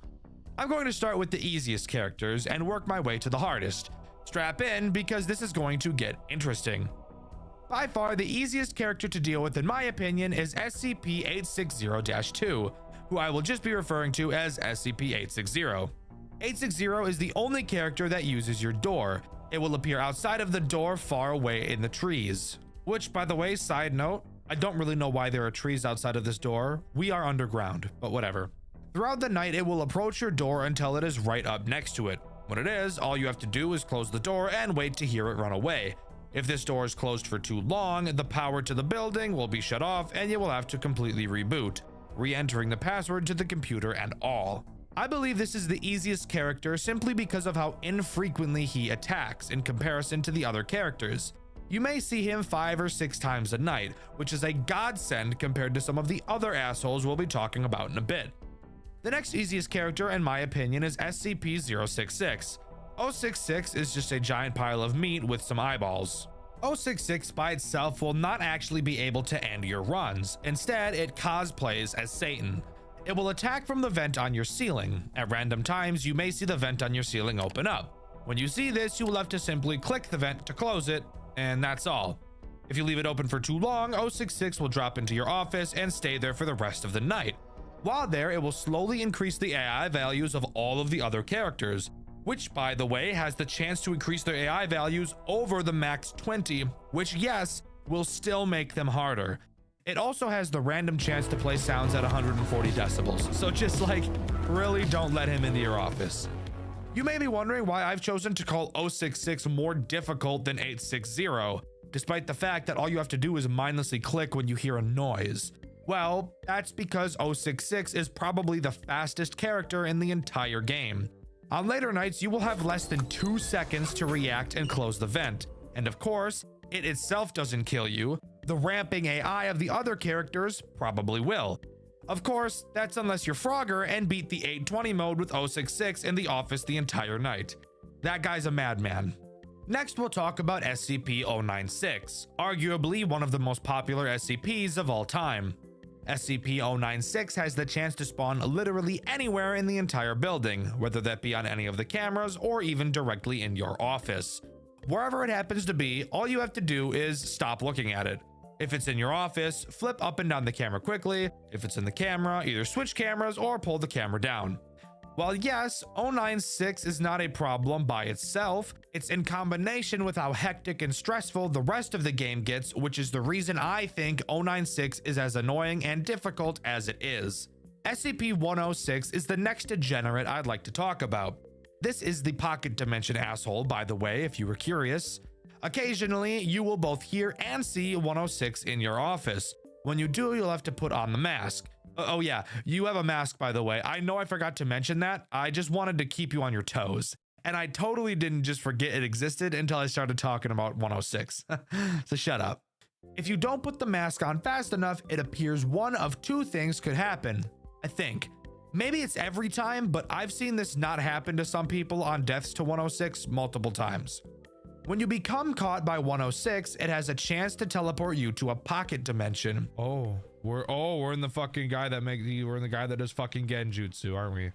I'm going to start with the easiest characters and work my way to the hardest. Strap in because this is going to get interesting. By far, the easiest character to deal with in my opinion is SCP-860-2, who I will just be referring to as SCP-860. 860 is the only character that uses your door. It will appear outside of the door far away in the trees. Which, by the way, side note, I don't really know why there are trees outside of this door. We are underground, but whatever. Throughout the night, it will approach your door until it is right up next to it. When it is, all you have to do is close the door and wait to hear it run away. If this door is closed for too long, the power to the building will be shut off and you will have to completely reboot, re-entering the password to the computer and all. I believe this is the easiest character simply because of how infrequently he attacks in comparison to the other characters. You may see him 5 or 6 times a night, which is a godsend compared to some of the other assholes we'll be talking about in a bit. The next easiest character in my opinion is SCP-066. 066 is just a giant pile of meat with some eyeballs. 066 by itself will not actually be able to end your runs. Instead, it cosplays as Satan. It will attack from the vent on your ceiling. At random times, you may see the vent on your ceiling open up. When you see this, you will have to simply click the vent to close it, and that's all. If you leave it open for too long, 066 will drop into your office and stay there for the rest of the night. While there, it will slowly increase the AI values of all of the other characters, which, by the way, has the chance to increase their AI values over the max 20, which, yes, will still make them harder. It also has the random chance to play sounds at 140 decibels, so just like, really don't let him into your office. You may be wondering why I've chosen to call 066 more difficult than 860, despite the fact that all you have to do is mindlessly click when you hear a noise. Well, that's because 066 is probably the fastest character in the entire game. On later nights, you will have less than 2 seconds to react and close the vent. And of course, it itself doesn't kill you. The ramping AI of the other characters probably will. Of course, that's unless you're Frogger and beat the 820 mode with 066 in the office the entire night. That guy's a madman. Next, we'll talk about SCP-096, arguably one of the most popular SCPs of all time. SCP-096 has the chance to spawn literally anywhere in the entire building, whether that be on any of the cameras or even directly in your office. Wherever it happens to be, all you have to do is stop looking at it. If it's in your office, flip up and down the camera quickly. If it's in the camera, either switch cameras or pull the camera down. While yes, 096 is not a problem by itself, it's in combination with how hectic and stressful the rest of the game gets, which is the reason I think 096 is as annoying and difficult as it is. SCP-106 is the next degenerate I'd like to talk about. This is the pocket dimension asshole, by the way, if you were curious. Occasionally, you will both hear and see 106 in your office. When you do, you'll have to put on the mask. Oh yeah, you have a mask, by the way. I know I forgot to mention that. I just wanted to keep you on your toes. And I totally didn't just forget it existed until I started talking about 106. So shut up. If you don't put the mask on fast enough, it appears one of two things could happen, I think. Maybe it's every time, but I've seen this not happen to some people on deaths to 106 multiple times. When you become caught by 106, it has a chance to teleport you to a pocket dimension. We're in the fucking guy that we're in the guy that does fucking genjutsu, aren't we?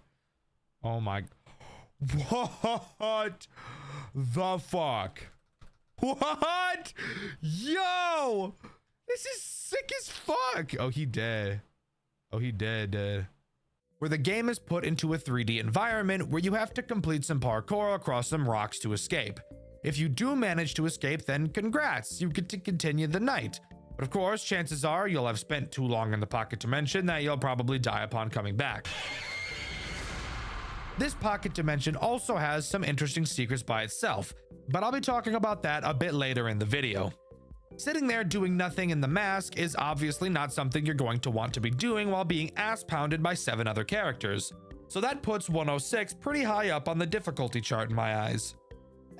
Oh my. What the fuck? What? Yo! This is sick as fuck. Oh, he dead. Oh, he dead. Where the game is put into a 3D environment where you have to complete some parkour across some rocks to escape. If you do manage to escape, then congrats, you get to continue the night. But of course, chances are you'll have spent too long in the pocket dimension that you'll probably die upon coming back. This pocket dimension also has some interesting secrets by itself, but I'll be talking about that a bit later in the video. Sitting there doing nothing in the mask is obviously not something you're going to want to be doing while being ass-pounded by 7 other characters. So that puts 106 pretty high up on the difficulty chart in my eyes.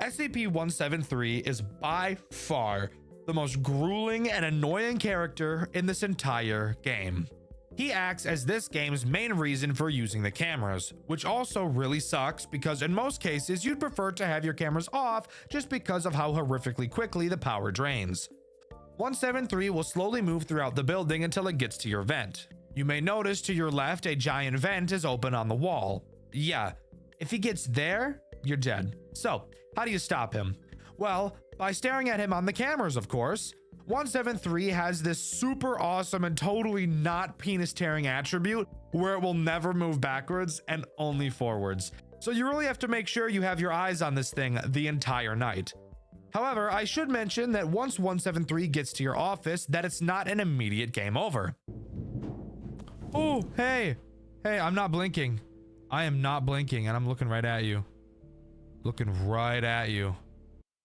SCP-173 is by far the most grueling and annoying character in this entire game. He acts as this game's main reason for using the cameras, which also really sucks because in most cases you'd prefer to have your cameras off just because of how horrifically quickly the power drains. 173 will slowly move throughout the building until it gets to your vent. You may notice to your left a giant vent is open on the wall. Yeah, if he gets there, you're dead. So, how do you stop him? Well, by staring at him on the cameras, of course. 173 has this super awesome and totally not penis-tearing attribute where it will never move backwards and only forwards. So you really have to make sure you have your eyes on this thing the entire night. However, I should mention that once 173 gets to your office, that it's not an immediate game over. Oh, hey, I'm not blinking. I am not blinking and I'm looking right at you. Looking right at you.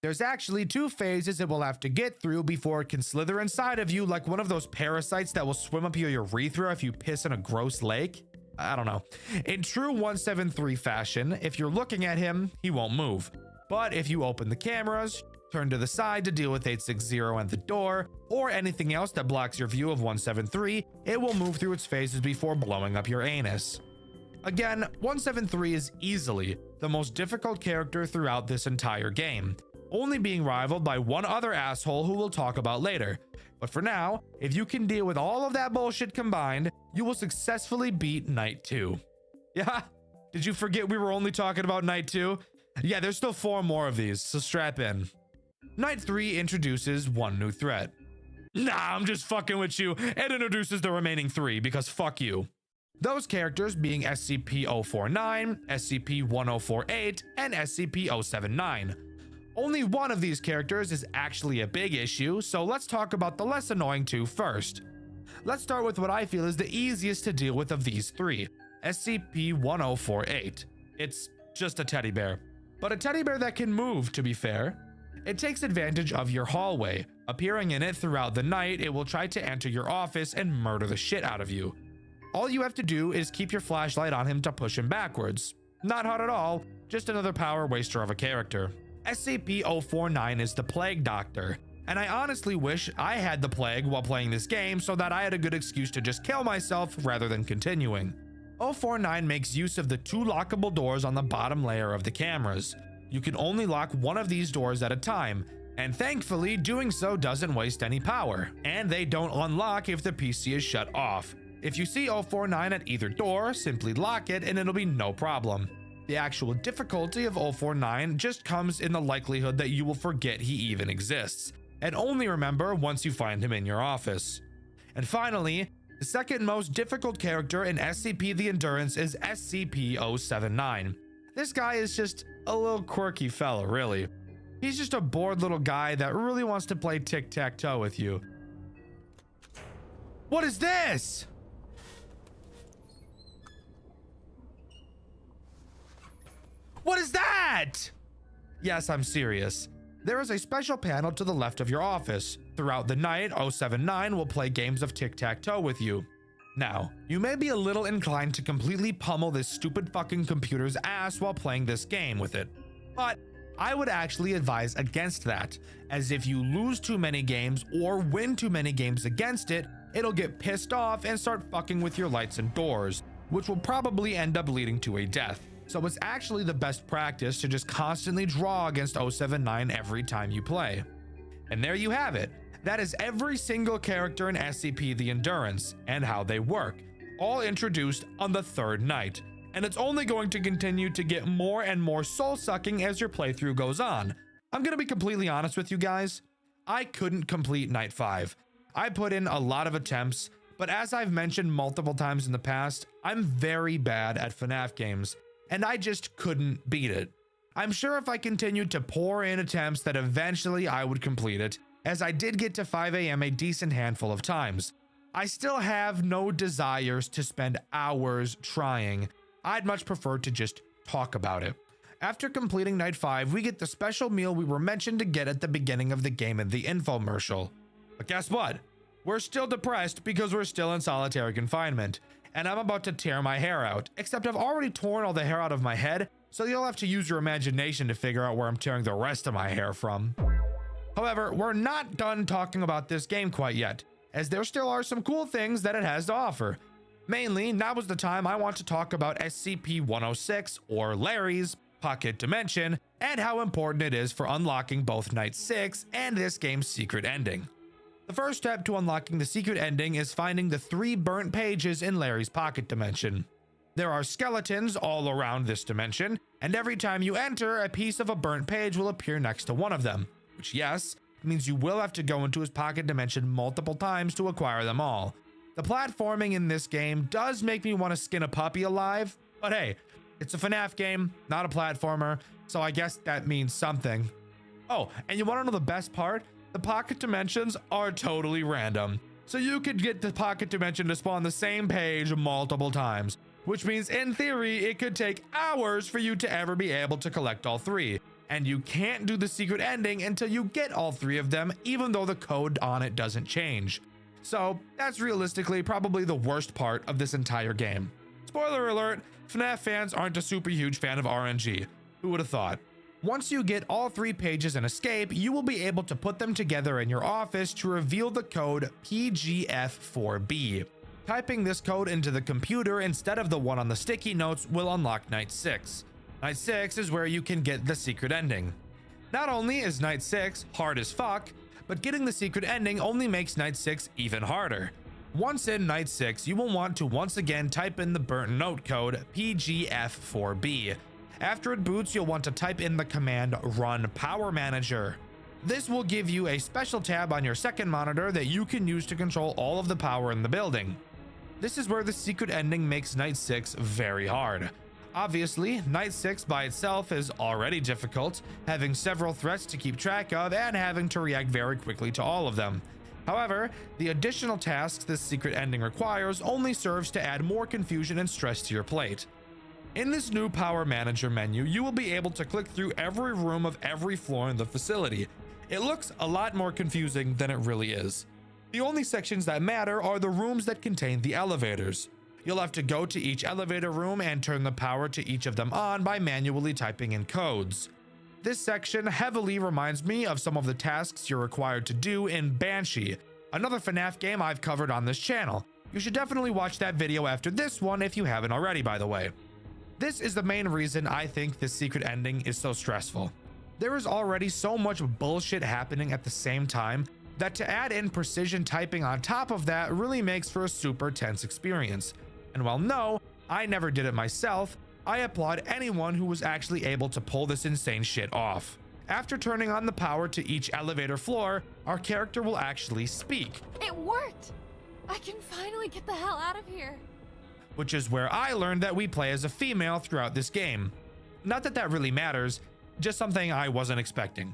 There's actually 2 phases it will have to get through before it can slither inside of you like one of those parasites that will swim up your urethra if you piss in a gross lake. I don't know. In true 173 fashion, if you're looking at him, he won't move. But if you open the cameras, turn to the side to deal with 860 and the door, or anything else that blocks your view of 173, it will move through its phases before blowing up your anus. Again, 173 is easily the most difficult character throughout this entire game. only being rivaled by one other asshole who we'll talk about later. But for now, if you can deal with all of that bullshit combined, you will successfully beat Night 2. Yeah? Did you forget we were only talking about Night 2? Yeah, there's still 4 more of these, so strap in. Night 3 introduces one new threat. Nah, I'm just fucking with you. It introduces the remaining 3 because fuck you. Those characters being SCP-049, SCP-1048, and SCP-079. Only one of these characters is actually a big issue, so let's talk about the less annoying 2 first. Let's start with what I feel is the easiest to deal with of these 3, SCP-1048. It's just a teddy bear. But a teddy bear that can move, to be fair. It takes advantage of your hallway. Appearing in it throughout the night, it will try to enter your office and murder the shit out of you. All you have to do is keep your flashlight on him to push him backwards. Not hard at all, just another power waster of a character. SCP-049 is the Plague Doctor, and I honestly wish I had the plague while playing this game so that I had a good excuse to just kill myself rather than continuing. 049 makes use of the 2 lockable doors on the bottom layer of the cameras. You can only lock one of these doors at a time, and thankfully doing so doesn't waste any power, and they don't unlock if the PC is shut off. If you see 049 at either door, simply lock it and it'll be no problem. The actual difficulty of 049 just comes in the likelihood that you will forget he even exists, and only remember once you find him in your office. And finally, the second most difficult character in SCP the Endurance is SCP-079. This guy is just a little quirky fella, really. He's just a bored little guy that really wants to play tic-tac-toe with you. What is this? What is that? Yes, I'm serious. There is a special panel to the left of your office. Throughout the night, 079 will play games of tic-tac-toe with you. Now, you may be a little inclined to completely pummel this stupid fucking computer's ass while playing this game with it. But I would actually advise against that, as if you lose too many games or win too many games against it, it'll get pissed off and start fucking with your lights and doors, which will probably end up leading to a death. So it's actually the best practice to just constantly draw against 079 every time you play. And there you have it. That is every single character in SCP the Endurance and how they work, all introduced on the 3rd night. And it's only going to continue to get more and more soul-sucking as your playthrough goes on. I'm gonna be completely honest with you guys. I couldn't complete Night 5. I put in a lot of attempts, but as I've mentioned multiple times in the past, I'm very bad at FNAF games, and I just couldn't beat it. I'm sure if I continued to pour in attempts that eventually I would complete it, as I did get to 5 AM a decent handful of times. I still have no desires to spend hours trying. I'd much prefer to just talk about it. After completing Night 5, we get the special meal we were mentioned to get at the beginning of the game in the infomercial. But guess what? We're still depressed because we're still in solitary confinement, and I'm about to tear my hair out, except I've already torn all the hair out of my head, so you'll have to use your imagination to figure out where I'm tearing the rest of my hair from. However, we're not done talking about this game quite yet, as there still are some cool things that it has to offer. Mainly, now is the time I want to talk about SCP-106, or Larry's, Pocket Dimension, and how important it is for unlocking both Night 6 and this game's secret ending. The first step to unlocking the secret ending is finding the 3 burnt pages in Larry's Pocket Dimension. There are skeletons all around this dimension, and every time you enter, a piece of a burnt page will appear next to one of them, which, yes, means you will have to go into his Pocket Dimension multiple times to acquire them all. The platforming in this game does make me want to skin a puppy alive, but hey, it's a FNAF game, not a platformer, so I guess that means something. Oh, and you want to know the best part? The Pocket Dimensions are totally random, so you could get the Pocket Dimension to spawn the same page multiple times, which means in theory it could take hours for you to ever be able to collect all 3. And you can't do the secret ending until you get all 3 of them, even though the code on it doesn't change. So that's realistically probably the worst part of this entire game. Spoiler alert, FNAF fans aren't a super huge fan of RNG. Who would have thought? Once you get all 3 pages and escape, you will be able to put them together in your office to reveal the code PGF4B. Typing this code into the computer instead of the one on the sticky notes will unlock Night 6. Night 6 is where you can get the secret ending. Not only is Night 6 hard as fuck, but getting the secret ending only makes Night 6 even harder. Once in Night 6, you will want to once again type in the burnt note code PGF4B. After it boots, you'll want to type in the command run power manager. This will give you a special tab on your second monitor that you can use to control all of the power in the building. This is where the secret ending makes Night 6 very hard. Obviously, Night 6 by itself is already difficult, having several threats to keep track of and having to react very quickly to all of them. However, the additional tasks this secret ending requires only serves to add more confusion and stress to your plate. In this new Power Manager menu, you will be able to click through every room of every floor in the facility. It looks a lot more confusing than it really is. The only sections that matter are the rooms that contain the elevators. You'll have to go to each elevator room and turn the power to each of them on by manually typing in codes. This section heavily reminds me of some of the tasks you're required to do in Banshee, another FNAF game I've covered on this channel. You should definitely watch that video after this one if you haven't already, by the way. This is the main reason I think this secret ending is so stressful. There is already so much bullshit happening at the same time that to add in precision typing on top of that really makes for a super tense experience. And while no, I never did it myself, I applaud anyone who was actually able to pull this insane shit off. After turning on the power to each elevator floor, our character will actually speak. It worked! I can finally get the hell out of here. Which is where I learned that we play as a female throughout this game. Not that that really matters, just something I wasn't expecting.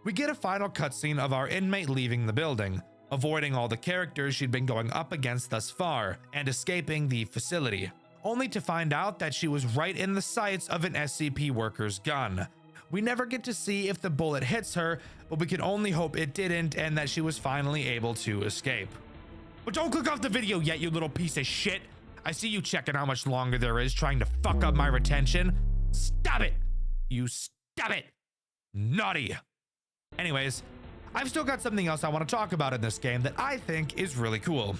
We get a final cutscene of our inmate leaving the building, avoiding all the characters she'd been going up against thus far, and escaping the facility, only to find out that she was right in the sights of an SCP worker's gun. We never get to see if the bullet hits her, but we can only hope it didn't and that she was finally able to escape. But don't click off the video yet, you little piece of shit! I see you checking how much longer there is trying to fuck up my retention. Stop it! You stop it! Naughty! Anyways, I've still got something else I want to talk about in this game that I think is really cool.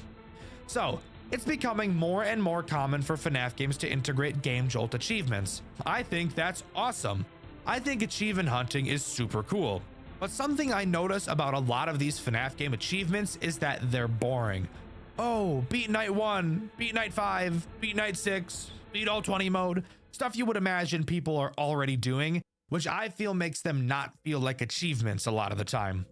So, it's becoming more and more common for FNAF games to integrate Game Jolt achievements. I think that's awesome. I think achievement hunting is super cool. But something I notice about a lot of these FNAF game achievements is that they're boring. Oh, beat night 1, beat night 5, beat night 6, beat all 20 mode. Stuff you would imagine people are already doing, which I feel makes them not feel like achievements a lot of the time.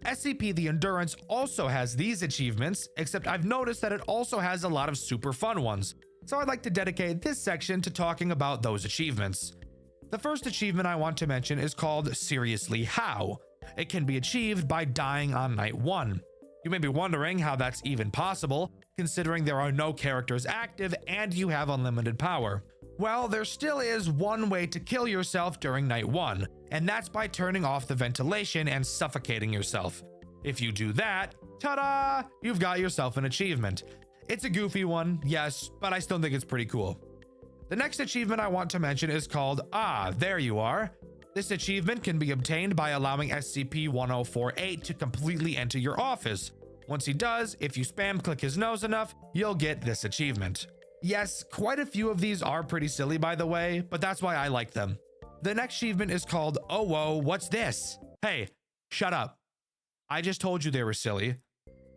SCP The Endurance also has these achievements, except I've noticed that it also has a lot of super fun ones. So I'd like to dedicate this section to talking about those achievements. The first achievement I want to mention is called Seriously How. It can be achieved by dying on night 1. You may be wondering how that's even possible, considering there are no characters active and you have unlimited power. Well, there still is one way to kill yourself during night 1, and that's by turning off the ventilation and suffocating yourself. If you do that, ta-da! You've got yourself an achievement. It's a goofy one, yes, but I still think it's pretty cool. The next achievement I want to mention is called Ah, There You Are. This achievement can be obtained by allowing SCP-1048 to completely enter your office. Once he does, if you spam click his nose enough, you'll get this achievement. Yes, quite a few of these are pretty silly by the way, but that's why I like them. The next achievement is called Oh Whoa, What's This? Hey, shut up. I just told you they were silly.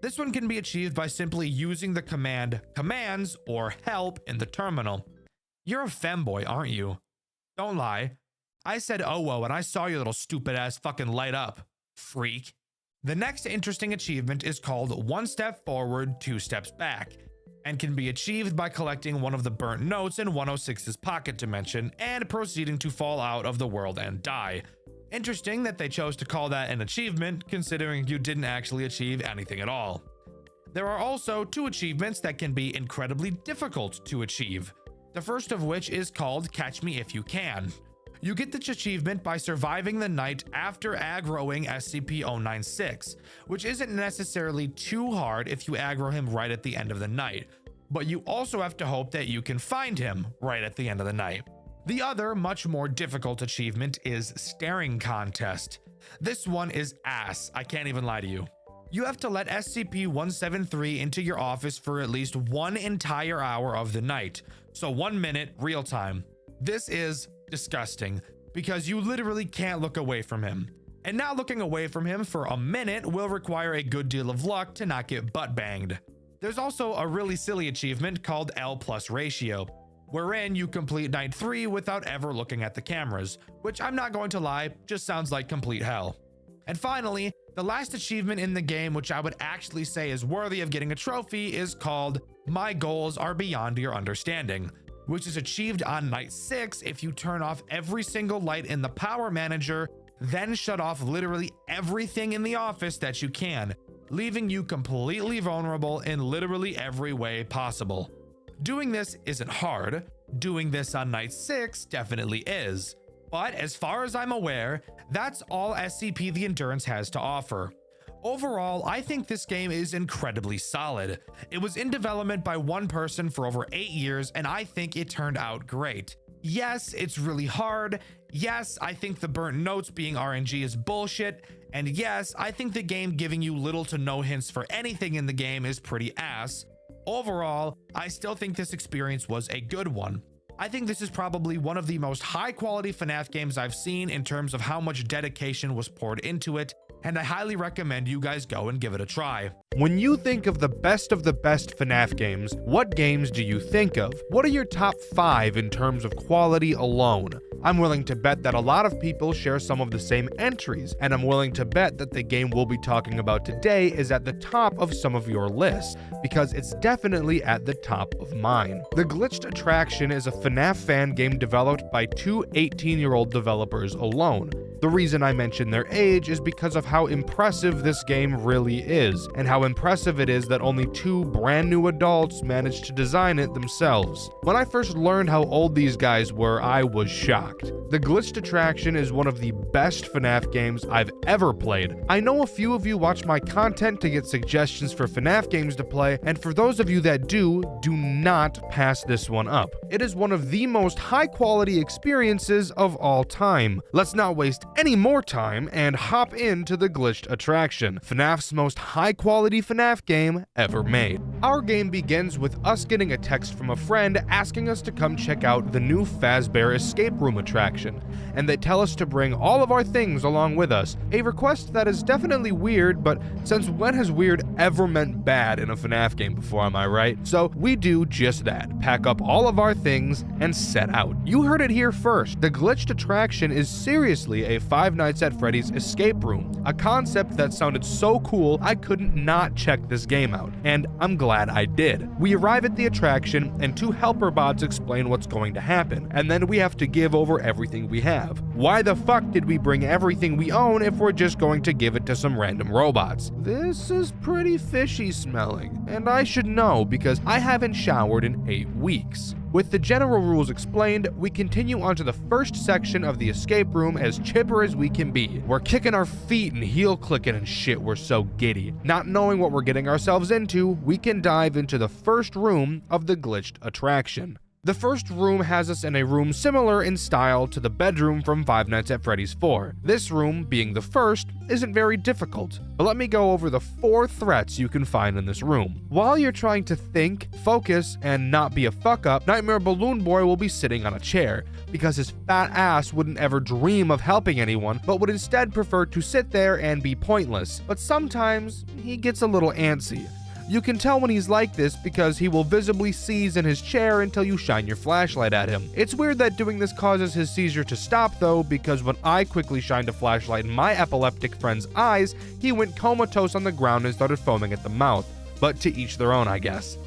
This one can be achieved by simply using the command commands or help in the terminal. You're a femboy, aren't you? Don't lie. I said oh whoa and I saw your little stupid ass fucking light up, freak. The next interesting achievement is called One Step Forward, Two Steps Back, and can be achieved by collecting one of the burnt notes in 106's pocket dimension and proceeding to fall out of the world and die. Interesting that they chose to call that an achievement, considering you didn't actually achieve anything at all. There are also 2 achievements that can be incredibly difficult to achieve. The first of which is called Catch Me If You Can. You get this achievement by surviving the night after aggroing SCP-096, which isn't necessarily too hard if you aggro him right at the end of the night, but you also have to hope that you can find him right at the end of the night. The other, much more difficult achievement is Staring Contest. This one is ass, I can't even lie to you. You have to let SCP-173 into your office for at least 1 entire hour of the night, so 1 minute real time. This is disgusting. because you literally can't look away from him. And not looking away from him for a minute will require a good deal of luck to not get butt banged. There's also a really silly achievement called L+ ratio, wherein you complete night 3 without ever looking at the cameras, which I'm not going to lie, just sounds like complete hell. And finally, the last achievement in the game, which I would actually say is worthy of getting a trophy, is called My Goals Are Beyond Your Understanding, which is achieved on night 6 if you turn off every single light in the power manager, then shut off literally everything in the office that you can, leaving you completely vulnerable in literally every way possible. Doing this isn't hard. Doing this on night 6 definitely is. But as far as I'm aware, that's all SCP The Endurance has to offer. Overall, I think this game is incredibly solid. It was in development by one person for over 8 years, and I think it turned out great. Yes, it's really hard. Yes, I think the burnt notes being RNG is bullshit. And yes, I think the game giving you little to no hints for anything in the game is pretty ass. Overall, I still think this experience was a good one. I think this is probably one of the most high quality FNAF games I've seen in terms of how much dedication was poured into it, and I highly recommend you guys go and give it a try. When you think of the best FNAF games, what games do you think of? What are your top 5 in terms of quality alone? I'm willing to bet that a lot of people share some of the same entries, and I'm willing to bet that the game we'll be talking about today is at the top of some of your lists, because it's definitely at the top of mine. The Glitched Attraction is a FNAF fan game developed by 2 18-year-old developers alone. The reason I mention their age is because of how impressive this game really is, and how impressive it is that only 2 brand new adults managed to design it themselves. When I first learned how old these guys were, I was shocked. The Glitched Attraction is one of the best FNAF games I've ever played. I know a few of you watch my content to get suggestions for FNAF games to play, and for those of you that do not pass this one up. It is one of the most high quality experiences of all time. Let's not waste any more time and hop into the Glitched Attraction, FNAF's most high quality FNAF game ever made. Our game begins with us getting a text from a friend asking us to come check out the new Fazbear escape room attraction, and they tell us to bring all of our things along with us, a request that is definitely weird, but since when has weird ever meant bad in a FNAF game before, am I right? So we do just that, pack up all of our things and set out. You heard it here first, the Glitched Attraction is seriously a Five Nights at Freddy's escape room, a concept that sounded so cool I couldn't not check this game out, and I'm glad I did. We arrive at the attraction and 2 helper bots explain what's going to happen, and then we have to give over everything we have. Why the fuck did we bring everything we own if we're just going to give it to some random robots? This is pretty fishy smelling, and I should know because I haven't showered in 8 weeks. With the general rules explained, we continue onto the first section of the escape room as chipper as we can be. We're kicking our feet and heel clicking and shit, we're so giddy. Not knowing what we're getting ourselves into, we can dive into the first room of the Glitched Attraction. The first room has us in a room similar in style to the bedroom from Five Nights at Freddy's 4. This room, being the first, isn't very difficult, but let me go over the 4 threats you can find in this room. While you're trying to think, focus, and not be a fuck-up, Nightmare Balloon Boy will be sitting on a chair, because his fat ass wouldn't ever dream of helping anyone, but would instead prefer to sit there and be pointless. But sometimes, he gets a little antsy. You can tell when he's like this because he will visibly seize in his chair until you shine your flashlight at him. It's weird that doing this causes his seizure to stop though, because when I quickly shined a flashlight in my epileptic friend's eyes, he went comatose on the ground and started foaming at the mouth. But to each their own, I guess.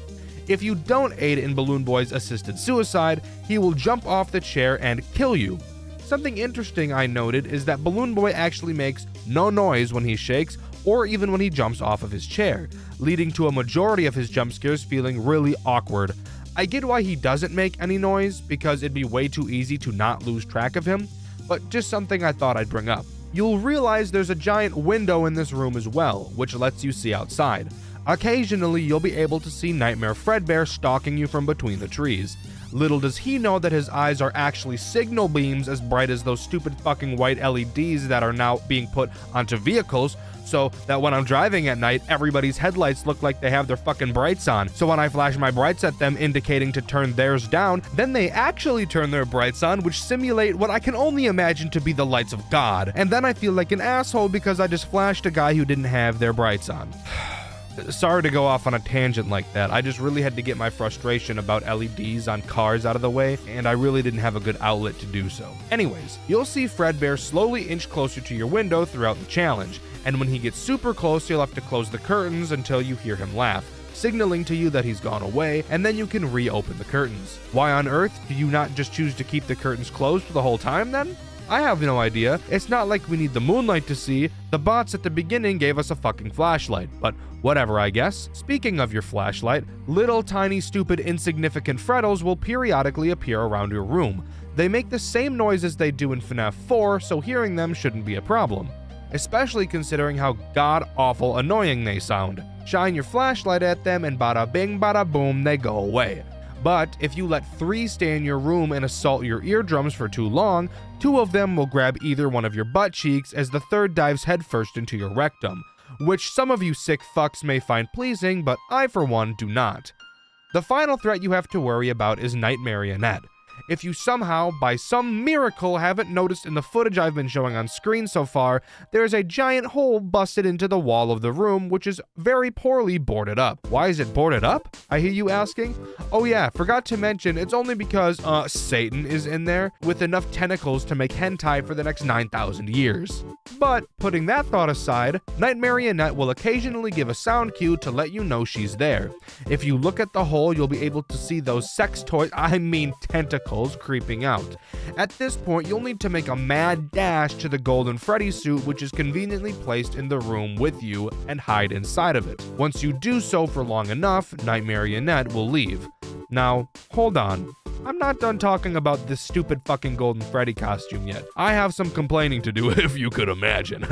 If you don't aid in Balloon Boy's assisted suicide, he will jump off the chair and kill you. Something interesting I noted is that Balloon Boy actually makes no noise when he shakes, or even when he jumps off of his chair, leading to a majority of his jump scares feeling really awkward. I get why he doesn't make any noise, because it'd be way too easy to not lose track of him, but just something I thought I'd bring up. You'll realize there's a giant window in this room as well, which lets you see outside. Occasionally, you'll be able to see Nightmare Fredbear stalking you from between the trees. Little does he know that his eyes are actually signal beams as bright as those stupid fucking white LEDs that are now being put onto vehicles, so that when I'm driving at night, everybody's headlights look like they have their fucking brights on. So when I flash my brights at them indicating to turn theirs down, then they actually turn their brights on, which simulate what I can only imagine to be the lights of God. And then I feel like an asshole because I just flashed a guy who didn't have their brights on. Sorry to go off on a tangent like that. I just really had to get my frustration about LEDs on cars out of the way, and I really didn't have a good outlet to do so. Anyways, you'll see Fredbear slowly inch closer to your window throughout the challenge, and when he gets super close, you'll have to close the curtains until you hear him laugh, signaling to you that he's gone away, and then you can reopen the curtains. Why on earth do you not just choose to keep the curtains closed for the whole time then? I have no idea. It's not like we need the moonlight to see. The bots at the beginning gave us a fucking flashlight, but whatever, I guess. Speaking of your flashlight, little tiny stupid insignificant frettles will periodically appear around your room. They make the same noise as they do in FNAF 4, so hearing them shouldn't be a problem, especially considering how god-awful annoying they sound. Shine your flashlight at them and bada bing bada boom, they go away. But if you let 3 stay in your room and assault your eardrums for too long, 2 of them will grab either one of your butt cheeks as the third dives headfirst into your rectum, which some of you sick fucks may find pleasing, but I for one do not. The final threat you have to worry about is Night Marionette. If you somehow, by some miracle, haven't noticed in the footage I've been showing on screen so far, there is a giant hole busted into the wall of the room, which is very poorly boarded up. Why is it boarded up? I hear you asking? Oh yeah, forgot to mention, it's only because, Satan is in there, with enough tentacles to make hentai for the next 9,000 years. But, putting that thought aside, Night Marionette will occasionally give a sound cue to let you know she's there. If you look at the hole, you'll be able to see those sex toys, tentacles, creeping out. At this point, you'll need to make a mad dash to the Golden Freddy suit, which is conveniently placed in the room with you, and hide inside of it. Once you do so for long enough, Night Marionette will leave. Now, hold on. I'm not done talking about this stupid fucking Golden Freddy costume yet. I have some complaining to do, if you could imagine.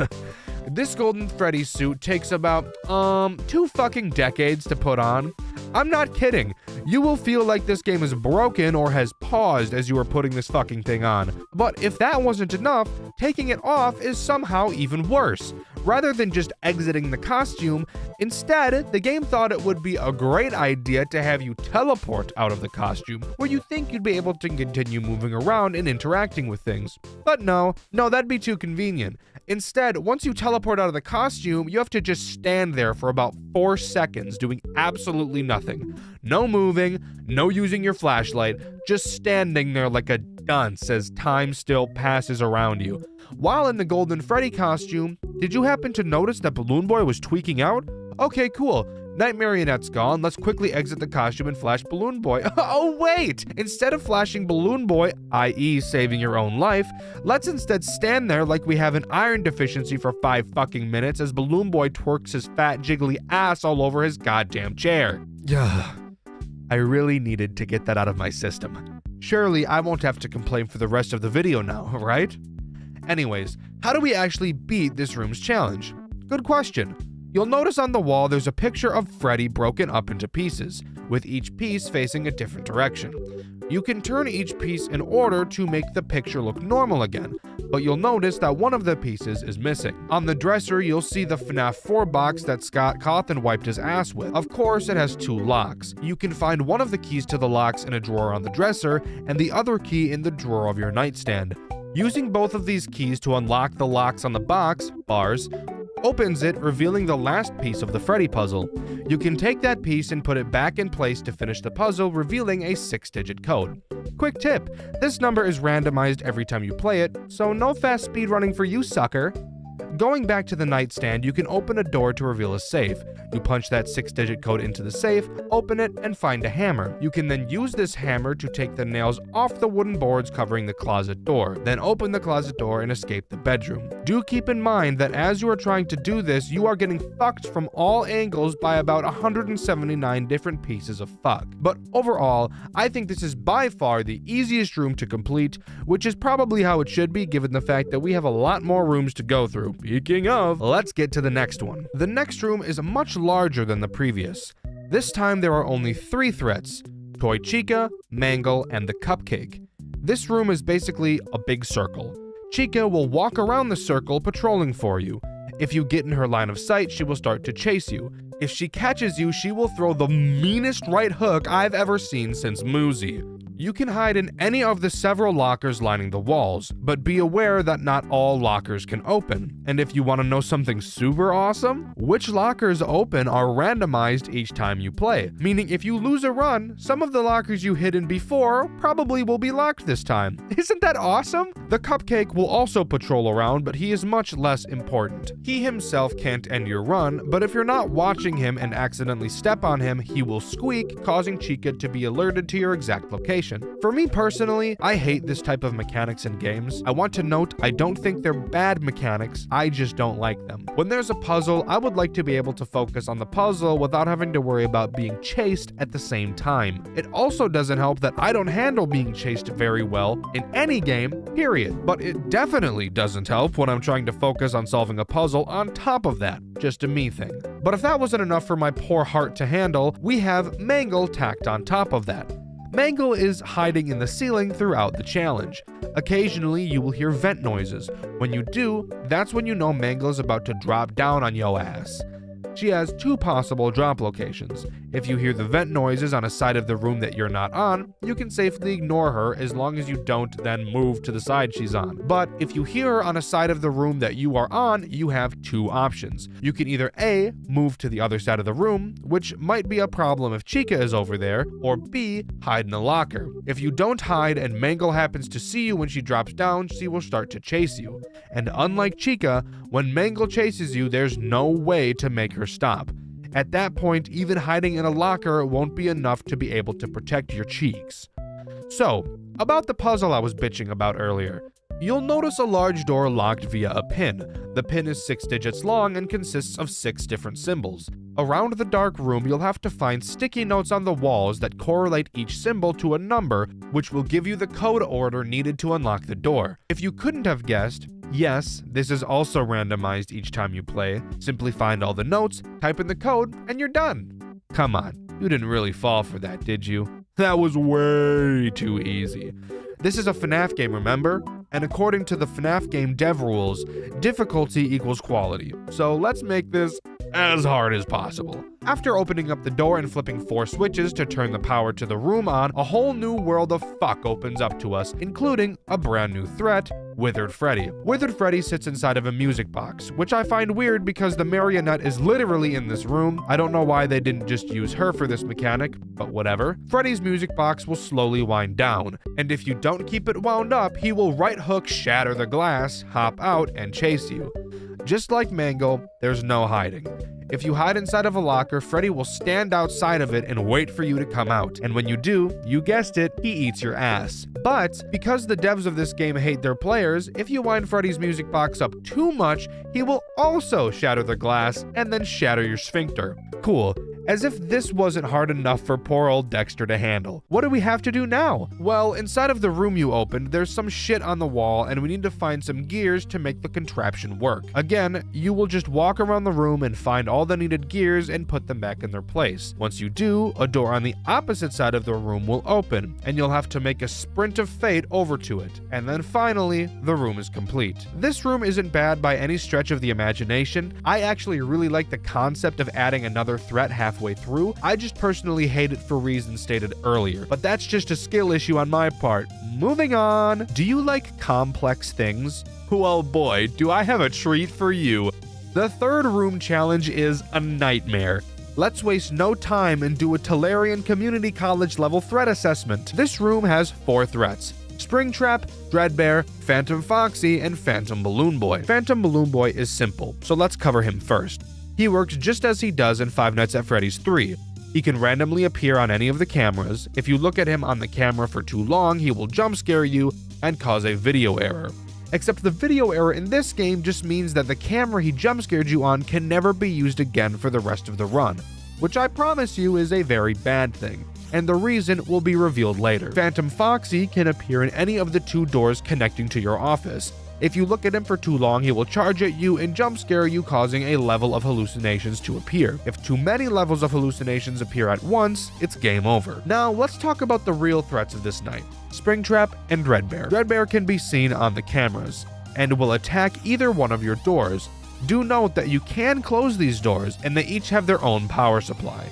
This Golden Freddy suit takes about, 2 fucking decades to put on. I'm not kidding. You will feel like this game is broken or has paused as you are putting this fucking thing on. But if that wasn't enough, taking it off is somehow even worse. Rather than just exiting the costume, instead, the game thought it would be a great idea to have you teleport out of the costume, where you think you'd be able to continue moving around and interacting with things. But no, that'd be too convenient. Instead, once you teleport out of the costume, you have to just stand there for about 4 seconds doing absolutely nothing. No moving, no using your flashlight, just standing there like a dunce as time still passes around you. While in the Golden Freddy costume, did you happen to notice that Balloon Boy was tweaking out? Okay, cool. Night Marionette's gone, let's quickly exit the costume and flash Balloon Boy. Oh wait! Instead of flashing Balloon Boy, i.e. saving your own life, let's instead stand there like we have an iron deficiency for 5 fucking minutes as Balloon Boy twerks his fat jiggly ass all over his goddamn chair. I really needed to get that out of my system. Surely I won't have to complain for the rest of the video now, right? Anyways, how do we actually beat this room's challenge? Good question. You'll notice on the wall there's a picture of Freddy broken up into pieces, with each piece facing a different direction. You can turn each piece in order to make the picture look normal again, but you'll notice that one of the pieces is missing. On the dresser, you'll see the FNAF 4 box that Scott Cawthon wiped his ass with. Of course, it has 2 locks. You can find one of the keys to the locks in a drawer on the dresser, and the other key in the drawer of your nightstand. Using both of these keys to unlock the locks on the box, bars, opens it, revealing the last piece of the Freddy puzzle. You can take that piece and put it back in place to finish the puzzle, revealing a 6-digit code. Quick tip, this number is randomized every time you play it, so no fast speedrunning for you, sucker. Going back to the nightstand, you can open a door to reveal a safe. You punch that 6-digit code into the safe, open it, and find a hammer. You can then use this hammer to take the nails off the wooden boards covering the closet door, then open the closet door and escape the bedroom. Do keep in mind that as you are trying to do this, you are getting fucked from all angles by about 179 different pieces of fuck. But overall, I think this is by far the easiest room to complete, which is probably how it should be given the fact that we have a lot more rooms to go through, Speaking of, let's get to the next one. The next room is much larger than the previous. This time there are only 3 threats: Toy Chica, Mangle, and the Cupcake. This room is basically a big circle. Chica will walk around the circle patrolling for you. If you get in her line of sight, she will start to chase you. If she catches you, she will throw the meanest right hook I've ever seen since Muzi. You can hide in any of the several lockers lining the walls, but be aware that not all lockers can open. And if you want to know something super awesome, which lockers open are randomized each time you play, meaning if you lose a run, some of the lockers you hid in before probably will be locked this time. Isn't that awesome? The Cupcake will also patrol around, but he is much less important. He himself can't end your run, but if you're not watching him and accidentally step on him, he will squeak, causing Chica to be alerted to your exact location. For me personally, I hate this type of mechanics in games. I want to note, I don't think they're bad mechanics, I just don't like them. When there's a puzzle, I would like to be able to focus on the puzzle without having to worry about being chased at the same time. It also doesn't help that I don't handle being chased very well in any game, period. But it definitely doesn't help when I'm trying to focus on solving a puzzle on top of that. Just a me thing. But if that wasn't enough for my poor heart to handle, we have Mangle tacked on top of that. Mangle is hiding in the ceiling throughout the challenge. Occasionally, you will hear vent noises. When you do, that's when you know Mangle is about to drop down on yo ass. She has 2 possible drop locations. If you hear the vent noises on a side of the room that you're not on, you can safely ignore her as long as you don't then move to the side she's on. But if you hear her on a side of the room that you are on, you have 2 options. You can either A, move to the other side of the room, which might be a problem if Chica is over there, or B, hide in a locker. If you don't hide and Mangle happens to see you when she drops down, she will start to chase you. And unlike Chica, when Mangle chases you, there's no way to make her stop. At that point, even hiding in a locker won't be enough to be able to protect your cheeks. So, about the puzzle I was bitching about earlier. You'll notice a large door locked via a pin. The pin is 6 digits long and consists of 6 different symbols. Around the dark room, you'll have to find sticky notes on the walls that correlate each symbol to a number, which will give you the code order needed to unlock the door. If you couldn't have guessed, yes, this is also randomized each time you play. Simply find all the notes, type in the code, and you're done. Come on, you didn't really fall for that, did you? That was way too easy. This is a FNAF game, remember? And according to the FNAF game dev rules, difficulty equals quality. So let's make this as hard as possible. After opening up the door and flipping 4 switches to turn the power to the room on, a whole new world of fuck opens up to us, including a brand new threat, Withered Freddy. Withered Freddy sits inside of a music box, which I find weird because the marionette is literally in this room. I don't know why they didn't just use her for this mechanic, but whatever. Freddy's music box will slowly wind down, and if you don't keep it wound up, he will right hook, shatter the glass, hop out, and chase you. Just like Mangle, there's no hiding. If you hide inside of a locker, Freddy will stand outside of it and wait for you to come out. And when you do, you guessed it, he eats your ass. But because the devs of this game hate their players, if you wind Freddy's music box up too much, he will also shatter the glass and then shatter your sphincter. Cool. As if this wasn't hard enough for poor old Dxtr to handle. What do we have to do now? Well, inside of the room you opened, there's some shit on the wall and we need to find some gears to make the contraption work. Again, you will just walk around the room and find all the needed gears and put them back in their place. Once you do, a door on the opposite side of the room will open, and you'll have to make a sprint of fate over to it. And then finally, the room is complete. This room isn't bad by any stretch of the imagination. I actually really like the concept of adding another threat halfway through. I just personally hate it for reasons stated earlier, but that's just a skill issue on my part. Moving on. Do you like complex things? Well boy, do I have a treat for you. The third room challenge is a nightmare. Let's waste no time and do a Tolarian Community College level threat assessment. This room has 4 threats: Springtrap, Dreadbear, Phantom Foxy, and Phantom Balloon Boy. Phantom Balloon Boy is simple, so let's cover him first. He works just as he does in Five Nights at Freddy's 3. He can randomly appear on any of the cameras. If you look at him on the camera for too long, he will jump scare you and cause a video error. Except the video error in this game just means that the camera he jump scared you on can never be used again for the rest of the run, which I promise you is a very bad thing, and the reason will be revealed later. Phantom Foxy can appear in any of the 2 doors connecting to your office. If you look at him for too long, he will charge at you and jump scare you, causing a level of hallucinations to appear. If too many levels of hallucinations appear at once, it's game over. Now, let's talk about the real threats of this night. Springtrap and Dreadbear. Dreadbear can be seen on the cameras and will attack either one of your doors. Do note that you can close these doors and they each have their own power supply.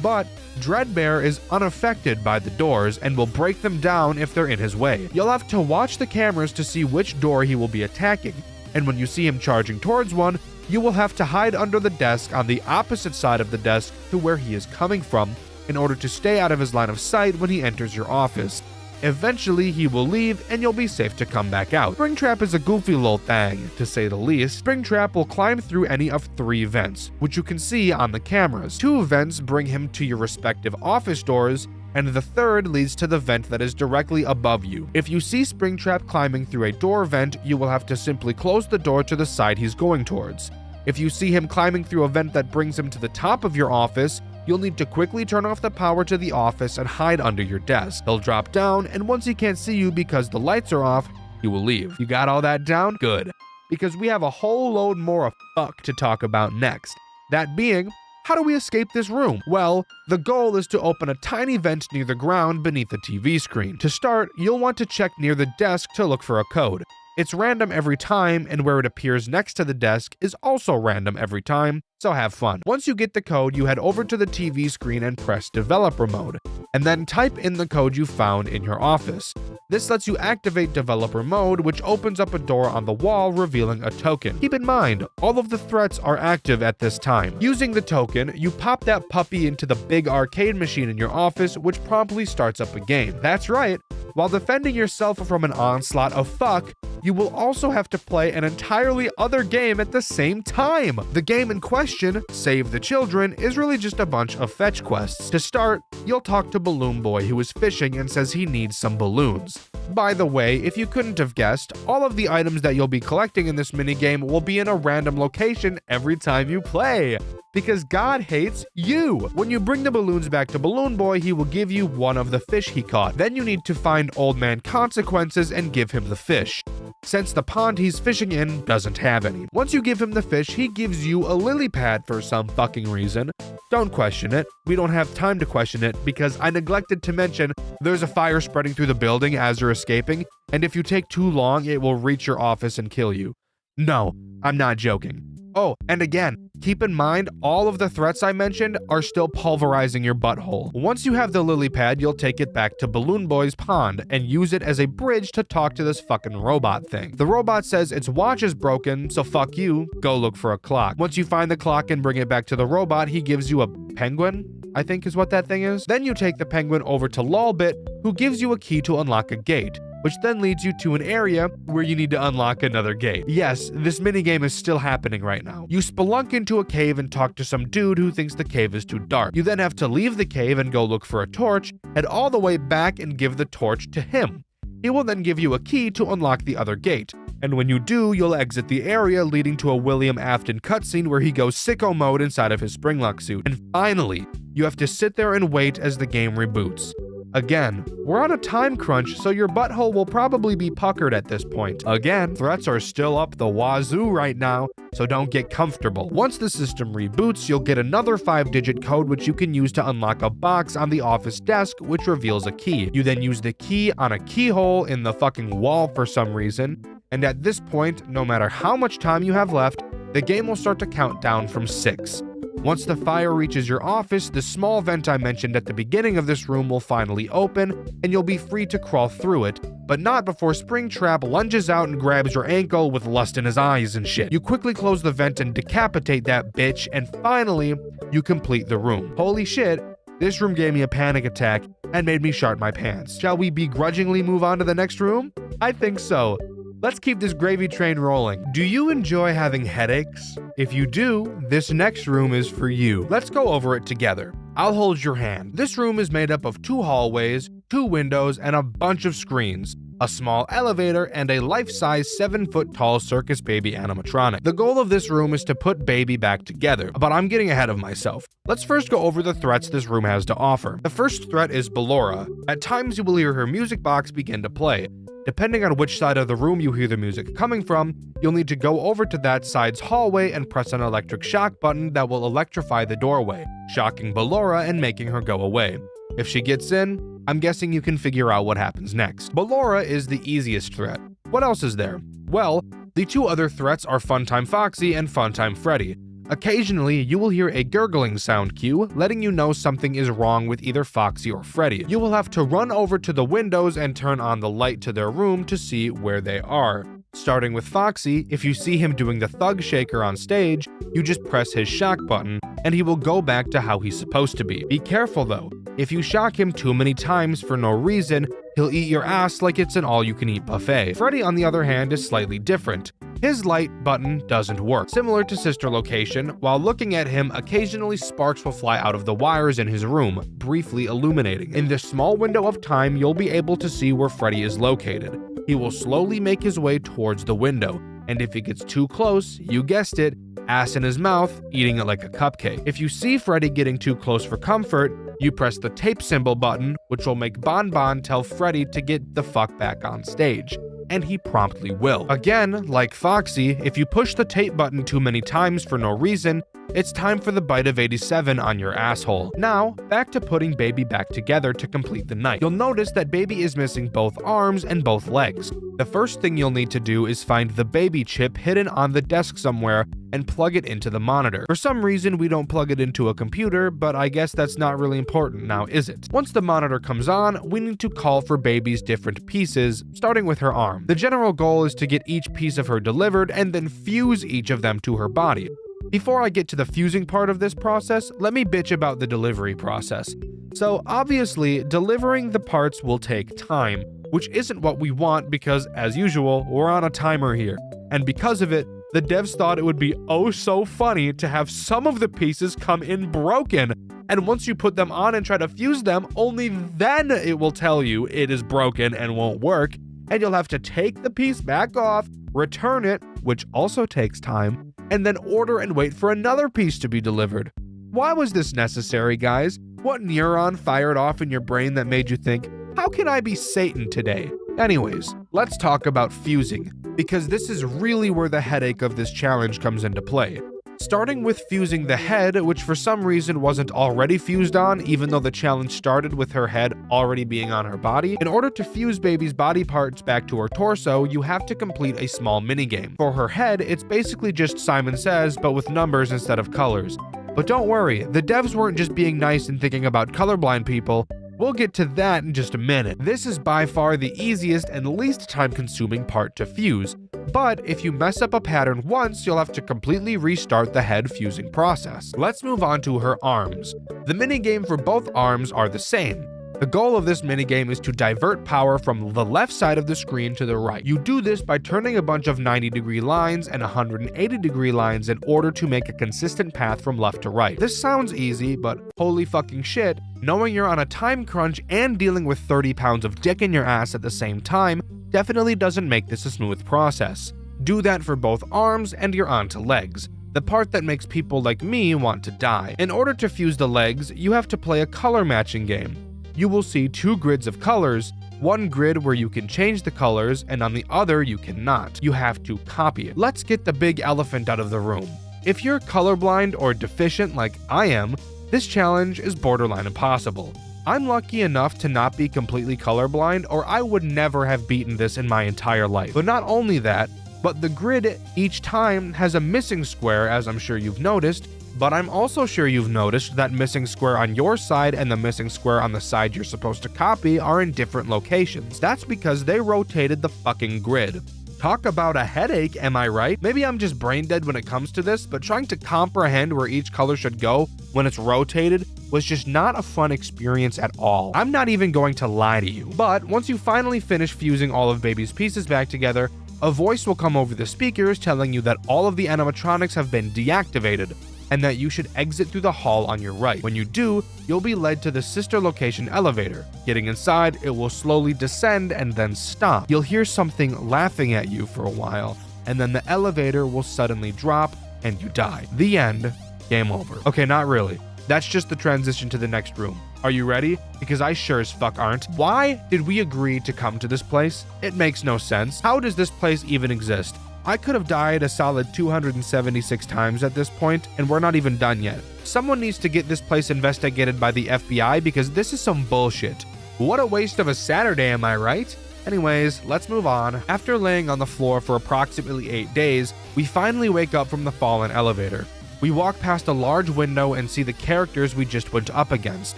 But Dreadbear is unaffected by the doors and will break them down if they're in his way. You'll have to watch the cameras to see which door he will be attacking, and when you see him charging towards one, you will have to hide under the desk on the opposite side of the desk to where he is coming from in order to stay out of his line of sight when he enters your office. Eventually, he will leave and you'll be safe to come back out. Springtrap is a goofy little thing, to say the least. Springtrap will climb through any of 3 vents, which you can see on the cameras. 2 vents bring him to your respective office doors, and the 3rd leads to the vent that is directly above you. If you see Springtrap climbing through a door vent, you will have to simply close the door to the side he's going towards. If you see him climbing through a vent that brings him to the top of your office, you'll need to quickly turn off the power to the office and hide under your desk. He'll drop down, and once he can't see you because the lights are off, he will leave. You got all that down? Good. Because we have a whole load more of fuck to talk about next. That being, how do we escape this room? Well, the goal is to open a tiny vent near the ground beneath the TV screen. To start, you'll want to check near the desk to look for a code. It's random every time, and where it appears next to the desk is also random every time, so have fun. Once you get the code, you head over to the TV screen and press developer mode, and then type in the code you found in your office. This lets you activate developer mode, which opens up a door on the wall revealing a token. Keep in mind, all of the threats are active at this time. Using the token, you pop that puppy into the big arcade machine in your office, which promptly starts up a game. That's right, while defending yourself from an onslaught of fuck, you will also have to play an entirely other game at the same time. The game in question, Save the Children, is really just a bunch of fetch quests. To start, you'll talk to Balloon Boy, who is fishing and says he needs some balloons. By the way, if you couldn't have guessed, all of the items that you'll be collecting in this minigame will be in a random location every time you play. Because God hates you. When you bring the balloons back to Balloon Boy, he will give you one of the fish he caught. Then you need to find Old Man Consequences and give him the fish, since the pond he's fishing in doesn't have any. Once you give him the fish, he gives you a lily pad for some fucking reason. Don't question it. We don't have time to question it because I neglected to mention there's a fire spreading through the building as you're escaping, and if you take too long, it will reach your office and kill you. No, I'm not joking. Oh, and again, keep in mind all of the threats I mentioned are still pulverizing your butthole. Once you have the lily pad, you'll take it back to Balloon Boy's pond and use it as a bridge to talk to this fucking robot thing. The robot says its watch is broken, so fuck you, go look for a clock. Once you find the clock and bring it back to the robot, he gives you a penguin, I think is what that thing is. Then you take the penguin over to Lolbit, who gives you a key to unlock a gate, which then leads you to an area where you need to unlock another gate. Yes, this minigame is still happening right now. You spelunk into a cave and talk to some dude who thinks the cave is too dark. You then have to leave the cave and go look for a torch, head all the way back and give the torch to him. He will then give you a key to unlock the other gate, and when you do, you'll exit the area leading to a William Afton cutscene where he goes sicko mode inside of his Springlock suit. And finally, you have to sit there and wait as the game reboots. Again, we're on a time crunch, so your butthole will probably be puckered at this point. Again, threats are still up the wazoo right now, so don't get comfortable. Once the system reboots, you'll get another 5-digit code which you can use to unlock a box on the office desk which reveals a key. You then use the key on a keyhole in the fucking wall for some reason, and at this point, no matter how much time you have left, the game will start to count down from 6. Once the fire reaches your office, the small vent I mentioned at the beginning of this room will finally open, and you'll be free to crawl through it, but not before Springtrap lunges out and grabs your ankle with lust in his eyes and shit. You quickly close the vent and decapitate that bitch, and finally, you complete the room. Holy shit, this room gave me a panic attack and made me shart my pants. Shall we begrudgingly move on to the next room? I think so. Let's keep this gravy train rolling. Do you enjoy having headaches? If you do, this next room is for you. Let's go over it together. I'll hold your hand. This room is made up of 2 hallways, 2 windows, and a bunch of screens, a small elevator, and a life-size 7-foot-tall circus baby animatronic. The goal of this room is to put baby back together, but I'm getting ahead of myself. Let's first go over the threats this room has to offer. The first threat is Ballora. At times you will hear her music box begin to play. Depending on which side of the room you hear the music coming from, you'll need to go over to that side's hallway and press an electric shock button that will electrify the doorway, shocking Ballora and making her go away. If she gets in, I'm guessing you can figure out what happens next. Ballora is the easiest threat. What else is there? Well, the two other threats are Funtime Foxy and Funtime Freddy. Occasionally, you will hear a gurgling sound cue, letting you know something is wrong with either Foxy or Freddy. You will have to run over to the windows and turn on the light to their room to see where they are. Starting with Foxy, if you see him doing the thug shaker on stage, you just press his shock button, and he will go back to how he's supposed to be. Be careful though, if you shock him too many times for no reason, he'll eat your ass like it's an all-you-can-eat buffet. Freddy, on the other hand, is slightly different. His light button doesn't work. Similar to Sister Location, while looking at him, occasionally sparks will fly out of the wires in his room, briefly illuminating. In this small window of time, you'll be able to see where Freddy is located. He will slowly make his way towards the window, and if he gets too close, you guessed it, ass in his mouth, eating it like a cupcake. If you see Freddy getting too close for comfort, you press the tape symbol button, which will make Bon Bon tell Freddy to get the fuck back on stage. And he promptly will. Again, like Foxy, if you push the tape button too many times for no reason, it's time for the bite of 87 on your asshole. Now, back to putting Baby back together to complete the night. You'll notice that Baby is missing both arms and both legs. The first thing you'll need to do is find the Baby chip hidden on the desk somewhere and plug it into the monitor. For some reason, we don't plug it into a computer, but I guess that's not really important now, is it? Once the monitor comes on, we need to call for Baby's different pieces, starting with her arm. The general goal is to get each piece of her delivered and then fuse each of them to her body. Before I get to the fusing part of this process, let me bitch about the delivery process. So obviously, delivering the parts will take time, which isn't what we want because, as usual, we're on a timer here. And because of it, the devs thought it would be oh so funny to have some of the pieces come in broken. And once you put them on and try to fuse them, only then it will tell you it is broken and won't work. And you'll have to take the piece back off, return it, which also takes time, and then order and wait for another piece to be delivered. Why was this necessary, guys? What neuron fired off in your brain that made you think, how can I be Satan today? Anyways, let's talk about fusing, because this is really where the headache of this challenge comes into play. Starting with fusing the head, which for some reason wasn't already fused on, even though the challenge started with her head already being on her body. In order to fuse Baby's body parts back to her torso, you have to complete a small minigame. For her head, it's basically just Simon Says, but with numbers instead of colors. But don't worry, the devs weren't just being nice and thinking about colorblind people. We'll get to that in just a minute. This is by far the easiest and least time-consuming part to fuse, but if you mess up a pattern once, you'll have to completely restart the head fusing process. Let's move on to her arms. The minigame for both arms are the same. The goal of this minigame is to divert power from the left side of the screen to the right. You do this by turning a bunch of 90-degree lines and 180-degree lines in order to make a consistent path from left to right. This sounds easy, but holy fucking shit, knowing you're on a time crunch and dealing with 30 pounds of dick in your ass at the same time definitely doesn't make this a smooth process. Do that for both arms and you're on to legs, the part that makes people like me want to die. In order to fuse the legs, you have to play a color matching game. You will see two grids of colors, one grid where you can change the colors and on the other you cannot. You have to copy it. Let's get the big elephant out of the room. If you're colorblind or deficient like I am, this challenge is borderline impossible. I'm lucky enough to not be completely colorblind or I would never have beaten this in my entire life. But not only that, but the grid each time has a missing square, as I'm sure you've noticed, but I'm also sure you've noticed that missing square on your side and the missing square on the side you're supposed to copy are in different locations. That's because they rotated the fucking grid. Talk about a headache, am I right? Maybe I'm just brain dead when it comes to this, but trying to comprehend where each color should go when it's rotated was just not a fun experience at all. I'm not even going to lie to you. But once you finally finish fusing all of Baby's pieces back together, a voice will come over the speakers telling you that all of the animatronics have been deactivated, and that you should exit through the hall on your right. When you do, you'll be led to the sister location elevator. Getting inside, it will slowly descend and then stop. You'll hear something laughing at you for a while, and then the elevator will suddenly drop and you die. The end. Game over. Okay, not really. That's just the transition to the next room. Are you ready? Because I sure as fuck aren't. Why did we agree to come to this place? It makes no sense. How does this place even exist? I could have died a solid 276 times at this point, and we're not even done yet. Someone needs to get this place investigated by the FBI because this is some bullshit. What a waste of a Saturday, am I right? Anyways, let's move on. After laying on the floor for approximately 8 days, we finally wake up from the fallen elevator. We walk past a large window and see the characters we just went up against.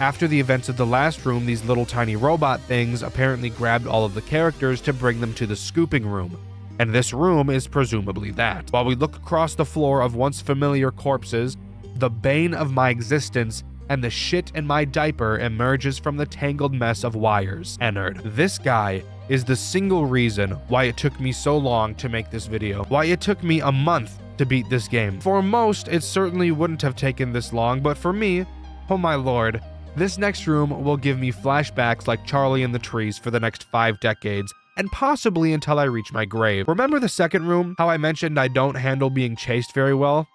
After the events of the last room, these little tiny robot things apparently grabbed all of the characters to bring them to the scooping room. And this room is presumably that. While we look across the floor of once familiar corpses, the bane of my existence and the shit in my diaper emerges from the tangled mess of wires. Ennard. This guy is the single reason why it took me so long to make this video. Why it took me a month to beat this game. For most, it certainly wouldn't have taken this long, but for me, oh my lord, this next room will give me flashbacks like Charlie in the Trees for the next 5 decades, and possibly until I reach my grave. Remember the second room? How I mentioned I don't handle being chased very well?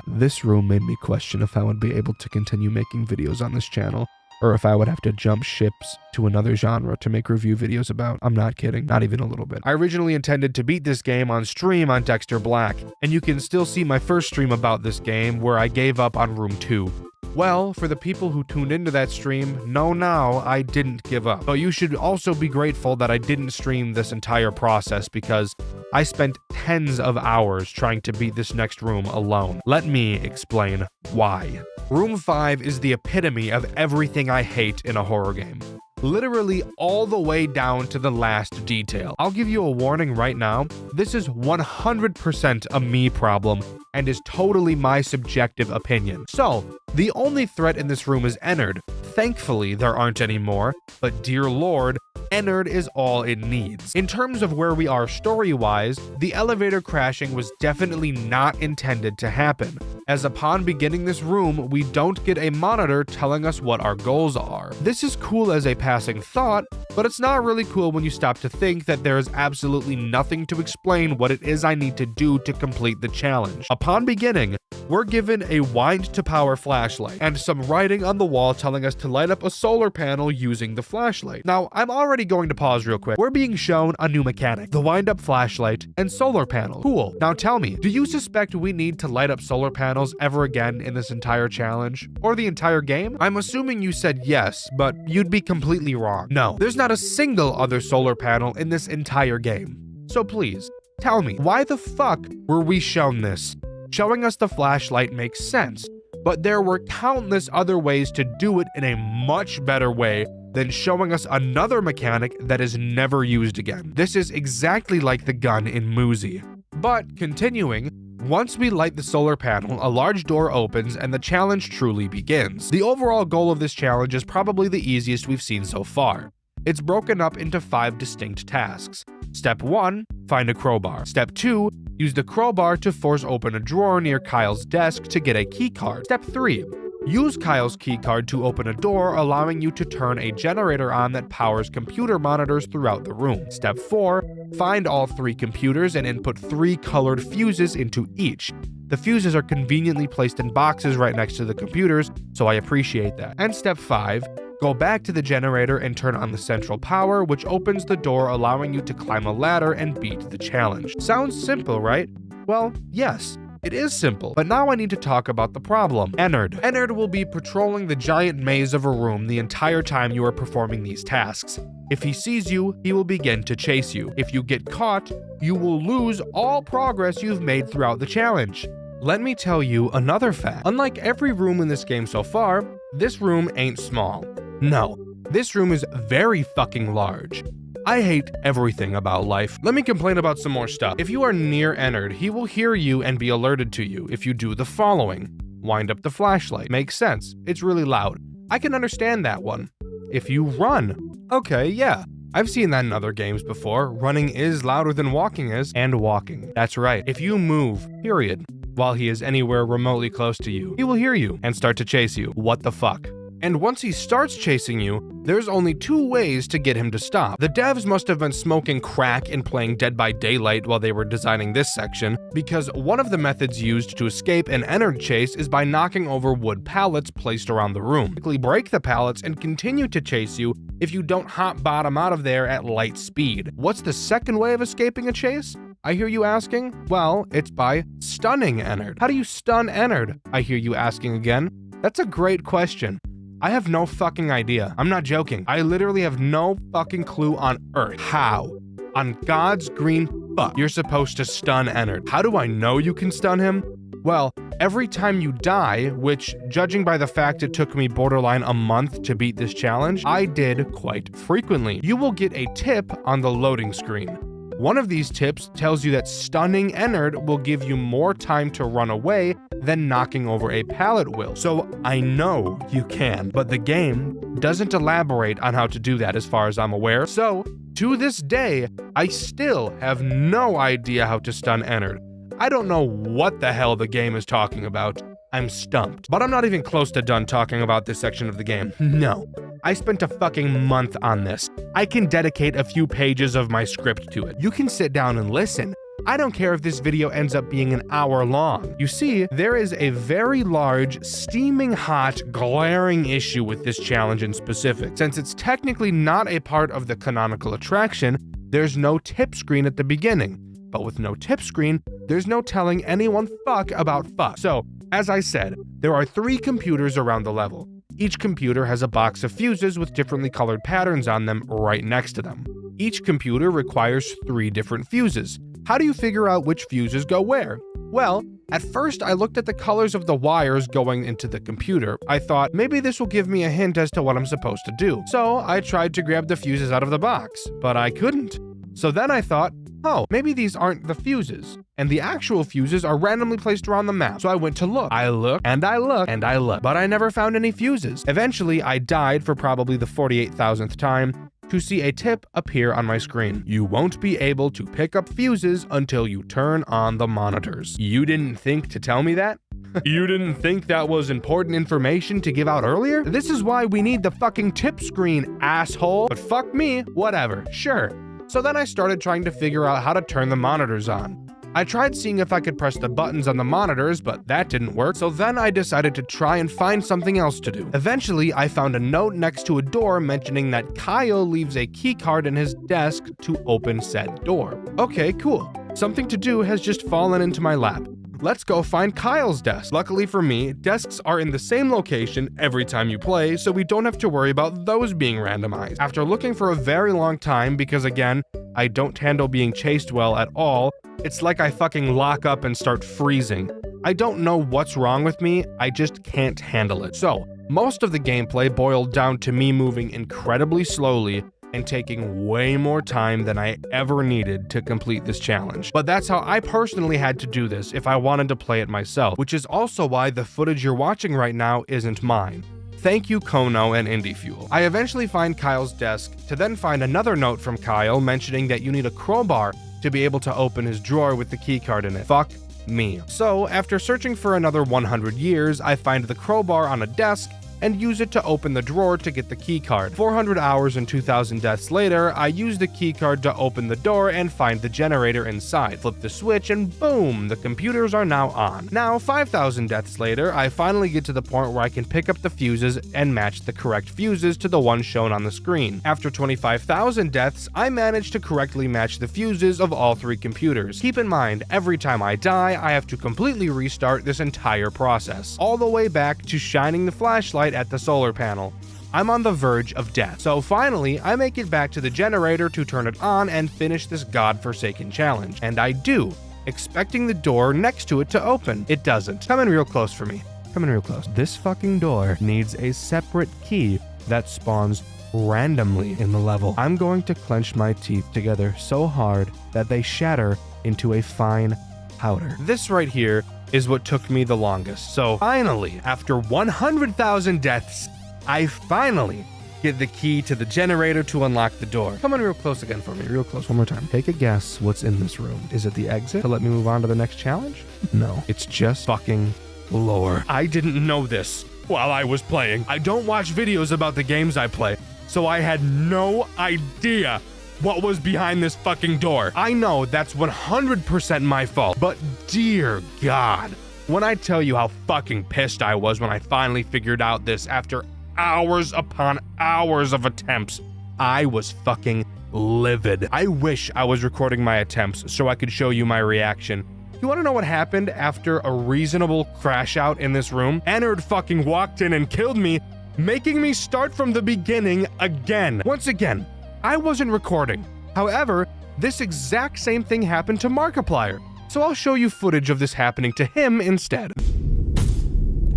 This room made me question if I would be able to continue making videos on this channel, or if I would have to jump ships to another genre to make review videos about. I'm not kidding, not even a little bit. I originally intended to beat this game on stream on Dxtr Black, and you can still see my first stream about this game where I gave up on Room 2. Well, for the people who tuned into that stream, know now I didn't give up. But you should also be grateful that I didn't stream this entire process because I spent tens of hours trying to beat this next room alone. Let me explain why. Room 5 is the epitome of everything I hate in a horror game. Literally all the way down to the last detail. I'll give you a warning right now. This is 100% a me problem and is totally my subjective opinion. So, the only threat in this room is Ennard. Thankfully, there aren't any more, but dear lord, Ennard is all it needs. In terms of where we are story-wise, the elevator crashing was definitely not intended to happen, as upon beginning this room, we don't get a monitor telling us what our goals are. This is cool as a passing thought, but it's not really cool when you stop to think that there is absolutely nothing to explain what it is I need to do to complete the challenge. Upon beginning, we're given a wind to power flashlight and some writing on the wall telling us to light up a solar panel using the flashlight. Now, I'm already going to pause real quick. We're being shown a new mechanic, the wind up flashlight and solar panel. Cool. Now tell me, do you suspect we need to light up solar panels ever again in this entire challenge? Or the entire game? I'm assuming you said yes, but you'd be completely wrong. No, there's not a single other solar panel in this entire game. So please, tell me, why the fuck were we shown this? Showing us the flashlight makes sense, but there were countless other ways to do it in a much better way than showing us another mechanic that is never used again. This is exactly like the gun in Muzi. But continuing, once we light the solar panel, a large door opens and the challenge truly begins. The overall goal of this challenge is probably the easiest we've seen so far. It's broken up into 5 distinct tasks. Step 1, find a crowbar. Step 2, use the crowbar to force open a drawer near Kyle's desk to get a keycard. Step 3, use Kyle's keycard to open a door, allowing you to turn a generator on that powers computer monitors throughout the room. Step 4, find all 3 computers and input 3 colored fuses into each. The fuses are conveniently placed in boxes right next to the computers, so I appreciate that. And step 5, go back to the generator and turn on the central power, which opens the door, allowing you to climb a ladder and beat the challenge. Sounds simple, right? Well, yes. It is simple, but now I need to talk about the problem. Ennard. Ennard will be patrolling the giant maze of a room the entire time you are performing these tasks. If he sees you, he will begin to chase you. If you get caught, you will lose all progress you've made throughout the challenge. Let me tell you another fact. Unlike every room in this game so far, this room ain't small. No, this room is very fucking large. I hate everything about life. Let me complain about some more stuff. If you are near Ennard, he will hear you and be alerted to you if you do the following. Wind up the flashlight. Makes sense. It's really loud. I can understand that one. If you run. Okay, yeah. I've seen that in other games before. Running is louder than walking is, and walking. That's right. If you move, period, while he is anywhere remotely close to you, he will hear you and start to chase you. What the fuck? And once he starts chasing you, there's only 2 ways to get him to stop. The devs must have been smoking crack and playing Dead by Daylight while they were designing this section, because one of the methods used to escape an Ennard chase is by knocking over wood pallets placed around the room. Quickly break the pallets and continue to chase you if you don't hop bottom out of there at light speed. What's the second way of escaping a chase? I hear you asking? Well, it's by stunning Ennard. How do you stun Ennard? I hear you asking again. That's a great question. I have no fucking idea. I'm not joking. I literally have no fucking clue on earth how, on God's green fuck, you're supposed to stun Ennard. How do I know you can stun him? Well, every time you die, which, judging by the fact it took me borderline a month to beat this challenge, I did quite frequently, you will get a tip on the loading screen. One of these tips tells you that stunning Ennard will give you more time to run away than knocking over a pallet will. So I know you can, but the game doesn't elaborate on how to do that as far as I'm aware. So to this day, I still have no idea how to stun Ennard. I don't know what the hell the game is talking about. I'm stumped. But I'm not even close to done talking about this section of the game. No. I spent a fucking month on this. I can dedicate a few pages of my script to it. You can sit down and listen. I don't care if this video ends up being an hour long. You see, there is a very large, steaming hot, glaring issue with this challenge in specific. Since it's technically not a part of the canonical attraction, there's no tip screen at the beginning. But with no tip screen, there's no telling anyone fuck about fuck. So, as I said, there are 3 computers around the level. Each computer has a box of fuses with differently colored patterns on them right next to them. Each computer requires 3 different fuses. How do you figure out which fuses go where? Well, at first I looked at the colors of the wires going into the computer. I thought, maybe this will give me a hint as to what I'm supposed to do. So I tried to grab the fuses out of the box, but I couldn't. So then I thought, oh, maybe these aren't the fuses, and the actual fuses are randomly placed around the map. So I went to look. I looked, and I looked, and I looked, but I never found any fuses. Eventually, I died for probably the 48,000th time to see a tip appear on my screen. You won't be able to pick up fuses until you turn on the monitors. You didn't think to tell me that? You didn't think that was important information to give out earlier? This is why we need the fucking tip screen, asshole. But fuck me, whatever, sure. So then I started trying to figure out how to turn the monitors on. I tried seeing if I could press the buttons on the monitors, but that didn't work, so then I decided to try and find something else to do. Eventually, I found a note next to a door mentioning that Kyle leaves a keycard in his desk to open said door. Okay, cool. Something to do has just fallen into my lap. Let's go find Kyle's desk. Luckily for me, desks are in the same location every time you play, so we don't have to worry about those being randomized. After looking for a very long time, because again, I don't handle being chased well at all, it's like I fucking lock up and start freezing. I don't know what's wrong with me, I just can't handle it. So, most of the gameplay boiled down to me moving incredibly slowly and taking way more time than I ever needed to complete this challenge. But that's how I personally had to do this if I wanted to play it myself, which is also why the footage you're watching right now isn't mine. Thank you, Kono and Indie Fuel. I eventually find Kyle's desk to then find another note from Kyle mentioning that you need a crowbar to be able to open his drawer with the keycard in it. Fuck me. So, after searching for another 100 years, I find the crowbar on a desk and use it to open the drawer to get the keycard. 400 hours and 2,000 deaths later, I use the keycard to open the door and find the generator inside. Flip the switch and boom, the computers are now on. Now, 5,000 deaths later, I finally get to the point where I can pick up the fuses and match the correct fuses to the ones shown on the screen. After 25,000 deaths, I managed to correctly match the fuses of all 3 computers. Keep in mind, every time I die, I have to completely restart this entire process, all the way back to shining the flashlight at the solar panel. I'm on the verge of death. So finally, I make it back to the generator to turn it on and finish this godforsaken challenge. And I do, expecting the door next to it to open. It doesn't. Come in real close for me. Come in real close. This fucking door needs a separate key that spawns randomly in the level. I'm going to clench my teeth together so hard that they shatter into a fine powder. This right here is what took me the longest. So finally, after 100,000 deaths, I finally get the key to the generator to unlock the door. Come on real close again for me, real close, one more time. Take a guess what's in this room. Is it the exit to let me move on to the next challenge? No, it's just fucking lore. I didn't know this while I was playing. I don't watch videos about the games I play, so I had no idea what was behind this fucking door. I know that's 100% my fault, but dear God, when I tell you how fucking pissed I was when I finally figured out this after hours upon hours of attempts, I was fucking livid. I wish I was recording my attempts so I could show you my reaction. You wanna know what happened after a reasonable crash out in this room? Ennard fucking walked in and killed me, making me start from the beginning again. Once again, I wasn't recording. However, this exact same thing happened to Markiplier, so I'll show you footage of this happening to him instead.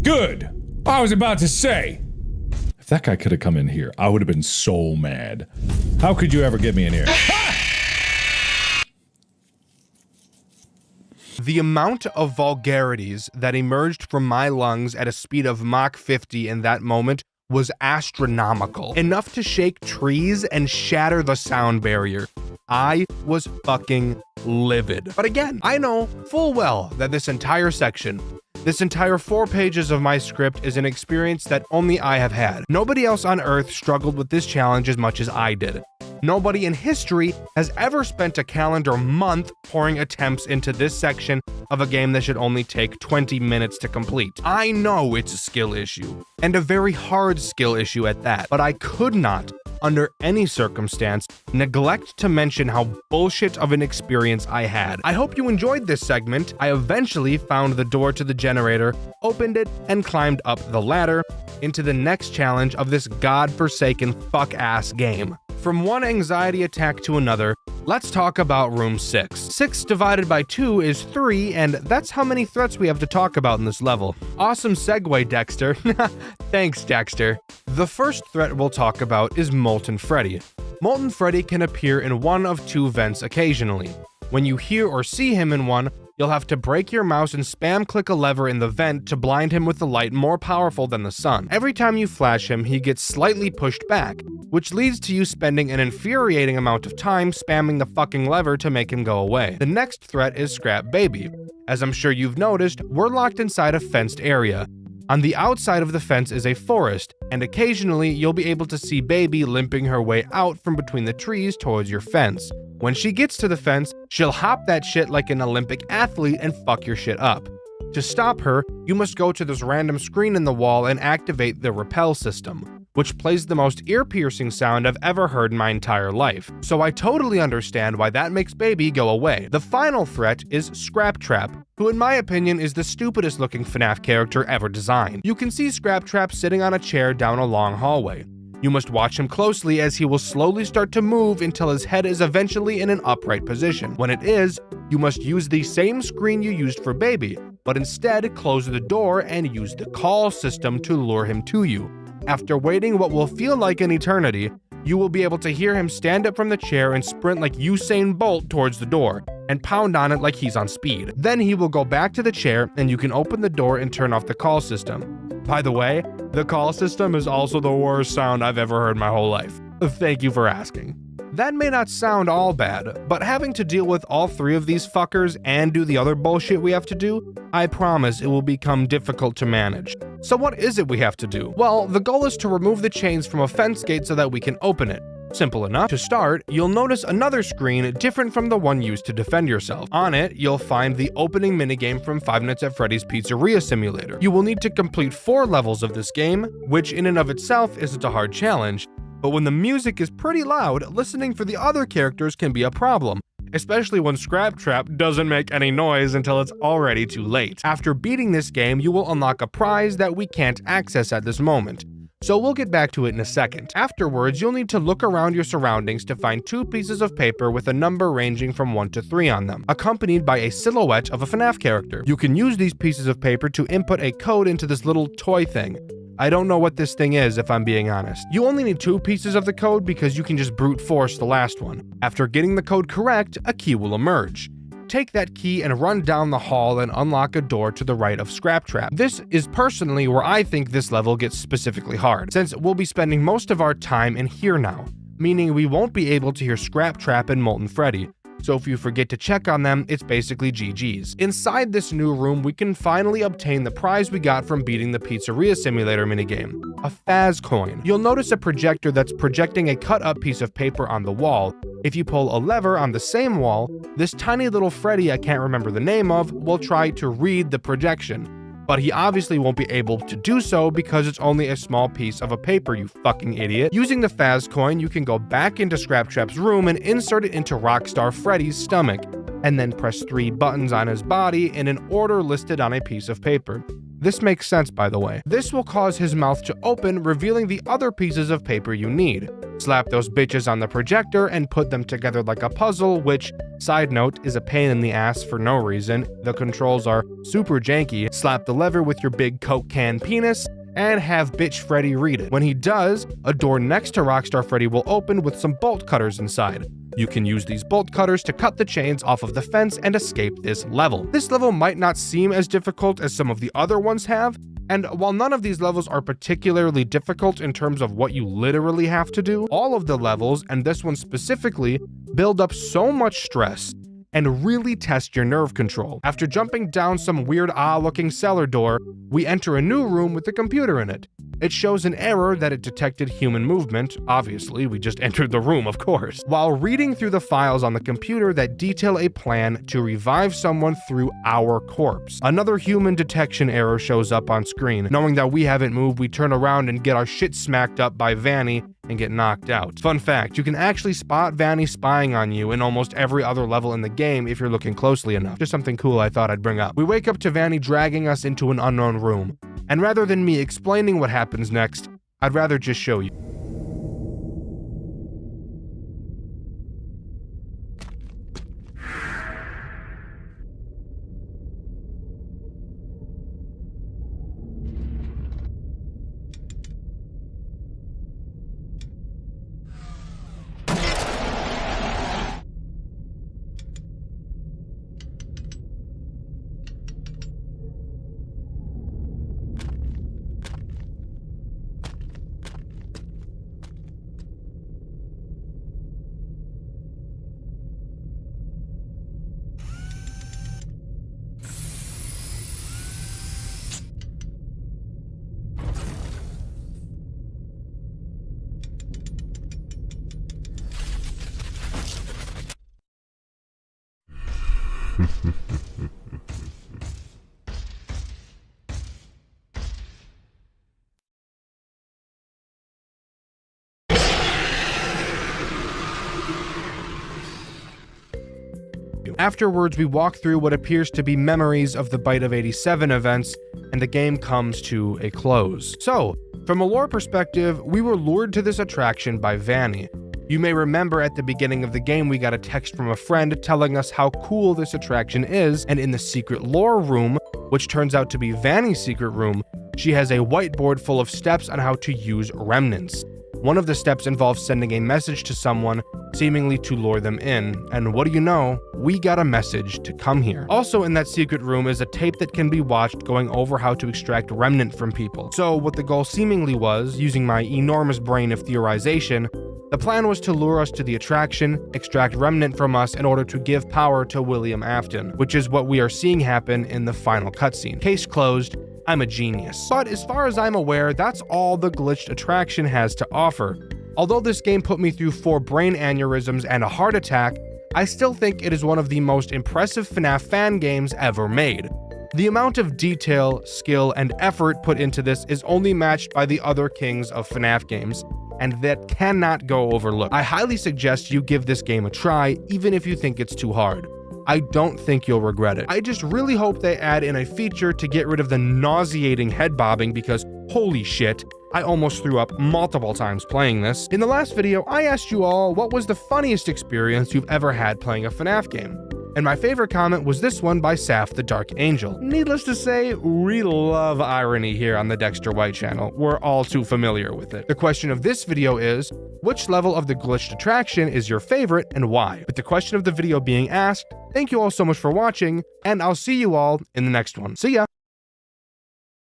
Good. I was about to say, if that guy could have come in here, I would have been so mad. How could you ever get me in here? The amount of vulgarities that emerged from my lungs at a speed of Mach 50 in that moment was astronomical. Enough to shake trees and shatter the sound barrier. I was fucking livid. But again, I know full well that this entire section, this entire 4 pages of my script is an experience that only I have had. Nobody else on Earth struggled with this challenge as much as I did. Nobody in history has ever spent a calendar month pouring attempts into this section of a game that should only take 20 minutes to complete. I know it's a skill issue, and a very hard skill issue at that, but I could not, under any circumstance, neglect to mention how bullshit of an experience I had. I hope you enjoyed this segment. I eventually found the door to the generator, opened it, and climbed up the ladder into the next challenge of this godforsaken fuck-ass game. From one anxiety attack to another, let's talk about room 6. 6 divided by 2 is 3, and that's how many threats we have to talk about in this level. Awesome segue, Dxtr. Thanks, Dxtr. The first threat we'll talk about is Molten Freddy. Molten Freddy can appear in one of 2 vents occasionally. When you hear or see him in one, you'll have to break your mouse and spam click a lever in the vent to blind him with a light more powerful than the sun. Every time you flash him, he gets slightly pushed back, which leads to you spending an infuriating amount of time spamming the fucking lever to make him go away. The next threat is Scrap Baby. As I'm sure you've noticed, we're locked inside a fenced area. On the outside of the fence is a forest, and occasionally you'll be able to see Baby limping her way out from between the trees towards your fence. When she gets to the fence, she'll hop that shit like an Olympic athlete and fuck your shit up. To stop her, you must go to this random screen in the wall and activate the repel system, which plays the most ear-piercing sound I've ever heard in my entire life. So I totally understand why that makes Baby go away. The final threat is Scrap Trap, who in my opinion is the stupidest looking FNAF character ever designed. You can see Scrap Trap sitting on a chair down a long hallway. You must watch him closely as he will slowly start to move until his head is eventually in an upright position. When it is, you must use the same screen you used for Baby, but instead close the door and use the call system to lure him to you. After waiting what will feel like an eternity, you will be able to hear him stand up from the chair and sprint like Usain Bolt towards the door, and pound on it like he's on speed. Then he will go back to the chair and you can open the door and turn off the call system. By the way, the call system is also the worst sound I've ever heard in my whole life. Thank you for asking. That may not sound all bad, but having to deal with all 3 of these fuckers and do the other bullshit we have to do, I promise it will become difficult to manage. So what is it we have to do? Well, the goal is to remove the chains from a fence gate so that we can open it. Simple enough. To start, you'll notice another screen different from the one used to defend yourself. On it, you'll find the opening minigame from Five Nights at Freddy's Pizzeria Simulator. You will need to complete 4 levels of this game, which in and of itself isn't a hard challenge, but when the music is pretty loud, listening for the other characters can be a problem, especially when Scrap Trap doesn't make any noise until it's already too late. After beating this game, you will unlock a prize that we can't access at this moment, so we'll get back to it in a second. Afterwards, you'll need to look around your surroundings to find 2 pieces of paper with a number ranging from 1 to 3 on them, accompanied by a silhouette of a FNAF character. You can use these pieces of paper to input a code into this little toy thing. I don't know what this thing is, if I'm being honest. You only need 2 pieces of the code because you can just brute force the last one. After getting the code correct, a key will emerge. Take that key and run down the hall and unlock a door to the right of Scrap Trap. This is personally where I think this level gets specifically hard, since we'll be spending most of our time in here now, meaning we won't be able to hear Scrap Trap and Molten Freddy, so if you forget to check on them, it's basically GG's. Inside this new room, we can finally obtain the prize we got from beating the Pizzeria Simulator minigame, a Faz coin. You'll notice a projector that's projecting a cut-up piece of paper on the wall. If you pull a lever on the same wall, this tiny little Freddy I can't remember the name of will try to read the projection. But he obviously won't be able to do so because it's only a small piece of a paper, you fucking idiot. Using the Faz coin, you can go back into Scraptrap's room and insert it into Rockstar Freddy's stomach, and then press 3 buttons on his body in an order listed on a piece of paper. This makes sense, by the way. This will cause his mouth to open, revealing the other pieces of paper you need. Slap those bitches on the projector and put them together like a puzzle, which, side note, is a pain in the ass for no reason. The controls are super janky. Slap the lever with your big Coke can penis, and have Bitch Freddy read it. When he does, a door next to Rockstar Freddy will open with some bolt cutters inside. You can use these bolt cutters to cut the chains off of the fence and escape this level. This level might not seem as difficult as some of the other ones have, and while none of these levels are particularly difficult in terms of what you literally have to do, all of the levels, and this one specifically, build up so much stress and really test your nerve control. After jumping down some weird looking cellar door, we enter a new room with a computer in it. It shows an error that it detected human movement. Obviously, we just entered the room, of course. While reading through the files on the computer that detail a plan to revive someone through our corpse, another human detection error shows up on screen. Knowing that we haven't moved, we turn around and get our shit smacked up by Vanny and get knocked out. Fun fact, you can actually spot Vanny spying on you in almost every other level in the game if you're looking closely enough. Just something cool I thought I'd bring up. We wake up to Vanny dragging us into an unknown room. And rather than me explaining what happens next, I'd rather just show you. Afterwards, we walk through what appears to be memories of the Bite of 87 events, and the game comes to a close. So, from a lore perspective, we were lured to this attraction by Vanny. You may remember at the beginning of the game we got a text from a friend telling us how cool this attraction is, and in the secret lore room, which turns out to be Vanny's secret room, she has a whiteboard full of steps on how to use remnants. One of the steps involves sending a message to someone, seemingly to lure them in, and what do you know, we got a message to come here. Also in that secret room is a tape that can be watched going over how to extract remnant from people. So what the goal seemingly was, using my enormous brain of theorization, the plan was to lure us to the attraction, extract remnant from us in order to give power to William Afton, which is what we are seeing happen in the final cutscene. Case closed. I'm a genius. But as far as I'm aware, that's all the glitched attraction has to offer. Although this game put me through 4 brain aneurysms and a heart attack, I still think it is one of the most impressive FNAF fan games ever made. The amount of detail, skill, and effort put into this is only matched by the other kings of FNAF games, and that cannot go overlooked. I highly suggest you give this game a try, even if you think it's too hard. I don't think you'll regret it. I just really hope they add in a feature to get rid of the nauseating head bobbing because holy shit, I almost threw up multiple times playing this. In the last video, I asked you all what was the funniest experience you've ever had playing a FNAF game. And my favorite comment was this one by Saf the Dark Angel. Needless to say, we love irony here on the Dxtr White channel. We're all too familiar with it. The question of this video is, which level of the glitched attraction is your favorite and why? With the question of the video being asked, thank you all so much for watching, and I'll see you all in the next one. See ya!